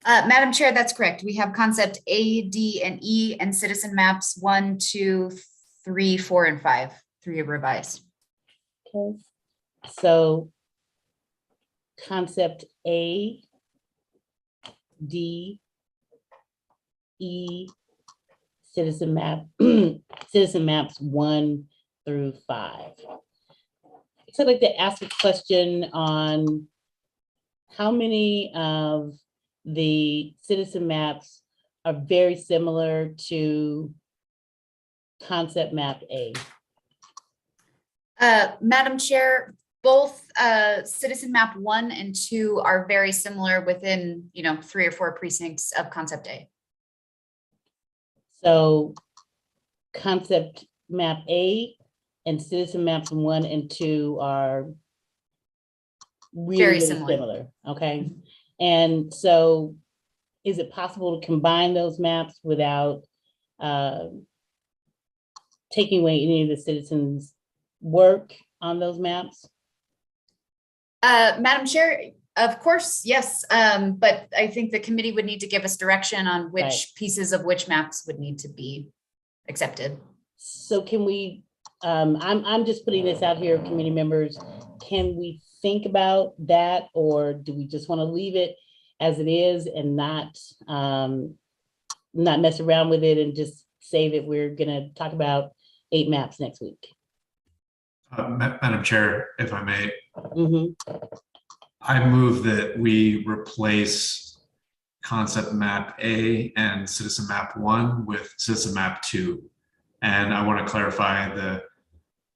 Madam Chair, that's correct. We have concept A, D, and E, and citizen maps 1, 2, 3, 4, and 5. 3 are revised. Okay. So concept A, D, E, citizen map, citizen maps 1 through 5. So I'd like to ask a question on how many of the citizen maps are very similar to concept map A? Madam Chair, both citizen map 1 and 2 are very similar within, 3 or 4 precincts of concept A. So concept map A and citizen maps 1 and 2 are really, Very really similar. similar. Okay. And so is it possible to combine those maps without taking away any of the citizens' work on those maps? Madam Chair, of course, yes. But I think the committee would need to give us direction on which Right. pieces of which maps would need to be accepted. So can we, I'm just putting this out here, committee members, can we think about that, or do we just want to leave it as it is and not mess around with it and just say that we're gonna talk about 8 maps next week? Madam Chair, if I may, Mm-hmm. I move that we replace concept map A and citizen map 1 with citizen map 2. And I want to clarify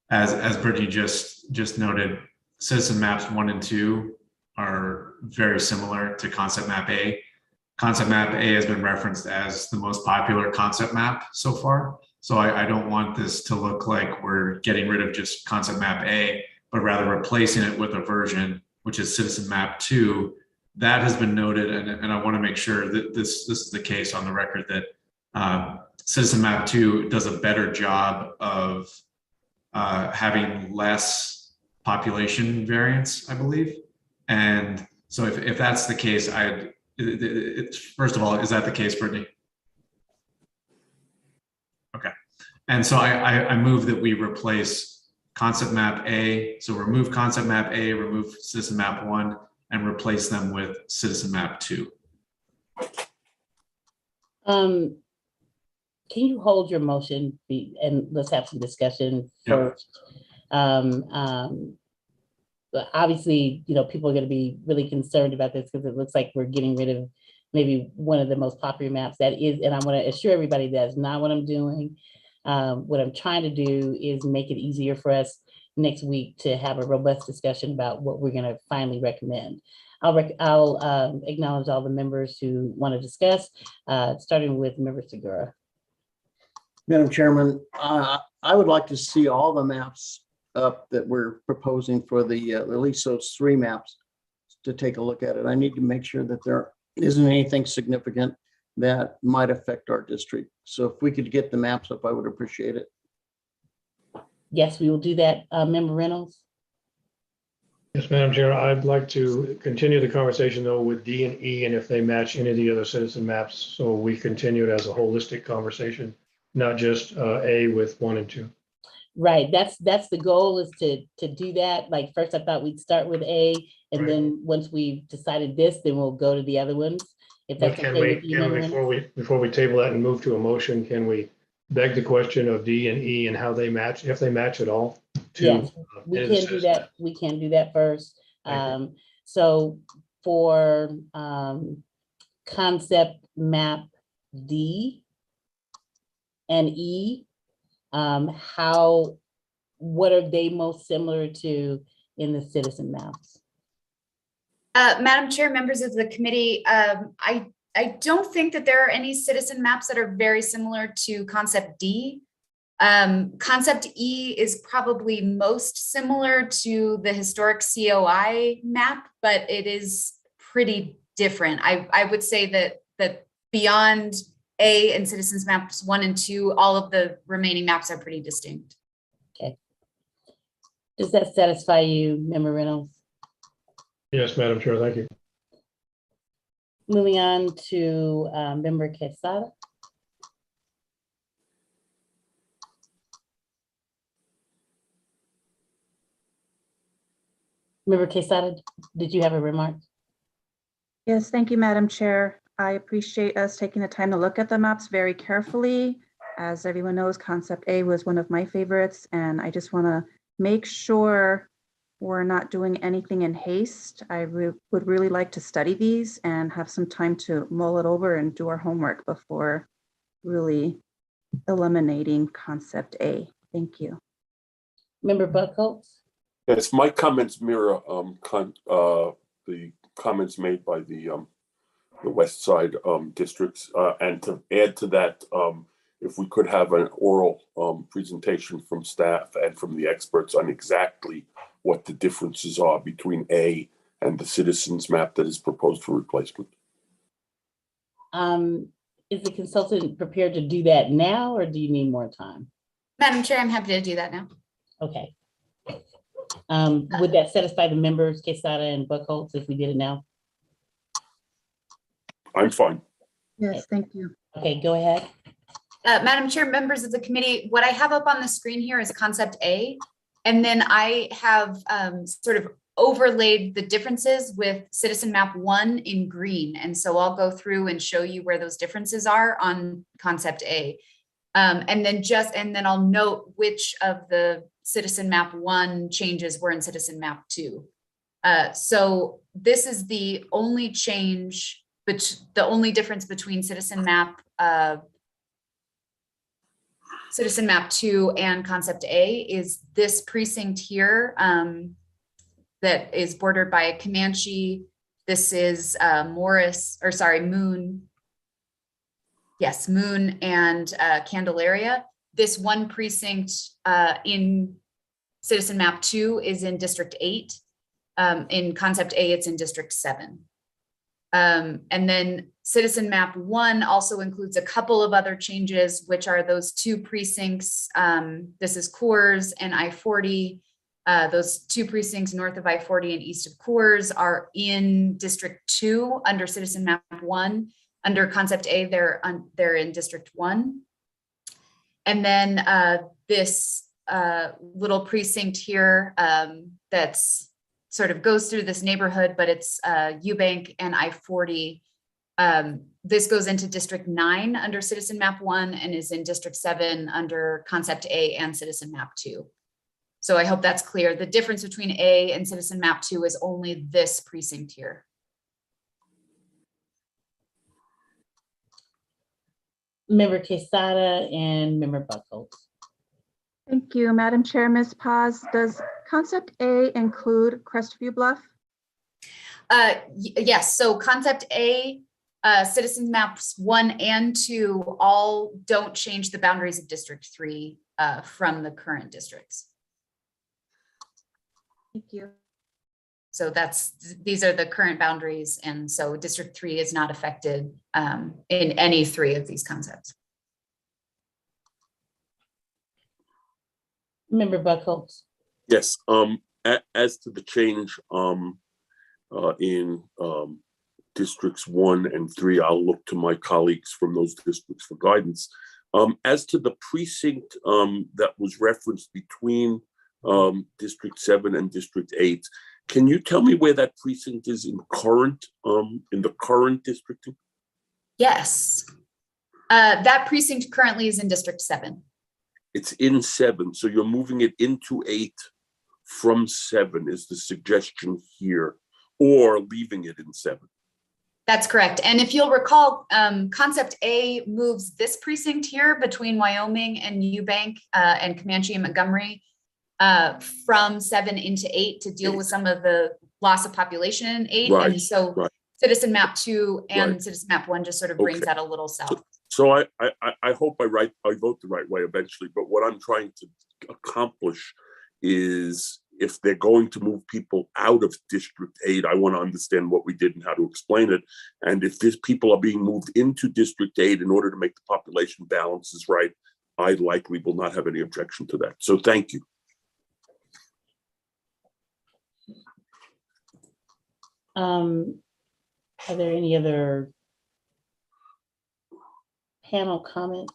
as Brittany just noted, citizen maps 1 and 2 are very similar to concept map A. Concept map A has been referenced as the most popular concept map so far. So I don't want this to look like we're getting rid of just concept map A, but rather replacing it with a version, which is citizen map 2. That has been noted, and I want to make sure that this is the case on the record, that citizen map 2 does a better job of having less population variance, I believe. And so if that's the case, first of all, is that the case, Brittany? Okay. And so I move that we replace concept map A. So remove concept map A, remove citizen map 1, and replace them with citizen map 2. Can you hold your motion and let's have some discussion first? But obviously, people are going to be really concerned about this because it looks like we're getting rid of maybe one of the most popular maps. That is, and I want to assure everybody that's not what I'm doing. What I'm trying to do is make it easier for us next week to have a robust discussion about what we're going to finally recommend. I'll acknowledge all the members who want to discuss, starting with Member Segura. Madam Chairman, I would like to see all the maps up that we're proposing for the, at least those 3 maps, to take a look at it. I need to make sure that there isn't anything significant that might affect our district. So if we could get the maps up, I would appreciate it. Yes, we will do that. Member Reynolds? Yes, Madam Chair, I'd like to continue the conversation though with D and E, and if they match any of the other citizen maps, so we continue it as a holistic conversation, not just A with 1 and 2. Right, that's the goal, is to do that. Like first I thought we'd start with A, and then once we've decided this, then we'll go to the other ones. If that's But okay with you, Member Reynolds? before we table that and move to a motion, can we beg the question of D and E and how they match, if they match at all? Yes, we can do that. We can do that first. So for concept map D and E, what are they most similar to in the citizen maps? Madam Chair, members of the committee, I don't think that there are any citizen maps that are very similar to concept D. Concept E is probably most similar to the historic COI map, but it is pretty different. I would say that beyond A and citizens maps 1 and 2, all of the remaining maps are pretty distinct. Okay. Does that satisfy you, Member Reynolds? Yes, Madam Chair, thank you. Moving on to Member Quesada. Member Quesada, did you have a remark? Yes, thank you, Madam Chair. I appreciate us taking the time to look at the maps very carefully. As everyone knows, concept A was one of my favorites, and I just want to make sure we're not doing anything in haste. I would really like to study these and have some time to mull it over and do our homework before really eliminating concept A. Thank you. Member Buckholz? Yes, my comments mirror the comments made by the West Side districts, and to add to that, if we could have an oral presentation from staff and from the experts on exactly what the differences are between A and the citizens map that is proposed for replacement. Is the consultant prepared to do that now, or do you need more time? Madam Chair, I'm happy to do that now. Okay. Would that satisfy the members, Quesada and Buckholz, if we did it now? I'm fine. Yes, thank you. Okay, go ahead. Madam Chair, members of the committee, what I have up on the screen here is concept A. And then I have sort of overlaid the differences with citizen map 1 in green. And so I'll go through and show you where those differences are on concept A. And then I'll note which of the citizen map 1 changes were in citizen map 2. So this is the only change, but the only difference between citizen map 2 and concept A is this precinct here that is bordered by Comanche. This is Moon. Yes, Moon and Candelaria. This one precinct in citizen map 2 is in District 8. In concept A, it's in District 7. And then citizen map 1 also includes a couple of other changes, which are those 2 precincts. This is Coors and I-40. Those 2 precincts north of I-40 and east of Coors are in District 2 under citizen map 1. Under concept A, they're in District 1. And then this little precinct here that's sort of goes through this neighborhood, but it's Eubank and I-40. This goes into District 9 under citizen map 1 and is in District 7 under concept A and citizen map 2. So I hope that's clear. The difference between A and citizen map 2 is only this precinct here. Member Quesada and Member Buckholz. Thank you, Madam Chair. Ms. Paz, does concept A include Crestview Bluff? Yes, so concept A, citizens maps 1 and 2 all don't change the boundaries of District 3 from the current districts. Thank you. So these are the current boundaries, and so District 3 is not affected in any 3 of these concepts. Member Buckholz. Yes, as to the change in districts 1 and 3, I'll look to my colleagues from those districts for guidance. As to the precinct that was referenced between District 7 and District 8, can you tell me where that precinct is in the current districting? Yes, that precinct currently is in District 7. It's in 7, so you're moving it into 8 from 7 is the suggestion here, or leaving it in 7. That's correct. And if you'll recall, concept A moves this precinct here between Wyoming and Eubank and Comanche and Montgomery from 7 into 8 to deal with some of the loss of population in 8. Right, and so citizen map 2 and citizen map 1 just sort of brings that a little south. So I hope I vote the right way eventually, but what I'm trying to accomplish is if they're going to move people out of District 8, I want to understand what we did and how to explain it. And if these people are being moved into District 8 in order to make the population balances right, I likely will not have any objection to that. So thank you. Are there any other panel comments?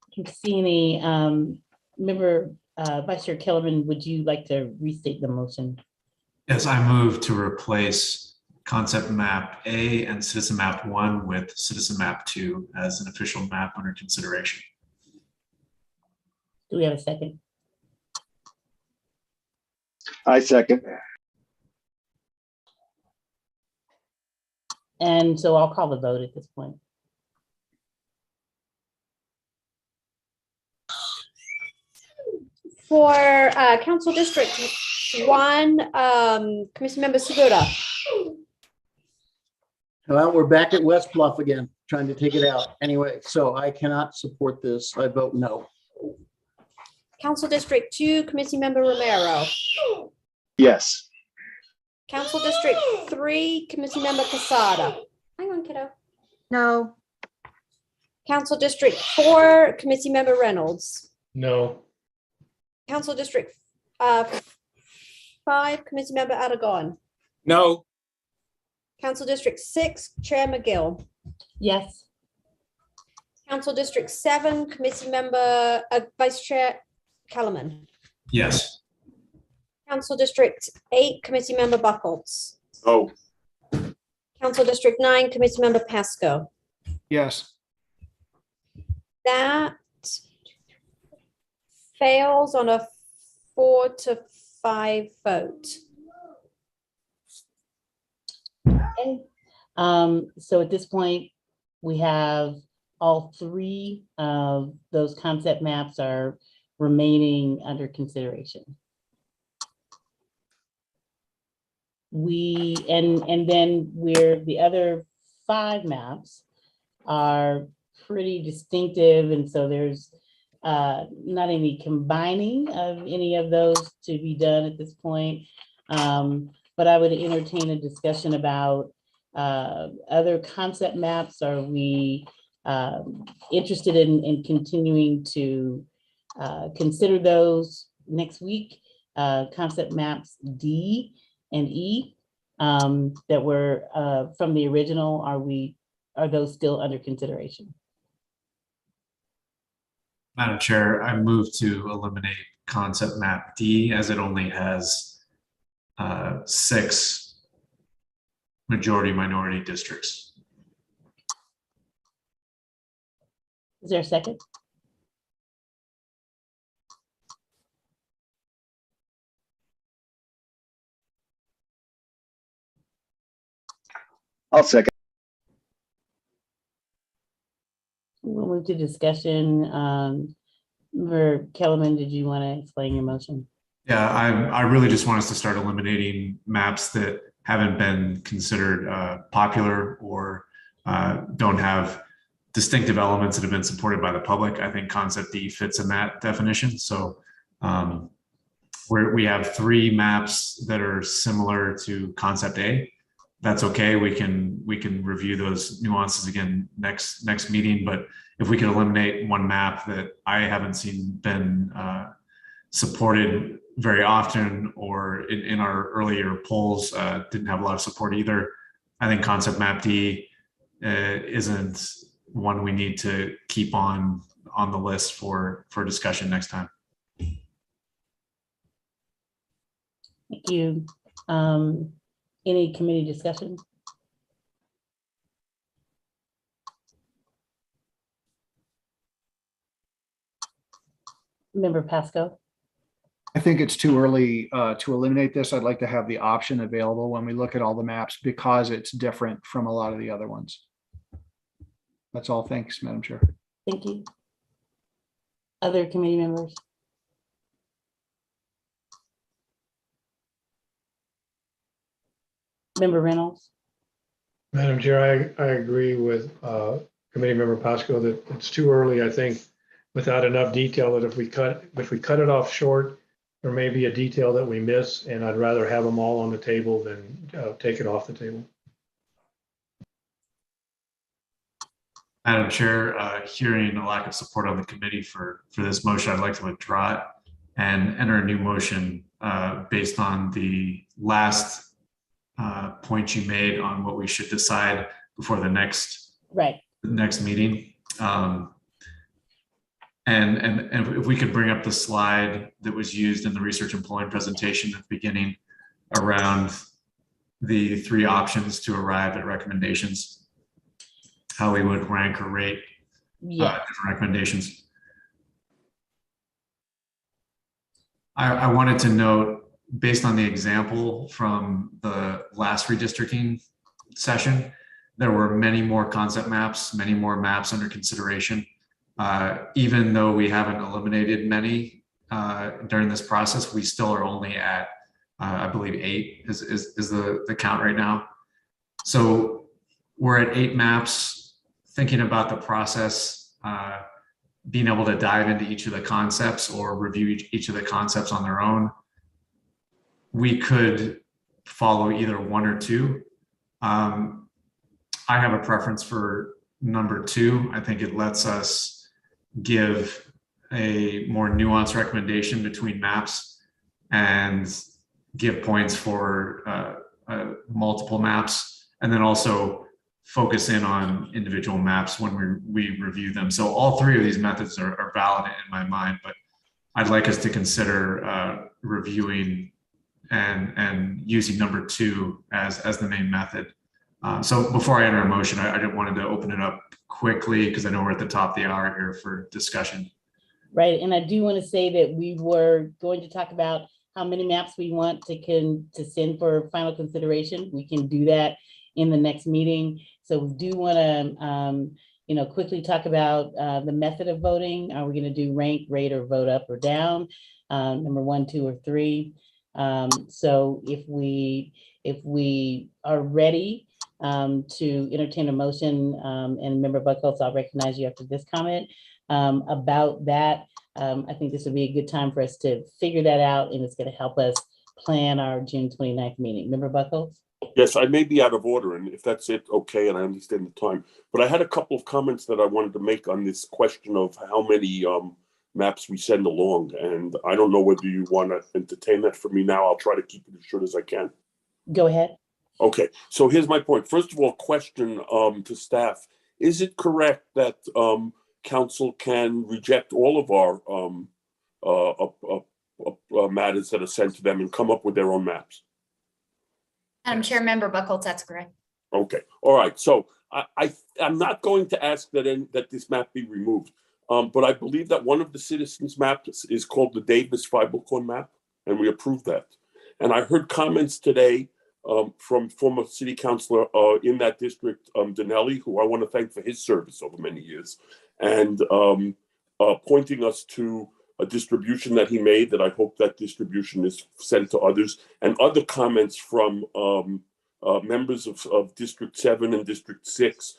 I can see any member Vice Chair Kellerman, would you like to restate the motion? Yes, I move to replace concept map A and citizen map 1 with citizen map 2 as an official map under consideration. Do we have a second? I second. And so I'll call the vote at this point. For Council District 1, Committee Member Segura. Well, we're back at West Bluff again, trying to take it out. Anyway, so I cannot support this. I vote no. Council District 2, Committee Member Romero. Yes. Council District 3, Committee Member Casada. Hang on, kiddo. No. Council District 4, Committee Member Reynolds. No. Council District 5, Committee Member Aragon. No. Council District 6, Chair McGill. Yes. Council District 7, Committee Member Vice Chair Kellerman. Yes. Council District 8, Committee Member Buckles. Oh. Council District 9, Committee Member Pasco. Yes. That fails on a 4-5 vote. Okay. So at this point, we have all three of those concept maps are remaining under consideration. And then the other 5 maps are pretty distinctive, and so there's not any combining of any of those to be done at this point. But I would entertain a discussion about other concept maps. Are we interested in continuing to consider those next week? Concept maps D and E that were from the original, are those still under consideration? Madam Chair, I move to eliminate concept map D as it only has 6 majority minority districts. Is there a second? I'll second. We'll move to discussion. Member Kellerman, did you want to explain your motion? Yeah, I really just want us to start eliminating maps that haven't been considered popular or don't have distinctive elements that have been supported by the public. I think concept D fits in that definition. So we have 3 maps that are similar to concept A. That's okay. We can review those nuances again next meeting. But if we could eliminate one map that I haven't seen been supported very often, or in our earlier polls didn't have a lot of support either, I think concept map D isn't one we need to keep on the list for discussion next time. Thank you. Any committee discussion? Member Pasco? I think it's too early to eliminate this. I'd like to have the option available when we look at all the maps because it's different from a lot of the other ones. That's all. Thanks, Madam Chair. Thank you. Other committee members? Member Reynolds? Madam Chair, I agree with Committee Member Pasco that it's too early, I think, without enough detail, that if we cut it off short, there may be a detail that we miss, and I'd rather have them all on the table than take it off the table. Madam Chair, hearing a lack of support on the committee for this motion, I'd like to withdraw it and enter a new motion based on the last point you made on what we should decide before the next meeting. And if we could bring up the slide that was used in the research and polling presentation at the beginning around the 3 options to arrive at recommendations, how we would rank or rate different recommendations. I wanted to note, based on the example from the last redistricting session, there were many more concept maps, many more maps under consideration. Even though we haven't eliminated many during this process, we still are only at, I believe 8 is the count right now. So we're at 8 maps, thinking about the process, being able to dive into each of the concepts or review each of the concepts on their own. We could follow either 1 or 2. I have a preference for number 2. I think it lets us give a more nuanced recommendation between maps and give points for multiple maps, and then also focus in on individual maps when we review them. So all 3 of these methods are valid in my mind, but I'd like us to consider reviewing and using number 2 as the main method. So before I enter a motion, I just wanted to open it up quickly because I know we're at the top of the hour here for discussion. Right, and I do want to say that we were going to talk about how many maps we want to send for final consideration. We can do that in the next meeting. So we do want to, quickly talk about the method of voting. Are we going to do rank, rate, or vote up or down? Number 1, 2, or 3. So if we are ready to entertain a motion, and Member Buckholz, I'll recognize you after this comment about that. I think this would be a good time for us to figure that out, and it's going to help us plan our June 29th meeting. Member Buckholz? Yes, I may be out of order, and if that's it, okay, and I understand the time. But I had a couple of comments that I wanted to make on this question of how many maps we send along, and I don't know whether you want to entertain that for me now. I'll try to keep it as short as I can. Go ahead. Okay, so here's my point. First of all, question to staff. Is it correct that council can reject all of our matters that are sent to them and come up with their own maps? Madam Chair, Member Buckholz, that's correct. Okay, all right. So I'm not going to ask that this map be removed, but I believe that one of the citizens' maps is called the Davis Fibercorn map, and we approved that. And I heard comments today from former city councilor in that district, Donnelly, who I want to thank for his service over many years, and pointing us to a distribution that he made, that I hope that distribution is sent to others, and other comments from members of District 7 and District 6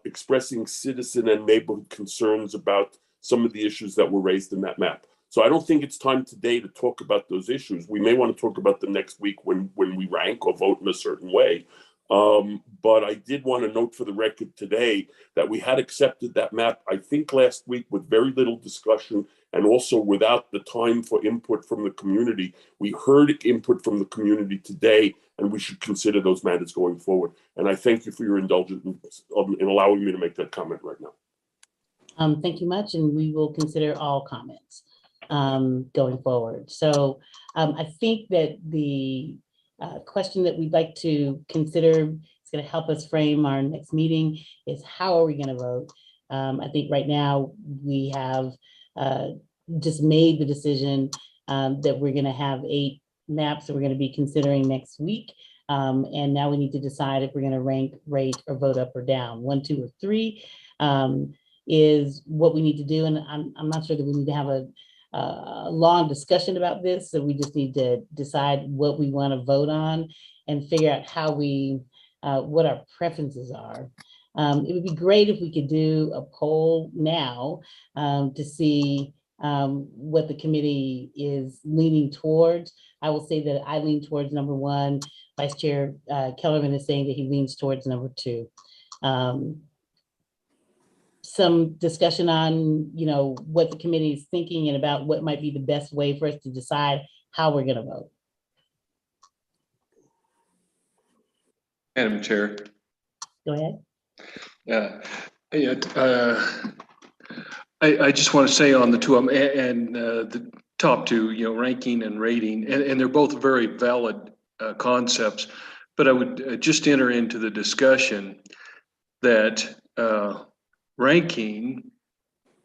expressing citizen and neighborhood concerns about some of the issues that were raised in that map. So I don't think it's time today to talk about those issues. We may want to talk about them next week when we rank or vote in a certain way. But I did want to note for the record today that we had accepted that map, I think last week, with very little discussion and also without the time for input from the community. We heard input from the community today, and we should consider those matters going forward. And I thank you for your indulgence in allowing me to make that comment right now. Thank you much, and we will consider all comments going forward. So I think that the question that we'd like to consider is going to help us frame our next meeting is how are we going to vote? I think right now we have just made the decision that we're going to have 8 maps that we're going to be considering next week. And now we need to decide if we're going to rank, rate, or vote up or down. 1, 2, or 3 is what we need to do. And I'm not sure that we need to have a long discussion about this. So we just need to decide what we want to vote on and figure out how what our preferences are. It would be great if we could do a poll now to see what the committee is leaning towards. I will say that I lean towards number 1. Vice Chair Kellerman is saying that he leans towards number 2. Some discussion on, what the committee is thinking and about what might be the best way for us to decide how we're going to vote. Madam Chair. Go ahead. I just want to say on the 2 of them and the top 2, ranking and rating, and they're both very valid concepts, but I would just enter into the discussion that ranking,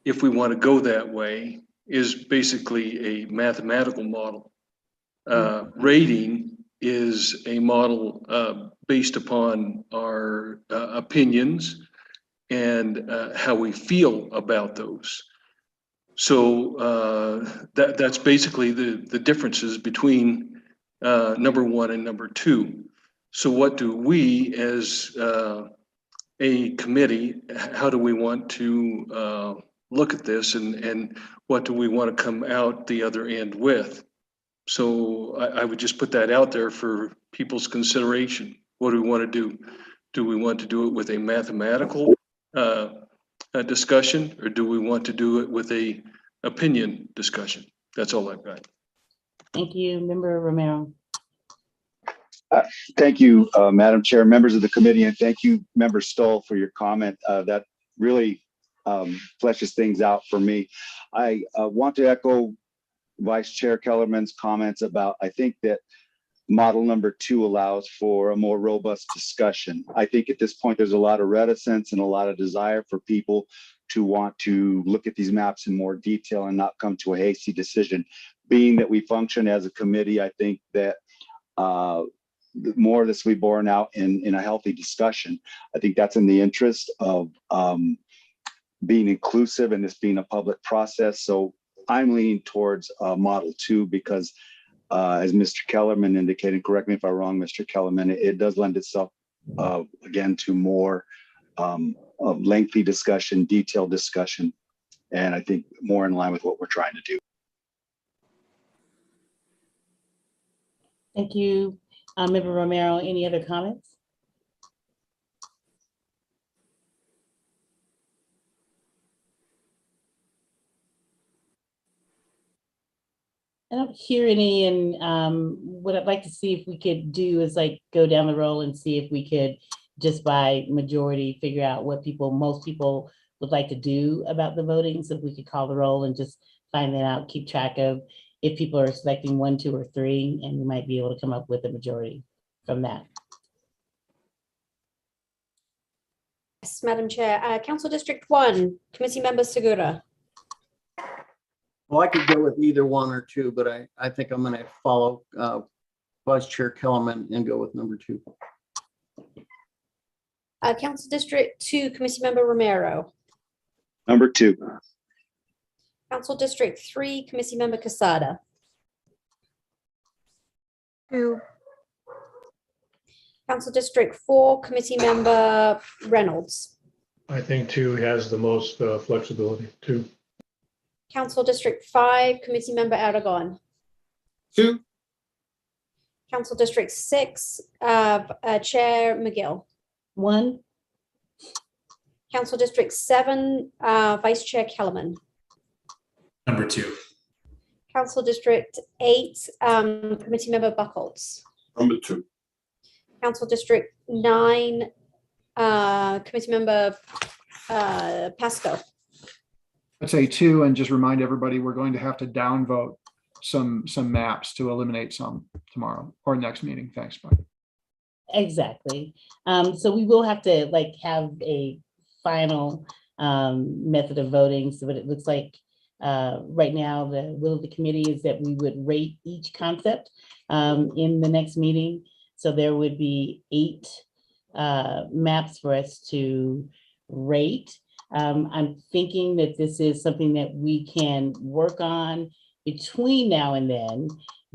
if we want to go that way, is basically a mathematical model. Rating is a model based upon our opinions and how we feel about those. So that's basically the differences between number 1 and number 2. So what do we as a committee, how do we want to look at this, and what do we want to come out the other end with? So I would just put that out there for people's consideration. What do we want to do? Do we want to do it with a mathematical discussion, or do we want to do it with a opinion discussion? That's all I've got. Thank you, Member Romero. Thank you, Madam Chair, members of the committee, and thank you, Member Stoll, for your comment. That really fleshes things out for me. I want to echo Vice Chair Kellerman's comments about, I think that model number 2 allows for a more robust discussion. I think at this point, there's a lot of reticence and a lot of desire for people to want to look at these maps in more detail and not come to a hasty decision. Being that we function as a committee, I think that more of this will be borne out in a healthy discussion. I think that's in the interest of being inclusive and this being a public process. So I'm leaning towards model 2 because as Mr. Kellerman indicated, correct me if I'm wrong, Mr. Kellerman, it does lend itself again to more lengthy discussion, detailed discussion, and I think more in line with what we're trying to do. Thank you, Member Romero. Any other comments? I don't hear any, and what I'd like to see if we could do is like go down the roll and see if we could just by majority figure out what most people would like to do about the voting. So if we could call the roll and just find that out, keep track of if people are selecting 1, 2, or 3, and we might be able to come up with a majority from that. Yes, Madam Chair. Council District 1, Committee Member Segura. Well, I could go with either 1 or 2, but I think I'm going to follow Vice Chair Kellerman and go with number 2. Council District 2, Committee Member Romero. Number 2. Council District 3, Committee Member Quesada. 2. Council District 4, Committee Member Reynolds. I think 2 has the most flexibility. 2. Council District 5, Committee Member Aragon. 2. Council District 6, Chair McGill. 1. Council District 7, Vice Chair Kellerman. Number 2. Council District 8, Committee Member Buckholz. Number 2. Council District 9, Committee Member Pasco. I'd say 2, and just remind everybody, we're going to have to downvote some maps to eliminate some tomorrow or next meeting. Thanks, Mike. Exactly. So we will have to have a final method of voting. So what it looks like right now, the will of the committee is that we would rate each concept in the next meeting. So there would be 8 maps for us to rate. I'm thinking that this is something that we can work on between now and then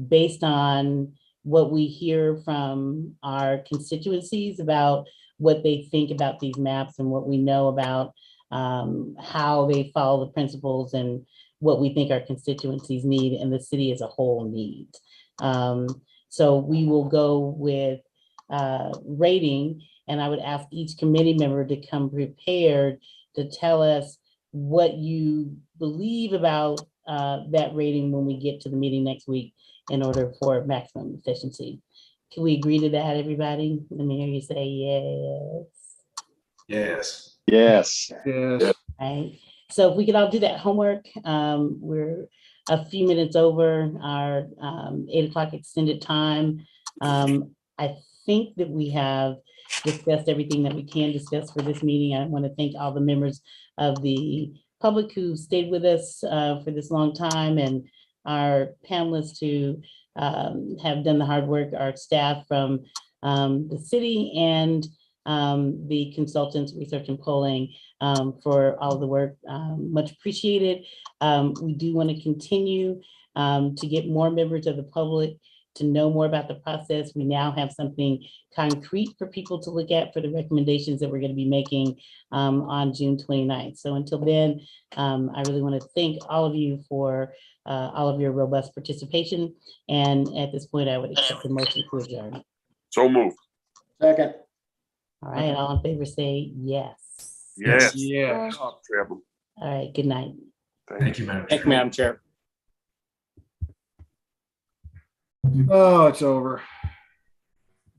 based on what we hear from our constituencies about what they think about these maps and what we know about how they follow the principles and what we think our constituencies need and the city as a whole needs. So we will go with rating, and I would ask each committee member to come prepared to tell us what you believe about that rating when we get to the meeting next week in order for maximum efficiency. Can we agree to that, everybody? Let me hear you say yes. Yes. Yes. Yes. Right. So if we could all do that homework, we're a few minutes over our 8 o'clock extended time. I think that we have discussed everything that we can discuss for this meeting. I want to thank all the members of the public who stayed with us for this long time, and our panelists who have done the hard work, our staff from the city and the consultants, research and polling for all of the work. Much appreciated. We do want to continue to get more members of the public to know more about the process. We now have something concrete for people to look at for the recommendations that we're going to be making on June 29th. So until then, I really want to thank all of you for all of your robust participation. And at this point, I would accept the motion to adjourn. So moved. Second. All right, all in favor say yes. Yes. Yeah. Top, Trevor. All right, good night. Thank you, Madam Thank you, Madam Chair. Oh, it's over.